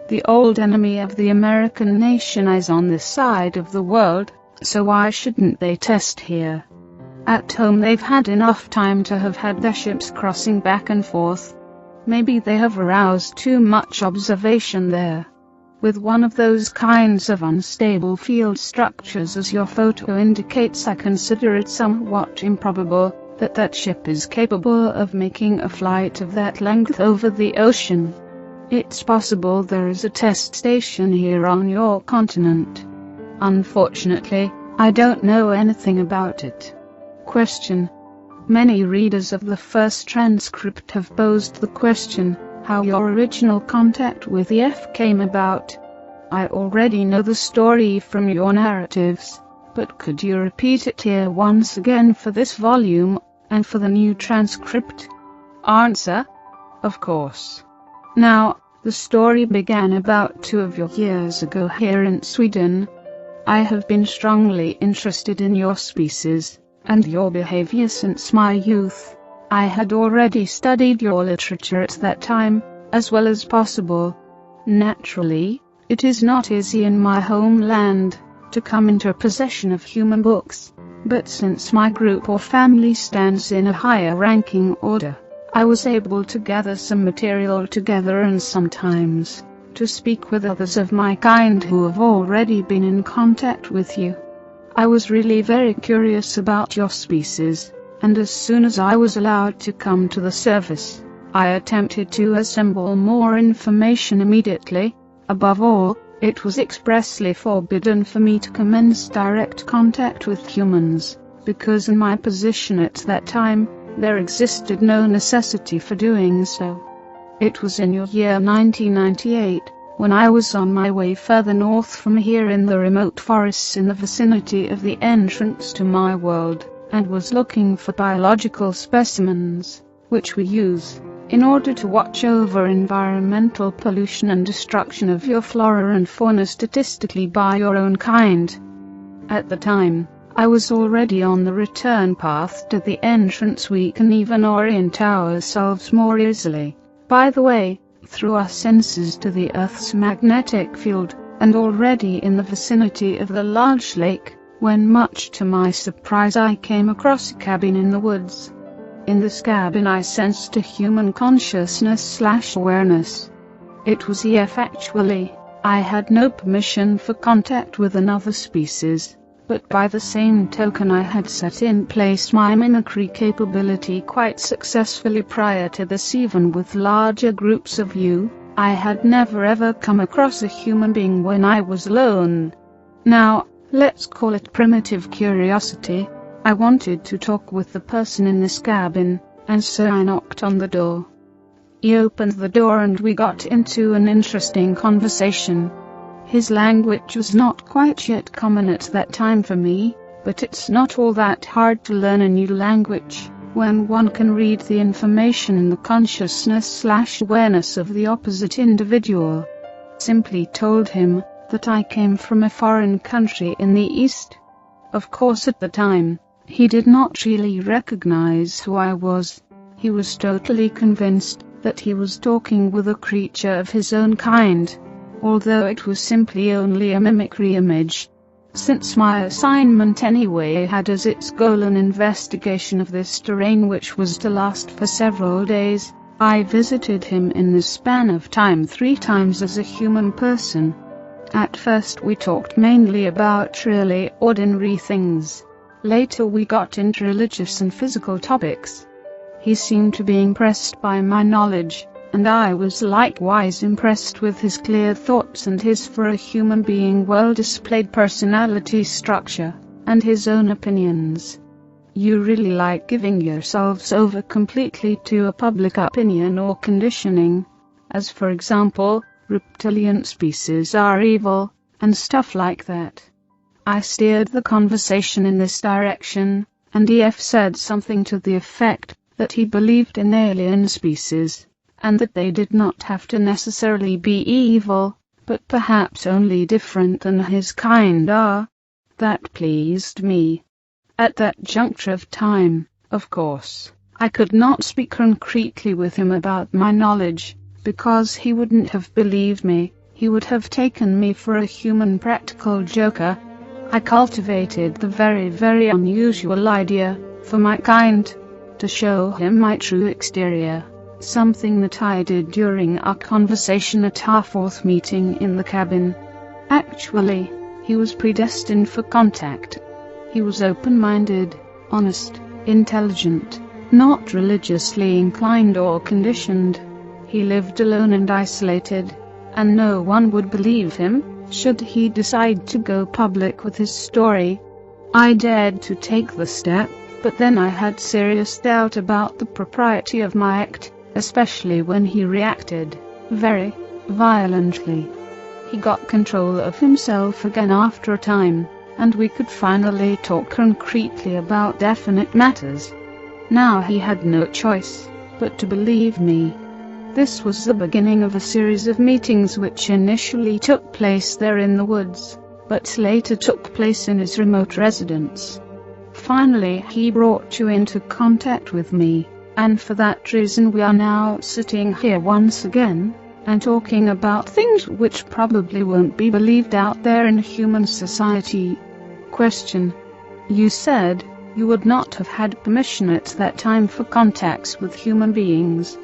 The old enemy of the American nation is on this side of the world, so why shouldn't they test here? At home they've had enough time to have had their ships crossing back and forth. Maybe they have aroused too much observation there. With one of those kinds of unstable field structures as your photo indicates, I consider it somewhat improbable that that ship is capable of making a flight of that length over the ocean. It's possible there is a test station here on your continent. Unfortunately, I don't know anything about it. Question: many readers of the first transcript have posed the question, how your original contact with the F came about. I already know the story from your narratives, but could you repeat it here once again for this volume, and for the new transcript? Answer: of course. Now, the story began about 2 years ago here in Sweden. I have been strongly interested in your species and your behavior since my youth. I had already studied your literature at that time, as well as possible. Naturally, it is not easy in my homeland to come into possession of human books, but since my group or family stands in a higher ranking order, I was able to gather some material together and sometimes to speak with others of my kind who have already been in contact with you. I was really very curious about your species, and as soon as I was allowed to come to the surface, I attempted to assemble more information immediately. Above all, it was expressly forbidden for me to commence direct contact with humans, because in my position at that time, there existed no necessity for doing so. It was in your year 1998, when I was on my way further north from here in the remote forests in the vicinity of the entrance to my world, and was looking for biological specimens, which we use in order to watch over environmental pollution and destruction of your flora and fauna statistically by your own kind. At the time, I was already on the return path to the entrance. We can even orient ourselves more easily, by the way, through our senses to the Earth's magnetic field, and already in the vicinity of the large lake, when much to my surprise I came across a cabin in the woods. In this cabin I sensed a human consciousness/awareness. It was EF actually. I had no permission for contact with another species, but by the same token I had set in place my mimicry capability quite successfully prior to this. Even with larger groups of you, I had never ever come across a human being when I was alone. Now, let's call it primitive curiosity. I wanted to talk with the person in this cabin, and so I knocked on the door. He opened the door and we got into an interesting conversation. His language was not quite yet common at that time for me, but it's not all that hard to learn a new language when one can read the information in the consciousness/awareness of the opposite individual. Simply told him that I came from a foreign country in the East. Of course at the time, he did not really recognize who I was. He was totally convinced that he was talking with a creature of his own kind, although it was simply only a mimicry image. Since my assignment anyway had as its goal an investigation of this terrain which was to last for several days, I visited him in the span of time 3 times as a human person. At first we talked mainly about really ordinary things. Later we got into religious and physical topics. He seemed to be impressed by my knowledge, and I was likewise impressed with his clear thoughts and his for a human being well-displayed personality structure, and his own opinions. You really like giving yourselves over completely to a public opinion or conditioning, as for example, reptilian species are evil, and stuff like that. I steered the conversation in this direction, and EF said something to the effect that he believed in alien species, and that they did not have to necessarily be evil, but perhaps only different than his kind are. That pleased me. At that juncture of time, of course, I could not speak concretely with him about my knowledge, because he wouldn't have believed me. He would have taken me for a human practical joker. I cultivated the very unusual idea, for my kind, to show him my true exterior. Something that I did during our conversation at our 4th meeting in the cabin. Actually, he was predestined for contact. He was open-minded, honest, intelligent, not religiously inclined or conditioned. He lived alone and isolated, and no one would believe him, should he decide to go public with his story. I dared to take the step, but then I had serious doubt about the propriety of my act, especially when he reacted very violently. He got control of himself again after a time, and we could finally talk concretely about definite matters. Now he had no choice but to believe me. This was the beginning of a series of meetings which initially took place there in the woods, but later took place in his remote residence. Finally he brought you into contact with me, and for that reason we are now sitting here once again, and talking about things which probably won't be believed out there in human society. Question. You said you would not have had permission at that time for contacts with human beings.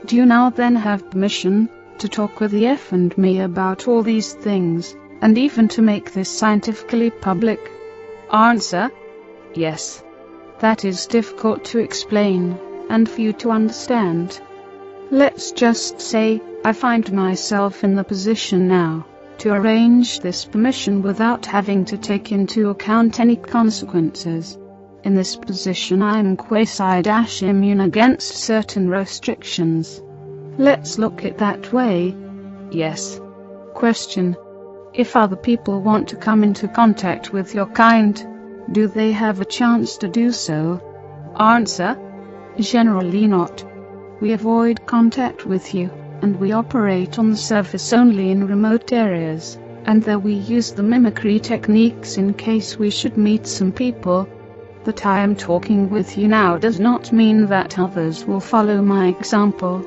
Do you now then have permission to talk with EF and me about all these things, and even to make this scientifically public? Answer. Yes. That is difficult to explain, and for you to understand. Let's just say, I find myself in the position now to arrange this permission without having to take into account any consequences. In this position I'm quasi-immune against certain restrictions. Let's look at that way. Yes. Question. If other people want to come into contact with your kind, Do they have a chance to do so? Answer: generally not. We avoid contact with you, and we operate on the surface only in remote areas, and there we use the mimicry techniques in case we should meet some people. That I am talking with you now does not mean that others will follow my example.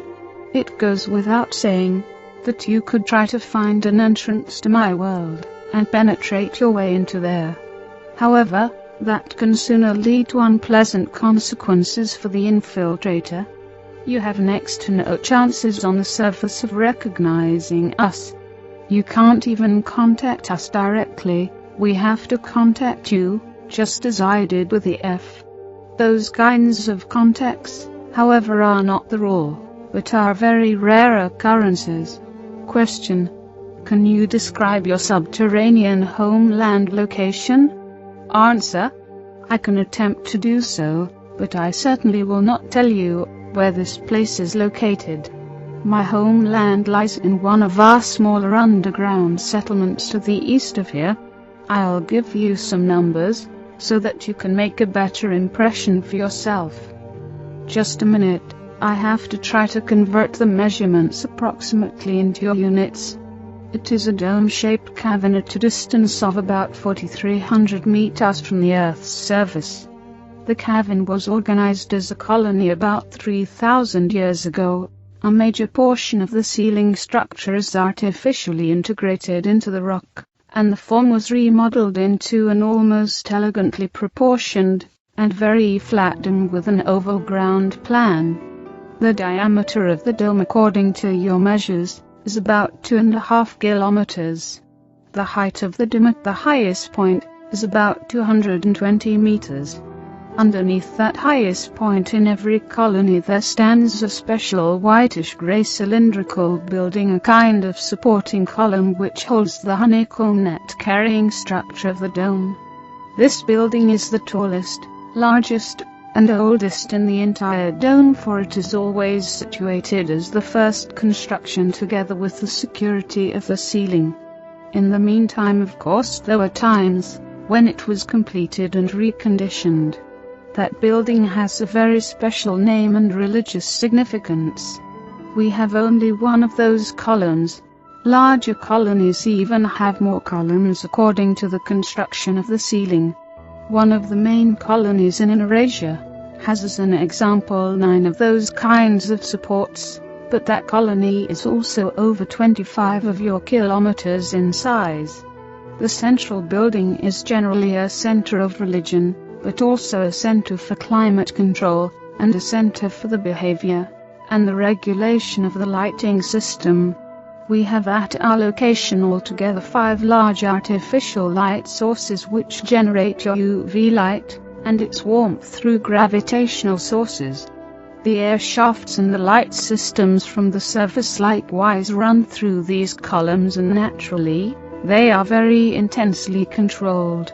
It goes without saying that you could try to find an entrance to my world and penetrate your way into there. However, that can sooner lead to unpleasant consequences for the infiltrator. You have next to no chances on the surface of recognizing us. You can't even contact us directly. We have to contact you, just as I did with the F. Those kinds of contacts, however, are not the rule, but are very rare occurrences. Question: can you describe your subterranean homeland location? Answer: I can attempt to do so, but I certainly will not tell you where this place is located. My homeland lies in one of our smaller underground settlements to the east of here. I'll give you some numbers, so that you can make a better impression for yourself. Just a minute, I have to try to convert the measurements approximately into your units. It is a dome-shaped cavern at a distance of about 4,300 meters from the Earth's surface. The cavern was organized as a colony about 3,000 years ago. A major portion of the ceiling structure is artificially integrated into the rock, and the form was remodeled into an almost elegantly proportioned and very flat dome with an oval ground plan. The diameter of the dome, according to your measures, is about 2.5 kilometers. The height of the dome at the highest point is about 220 meters. Underneath that highest point in every colony there stands a special whitish-gray cylindrical building, a kind of supporting column which holds the honeycomb net carrying structure of the dome. This building is the tallest, largest, and oldest in the entire dome, for it is always situated as the first construction together with the security of the ceiling. In the meantime, of course, there were times when it was completed and reconditioned. That building has a very special name and religious significance. We have only one of those columns. Larger colonies even have more columns according to the construction of the ceiling. One of the main colonies in Eurasia has as an example 9 of those kinds of supports, but that colony is also over 25 of your kilometers in size. The central building is generally a center of religion, but also a center for climate control, and a center for the behavior and the regulation of the lighting system. We have at our location altogether 5 large artificial light sources which generate your UV light and its warmth through gravitational sources. The air shafts and the light systems from the surface likewise run through these columns, and naturally, they are very intensely controlled.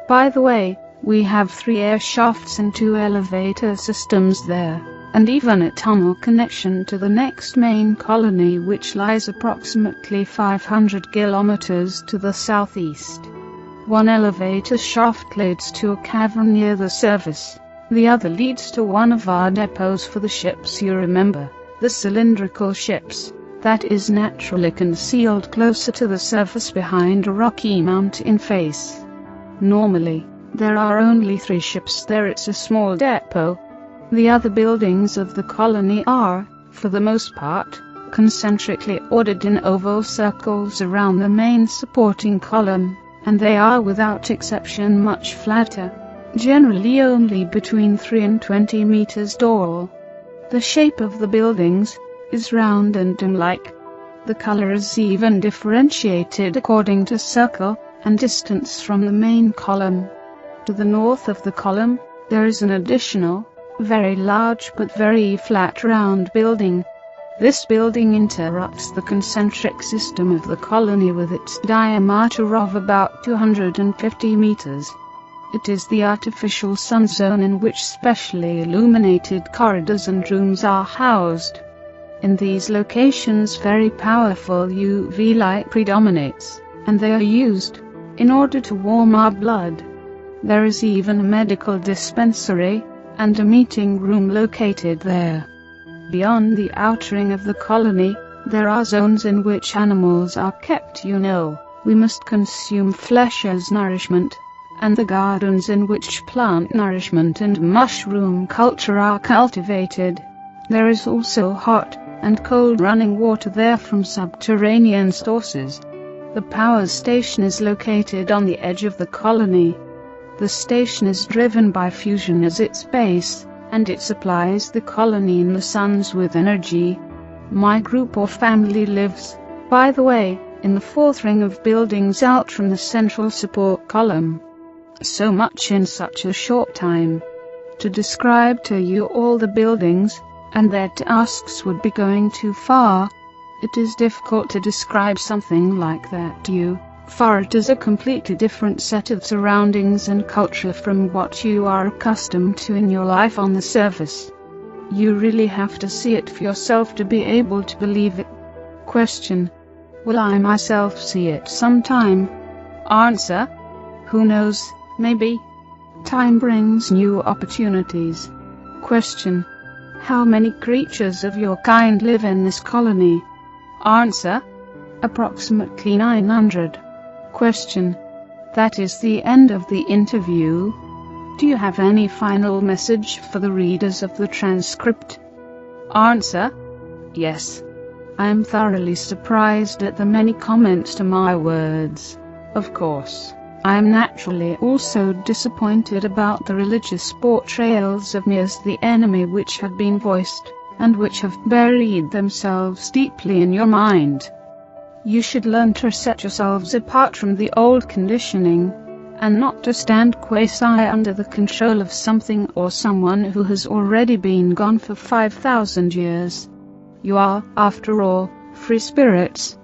By the way, we have 3 air shafts and 2 elevator systems there, and even a tunnel connection to the next main colony, which lies approximately 500 kilometers to the southeast. One elevator shaft leads to a cavern near the surface. The other leads to one of our depots for the ships, you remember, the cylindrical ships, that is naturally concealed closer to the surface behind a rocky mountain face. Normally, there are only 3 ships there. It's a small depot. The other buildings of the colony are, for the most part, concentrically ordered in oval circles around the main supporting column, and they are without exception much flatter, generally only between 3 and 20 meters tall. The shape of the buildings is round and dome-like. The color is even differentiated according to circle and distance from the main column. To the north of the column, there is an additional, very large but very flat round building. This building interrupts the concentric system of the colony with its diameter of about 250 meters. It is the artificial sun zone in which specially illuminated corridors and rooms are housed. In these locations very powerful UV light predominates, and they are used in order to warm our blood. There is even a medical dispensary and a meeting room located there. Beyond the outer ring of the colony, there are zones in which animals are kept. We must consume flesh as nourishment, and the gardens in which plant nourishment and mushroom culture are cultivated. There is also hot and cold running water there from subterranean sources. The power station is located on the edge of the colony. The station is driven by fusion as its base, and it supplies the colony and the suns with energy. My group or family lives, by the way, in the fourth ring of buildings out from the central support column. So much in such a short time. To describe to you all the buildings and their tasks would be going too far. It is difficult to describe something like that to you, for it is a completely different set of surroundings and culture from what you are accustomed to in your life on the surface. You really have to see it for yourself to be able to believe it. Question: will I myself see it sometime? Answer: who knows, maybe. Time brings new opportunities. Question: how many creatures of your kind live in this colony? Answer: approximately 900. Question: that is the end of the interview. Do you have any final message for the readers of the transcript? Answer: yes. I am thoroughly surprised at the many comments to my words. Of course, I am naturally also disappointed about the religious portrayals of me as the enemy which have been voiced, and which have buried themselves deeply in your mind. You should learn to set yourselves apart from the old conditioning, and not to stand quasi under the control of something or someone who has already been gone for 5,000 years. You are, after all, free spirits.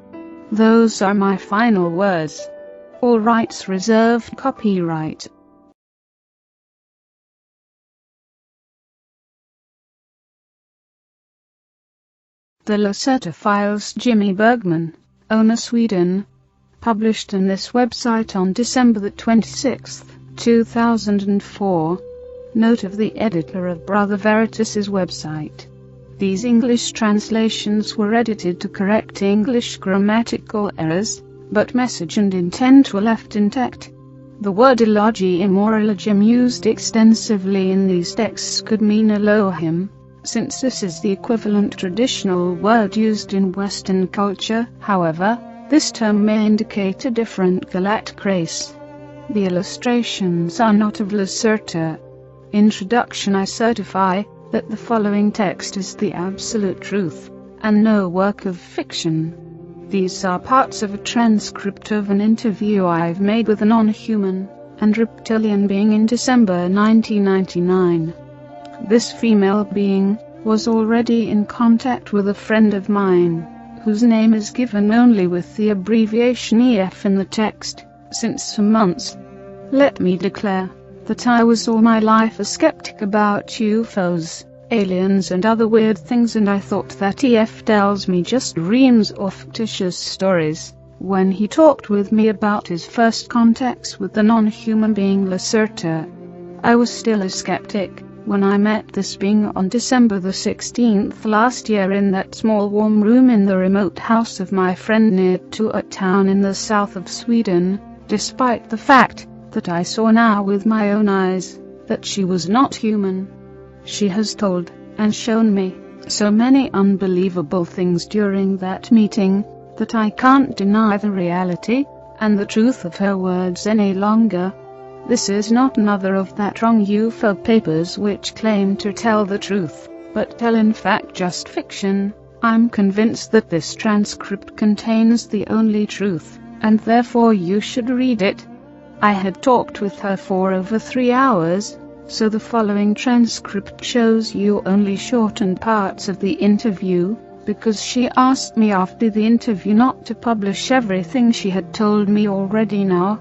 Those are my final words. All rights reserved. Copyright. The Lacerta Files. Jimmy Bergman, owner, Sweden. Published in this website on December the 26th, 2004. Note of the editor of Brother Veritas's website. These English translations were edited to correct English grammatical errors, but message and intent were left intact. The word Elohim used extensively in these texts could mean Elohim, since this is the equivalent traditional word used in Western culture. However, this term may indicate a different galactic race. The illustrations are not of Lacerta. Introduction: I certify that the following text is the absolute truth, and no work of fiction. These are parts of a transcript of an interview I've made with a non-human and reptilian being in December 1999. This female being was already in contact with a friend of mine, whose name is given only with the abbreviation EF in the text, since for months. Let me declare that I was all my life a skeptic about UFOs, aliens and other weird things, and I thought that EF tells me just dreams or fictitious stories. When he talked with me about his first contacts with the non-human being Lacerta, I was still a skeptic. When I met this being on December the 16th last year in that small warm room in the remote house of my friend near to a town in the south of Sweden, despite the fact that I saw now with my own eyes that she was not human. She has told and shown me so many unbelievable things during that meeting that I can't deny the reality and the truth of her words any longer. This is not another of that wrong UFO papers which claim to tell the truth, but tell in fact just fiction. I'm convinced that this transcript contains the only truth, and therefore you should read it. I had talked with her for over 3 hours, so the following transcript shows you only shortened parts of the interview, because she asked me after the interview not to publish everything she had told me already now.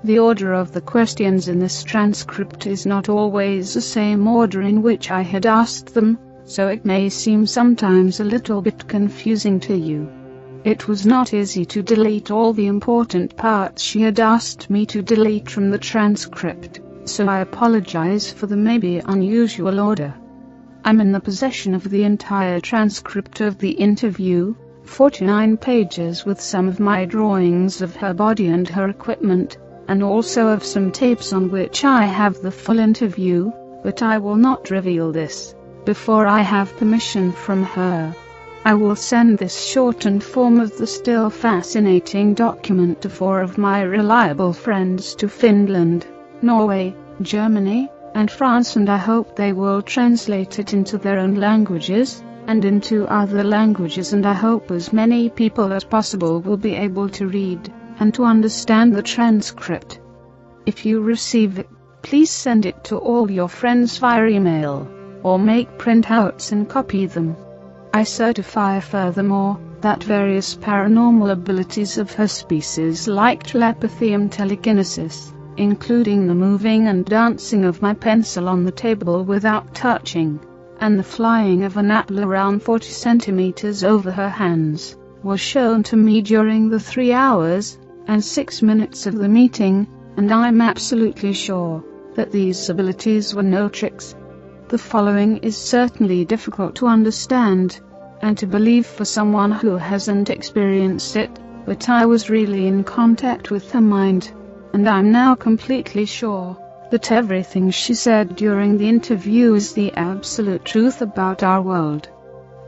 The order of the questions in this transcript is not always the same order in which I had asked them, so it may seem sometimes a little bit confusing to you. It was not easy to delete all the important parts she had asked me to delete from the transcript, so I apologize for the maybe unusual order. I'm in the possession of the entire transcript of the interview, 49 pages with some of my drawings of her body and her equipment, and also of some tapes on which I have the full interview, but I will not reveal this before I have permission from her. I will send this shortened form of the still fascinating document to 4 of my reliable friends to Finland, Norway, Germany, and France, and I hope they will translate it into their own languages, and into other languages, and I hope as many people as possible will be able to read and to understand the transcript. If you receive it, please send it to all your friends via email, or make printouts and copy them. I certify furthermore that various paranormal abilities of her species like telepathy and telekinesis, including the moving and dancing of my pencil on the table without touching, and the flying of an apple around 40 centimeters over her hands, was shown to me during the 3 hours and 6 minutes of the meeting, and I'm absolutely sure that these abilities were no tricks. The following is certainly difficult to understand and to believe for someone who hasn't experienced it, but I was really in contact with her mind, and I'm now completely sure that everything she said during the interview is the absolute truth about our world.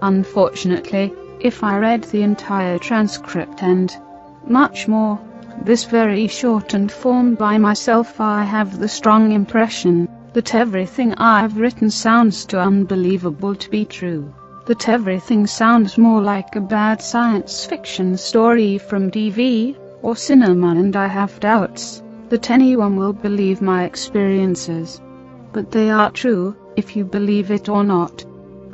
Unfortunately, if I read the entire transcript and much more, this very shortened form by myself, I have the strong impression that everything I've written sounds too unbelievable to be true, that everything sounds more like a bad science fiction story from TV or cinema, and I have doubts that anyone will believe my experiences. But they are true, if you believe it or not.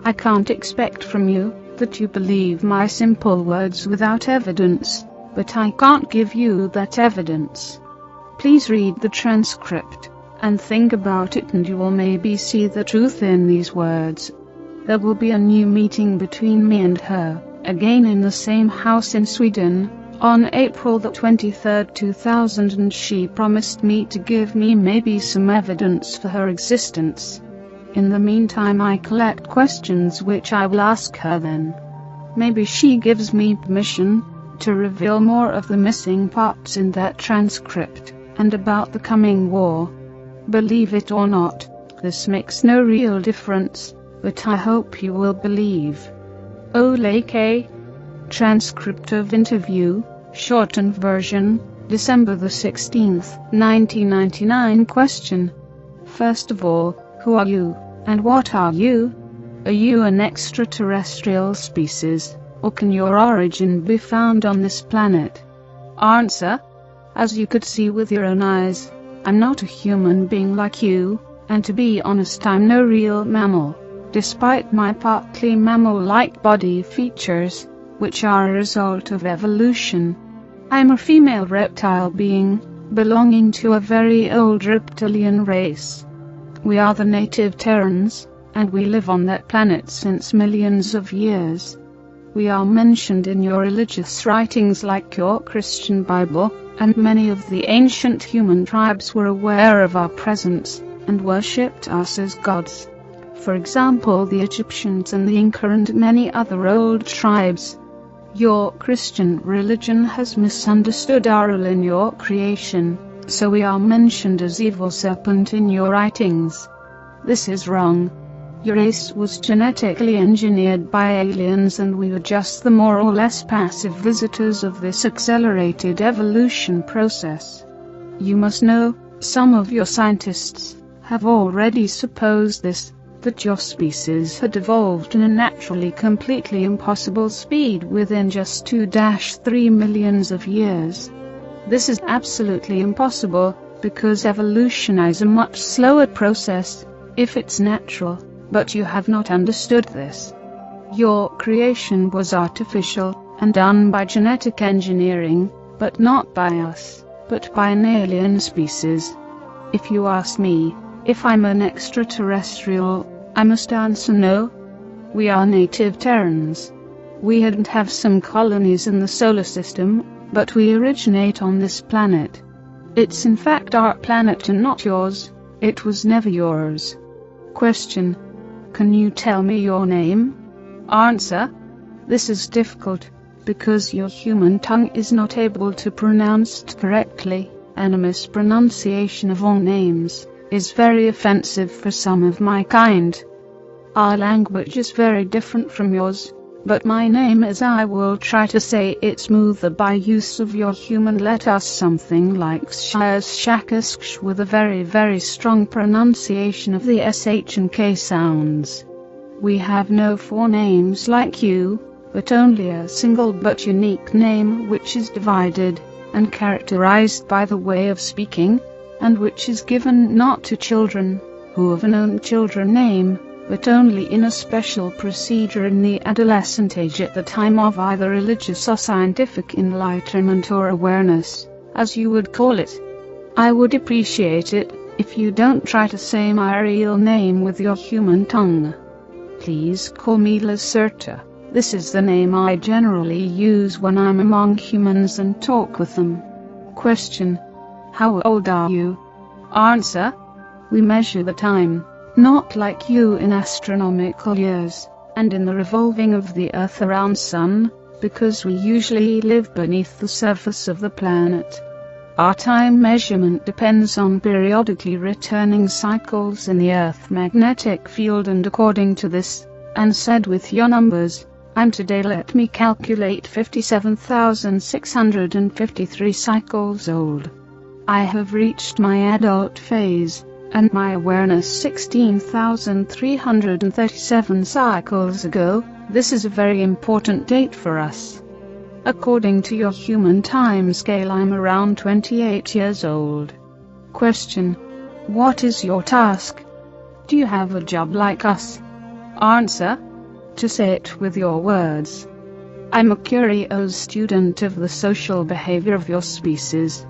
I can't expect from you that you believe my simple words without evidence, but I can't give you that evidence. Please read the transcript and think about it, and you will maybe see the truth in these words. There will be a new meeting between me and her, again in the same house in Sweden, on April the 23rd, 2000, and she promised me to give me maybe some evidence for her existence. In the meantime, I collect questions which I will ask her then. Maybe she gives me permission to reveal more of the missing parts in that transcript, and about the coming war. Believe it or not, this makes no real difference, but I hope you will believe. Olake. Transcript of interview, shortened version, December the 16th, 1999. Question. First of all, who are you, and what are you? Are you an extraterrestrial species, or can your origin be found on this planet? Answer. As you could see with your own eyes, I'm not a human being like you, and to be honest, I'm no real mammal, despite my partly mammal-like body features, which are a result of evolution. I'm a female reptile being, belonging to a very old reptilian race. We are the native Terrans, and we live on that planet since millions of years. We are mentioned in your religious writings like your Christian Bible, and many of the ancient human tribes were aware of our presence, and worshipped us as gods. For example, the Egyptians and the Inca and many other old tribes. Your Christian religion has misunderstood our role in your creation, so we are mentioned as evil serpent in your writings. This is wrong. Your race was genetically engineered by aliens, and we were just the more or less passive visitors of this accelerated evolution process. You must know, some of your scientists have already supposed this, that your species had evolved in a naturally completely impossible speed within just 2-3 millions of years. This is absolutely impossible, because evolution is a much slower process, if it's natural, but you have not understood this. Your creation was artificial, and done by genetic engineering, but not by us, but by an alien species. If you ask me if I'm an extraterrestrial, I must answer no. We are native Terrans. We hadn't have some colonies in the solar system, but we originate on this planet. It's in fact our planet and not yours. It was never yours. Question. Can you tell me your name? Answer. This is difficult, because your human tongue is not able to pronounce it correctly, and a mispronunciation of all names is very offensive for some of my kind. Our language is very different from yours, but my name, as I will try to say it smoother by use of your human letters, something like Shakas with a very strong pronunciation of the SH and K sounds. We have no four names like you, but only a single but unique name which is divided and characterized by the way of speaking, and which is given not to children who have an own children name, but only in a special procedure in the adolescent age at the time of either religious or scientific enlightenment or awareness, as you would call it. I would appreciate it if you don't try to say my real name with your human tongue. Please call me Lacerta. This is the name I generally use when I'm among humans and talk with them. Question. How old are you? Answer. We measure the time, not like you in astronomical years, and in the revolving of the Earth around Sun, because we usually live beneath the surface of the planet. Our time measurement depends on periodically returning cycles in the Earth magnetic field, and according to this, and said with your numbers, I'm today, let me calculate, 57,653 cycles old. I have reached my adult phase, and my awareness 16,337 cycles ago. This is a very important date for us. According to your human time scale, I'm around 28 years old. Question. What is your task? Do you have a job like us? Answer. To say it with your words. I'm a curious student of the social behavior of your species.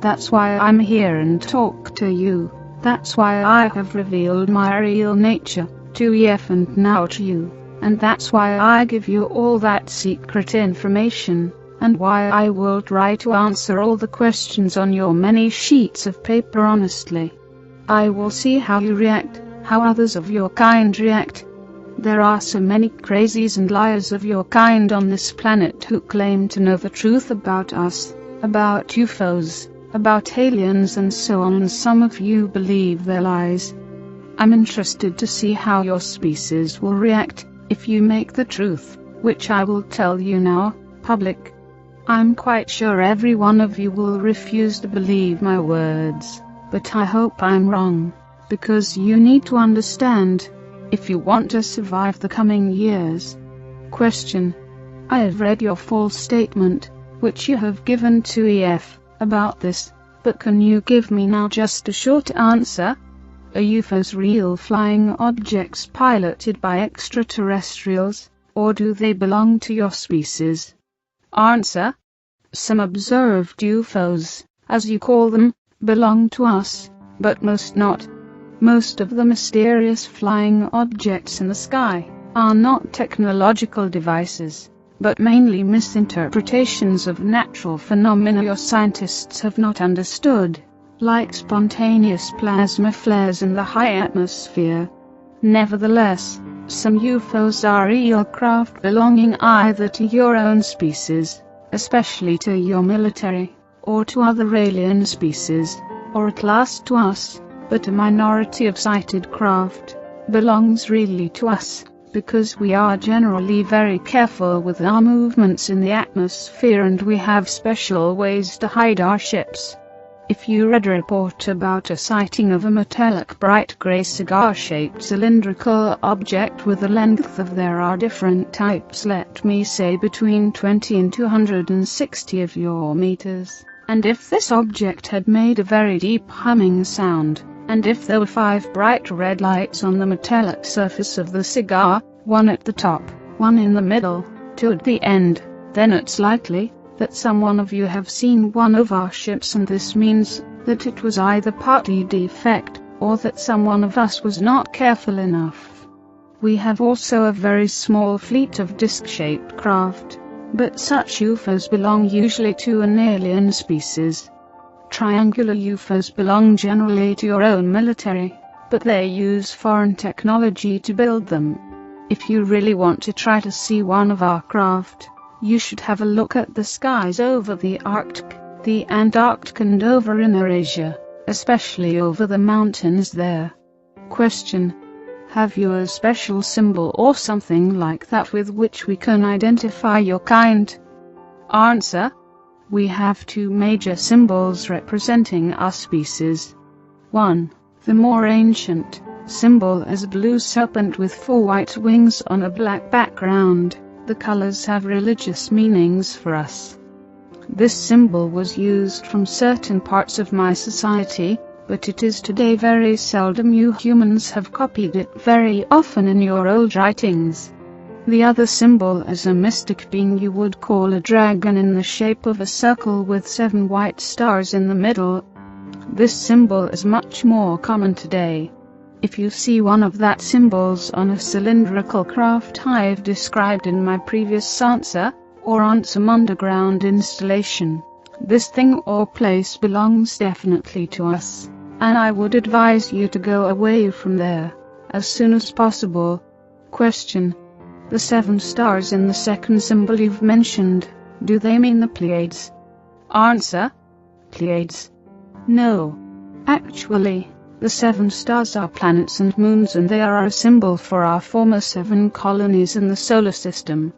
That's why I'm here and talk to you. That's why I have revealed my real nature to EF and now to you. And that's why I give you all that secret information, and why I will try to answer all the questions on your many sheets of paper honestly. I will see how you react, how others of your kind react. There are so many crazies and liars of your kind on this planet who claim to know the truth about us, about UFOs, about aliens and so on, and some of you believe their lies. I'm interested to see how your species will react if you make the truth, which I will tell you now, public. I'm quite sure every one of you will refuse to believe my words, but I hope I'm wrong, because you need to understand, if you want to survive the coming years. Question. I have read your full statement, which you have given to EF, about this, but can you give me now just a short answer? Are UFOs real flying objects piloted by extraterrestrials, or do they belong to your species? Answer. Some observed UFOs, as you call them, belong to us, but most not. Most of the mysterious flying objects in the sky are not technological devices, but mainly misinterpretations of natural phenomena your scientists have not understood, like spontaneous plasma flares in the high atmosphere. Nevertheless, some UFOs are real craft belonging either to your own species, especially to your military, or to other alien species, or at last to us, but a minority of sighted craft belongs really to us, because we are generally very careful with our movements in the atmosphere, and we have special ways to hide our ships. If you read a report about a sighting of a metallic bright gray cigar-shaped cylindrical object with a length of, there are different types, let me say between 20 and 260 of your meters, and if this object had made a very deep humming sound, and if there were 5 bright red lights on the metallic surface of the cigar, one at the top, one in the middle, 2 at the end, then it's likely that some one of you have seen one of our ships, and this means that it was either partly defect, or that some one of us was not careful enough. We have also a very small fleet of disc-shaped craft, but such UFOs belong usually to an alien species. Triangular UFOs belong generally to your own military, but they use foreign technology to build them. If you really want to try to see one of our craft, you should have a look at the skies over the Arctic, the Antarctic and over Inner Asia, especially over the mountains there. Question: have you a special symbol or something like that with which we can identify your kind? Answer: we have two major symbols representing our species. 1. The more ancient symbol is a blue serpent with 4 white wings on a black background. The colors have religious meanings for us. This symbol was used from certain parts of my society, but it is today very seldom. You humans have copied it very often in your old writings. The other symbol is a mystic being you would call a dragon in the shape of a circle with 7 white stars in the middle. This symbol is much more common today. If you see one of that symbols on a cylindrical craft I've described in my previous answer, or on some underground installation, this thing or place belongs definitely to us, and I would advise you to go away from there as soon as possible. Question: the 7 stars in the second symbol you've mentioned, do they mean the Pleiades? Answer: Pleiades? No. Actually, the 7 stars are planets and moons, and they are a symbol for our former 7 colonies in the solar system.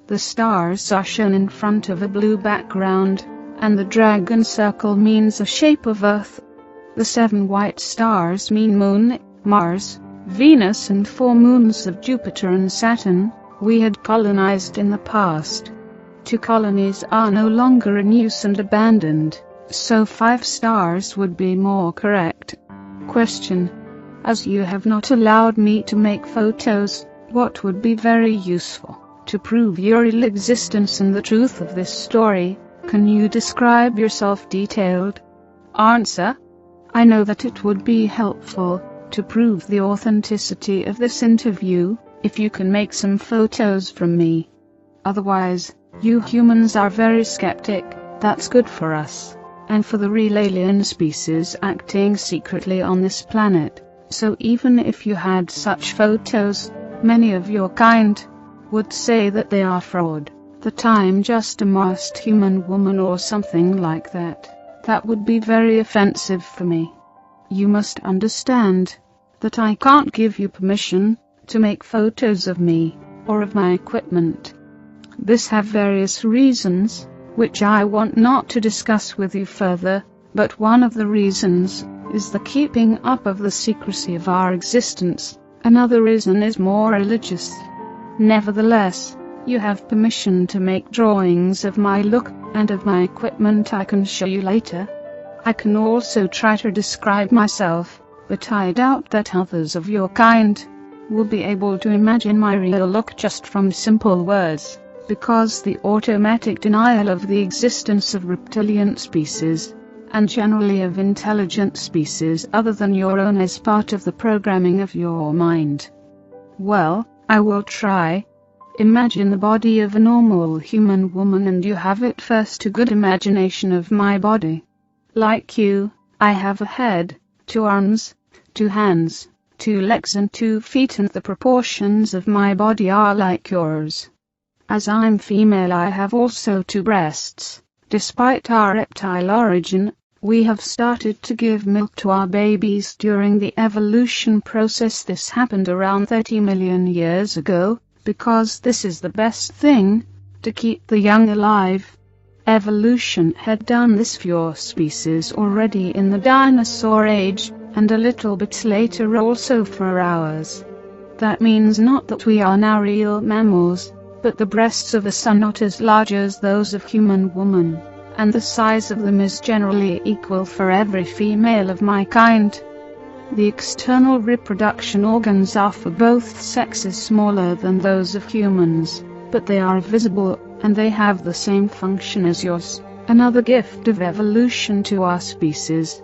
The stars are shown in front of a blue background, and the dragon circle means a shape of Earth. The 7 white stars mean Moon, Mars, Venus and 4 moons of Jupiter and Saturn, we had colonized in the past. 2 colonies are no longer in use and abandoned, so 5 stars would be more correct. Question: as you have not allowed me to make photos, what would be very useful to prove your real existence and the truth of this story? Can you describe yourself detailed? Answer: I know that it would be helpful to prove the authenticity of this interview if you can make some photos from me. Otherwise, you humans are very skeptic. That's good for us, and for the real alien species acting secretly on this planet. So even if you had such photos, many of your kind would say that they are fraud, that I'm just a masked human woman or something like that. That would be very offensive for me. You must understand that I can't give you permission to make photos of me or of my equipment. This have various reasons, which I want not to discuss with you further, but one of the reasons is the keeping up of the secrecy of our existence. Another reason is more religious. Nevertheless, you have permission to make drawings of my look and of my equipment. I can show you later. I can also try to describe myself, but I doubt that others of your kind will be able to imagine my real look just from simple words, because the automatic denial of the existence of reptilian species, and generally of intelligent species other than your own, is part of the programming of your mind. Well, I will try. Imagine the body of a normal human woman, and you have at first a good imagination of my body. Like you, I have a head, 2 arms, 2 hands, 2 legs and 2 feet, and the proportions of my body are like yours. As I'm female, I have also 2 breasts. Despite our reptile origin, we have started to give milk to our babies during the evolution process. This happened around 30 million years ago, because this is the best thing to keep the young alive. Evolution had done this for your species already in the dinosaur age, and a little bit later also for ours. That means not that we are now real mammals, but the breasts of us are not as large as those of human woman, and the size of them is generally equal for every female of my kind. The external reproduction organs are for both sexes smaller than those of humans, but they are visible, and they have the same function as yours, another gift of evolution to our species.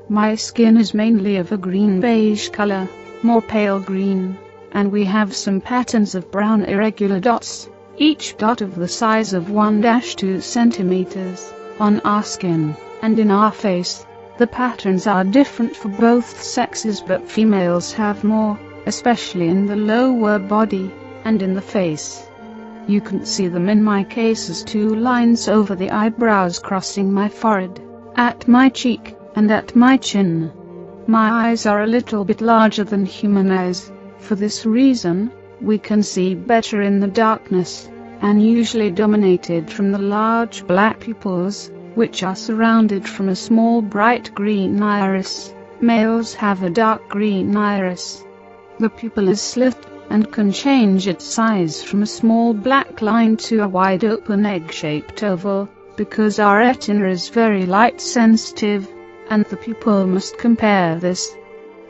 My skin is mainly of a green-beige color, more pale green, and we have some patterns of brown irregular dots, each dot of the size of 1-2 centimeters, on our skin, and in our face. The patterns are different for both sexes, but females have more, especially in the lower body and in the face. You can see them in my case as two lines over the eyebrows crossing my forehead, at my cheek, and at my chin. My eyes are a little bit larger than human eyes. For this reason, we can see better in the darkness, and usually dominated from the large black pupils, which are surrounded from a small bright green iris. Males have a dark green iris. The pupil is slit, and can change its size from a small black line to a wide open egg-shaped oval, because our retina is very light sensitive, and the pupil must compare this.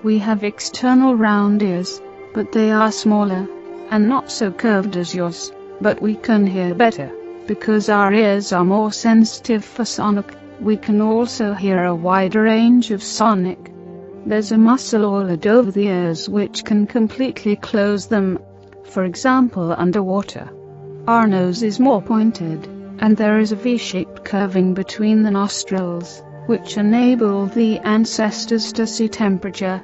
We have external round ears, but they are smaller, and not so curved as yours, but we can hear better, because our ears are more sensitive for sonic. We can also hear a wider range of sonic. There's a muscle all over the ears which can completely close them, for example underwater. Our nose is more pointed, and there is a V-shaped curving between the nostrils, which enable the ancestors to see temperature.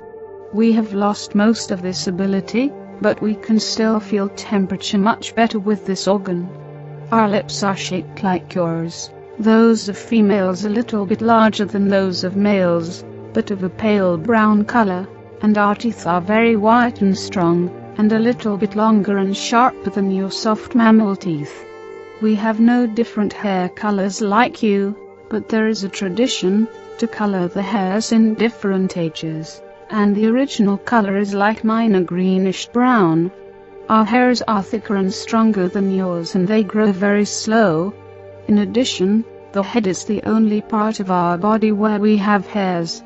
We have lost most of this ability, but we can still feel temperature much better with this organ. Our lips are shaped like yours, those of females a little bit larger than those of males, but of a pale brown color, and our teeth are very white and strong, and a little bit longer and sharper than your soft mammal teeth. We have no different hair colors like you, but there is a tradition to color the hairs in different ages, and the original color is like mine, a greenish brown. Our hairs are thicker and stronger than yours, and they grow very slow. In addition, the head is the only part of our body where we have hairs.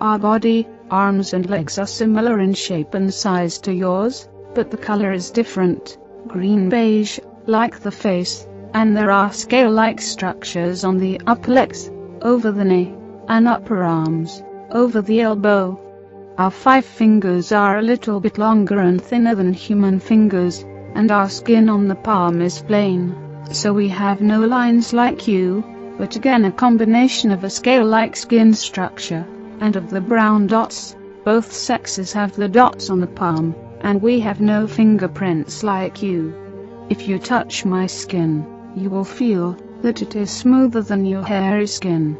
Our body, arms and legs are similar in shape and size to yours, but the color is different, green-beige, like the face, and there are scale-like structures on the upper legs, over the knee, and upper arms, over the elbow. Our 5 fingers are a little bit longer and thinner than human fingers, and our skin on the palm is plain, so we have no lines like you, but again a combination of a scale-like skin structure and of the brown dots. Both sexes have the dots on the palm, and we have no fingerprints like you. If you touch my skin, you will feel that it is smoother than your hairy skin.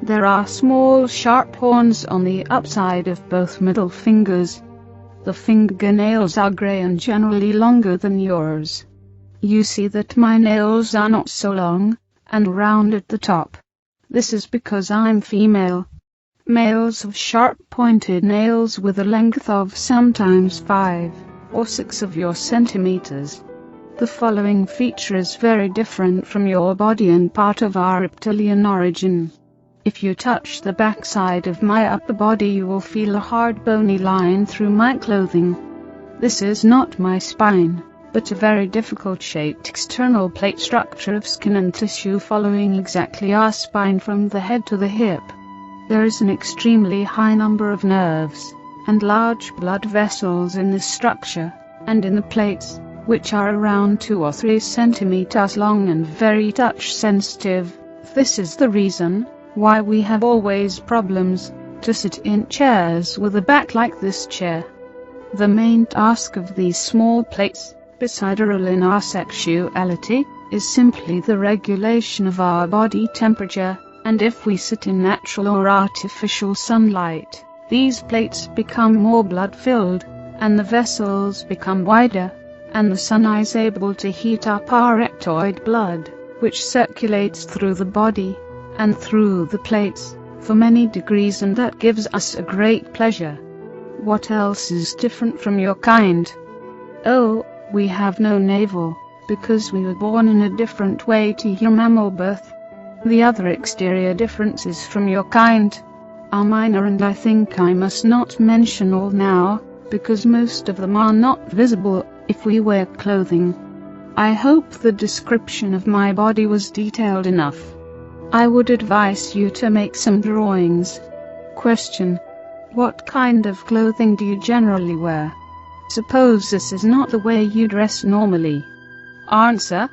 There are small sharp horns on the upside of both middle fingers. The fingernails are gray and generally longer than yours. You see that my nails are not so long, and round at the top. This is because I'm female. Males have sharp pointed nails with a length of sometimes 5 or 6 of your centimeters. The following feature is very different from your body and part of our reptilian origin. If you touch the backside of my upper body, you will feel a hard bony line through my clothing. This is not my spine, but a very difficult shaped external plate structure of skin and tissue following exactly our spine from the head to the hip. There is an extremely high number of nerves and large blood vessels in this structure, and in the plates, which are around 2 or 3 centimeters long and very touch sensitive. This is the reason why we have always problems to sit in chairs with a back like this chair. The main task of these small plates, beside a role in our sexuality, is simply the regulation of our body temperature, and if we sit in natural or artificial sunlight, these plates become more blood-filled, and the vessels become wider, and the sun is able to heat up our ectoid blood, which circulates through the body and through the plates for many degrees, and that gives us a great pleasure. What else is different from your kind? Oh, we have no navel, because we were born in a different way to your mammal birth. The other exterior differences from your kind are minor, and I think I must not mention all now, because most of them are not visible if we wear clothing. I hope the description of my body was detailed enough. I would advise you to make some drawings. Question: what kind of clothing do you generally wear? Suppose this is not the way you dress normally. Answer: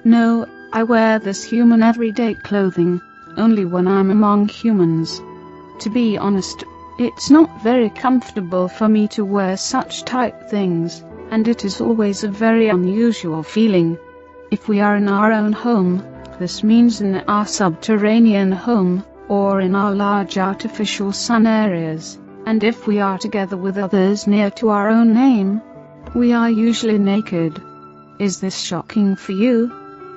no, I wear this human everyday clothing, only when I'm among humans. To be honest, it's not very comfortable for me to wear such tight things, and it is always a very unusual feeling. If we are in our own home, this means in our subterranean home, or in our large artificial sun areas, and if we are together with others near to our own name, we are usually naked. Is this shocking for you?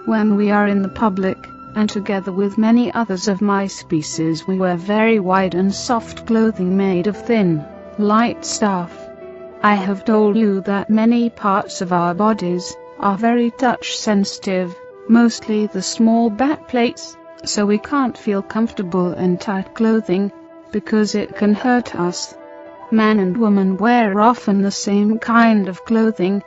When we are in the public, and together with many others of my species, we wear very wide and soft clothing made of thin, light stuff. I have told you that many parts of our bodies are very touch sensitive, mostly the small back plates, so we can't feel comfortable in tight clothing, because it can hurt us. Man and woman wear often the same kind of clothing,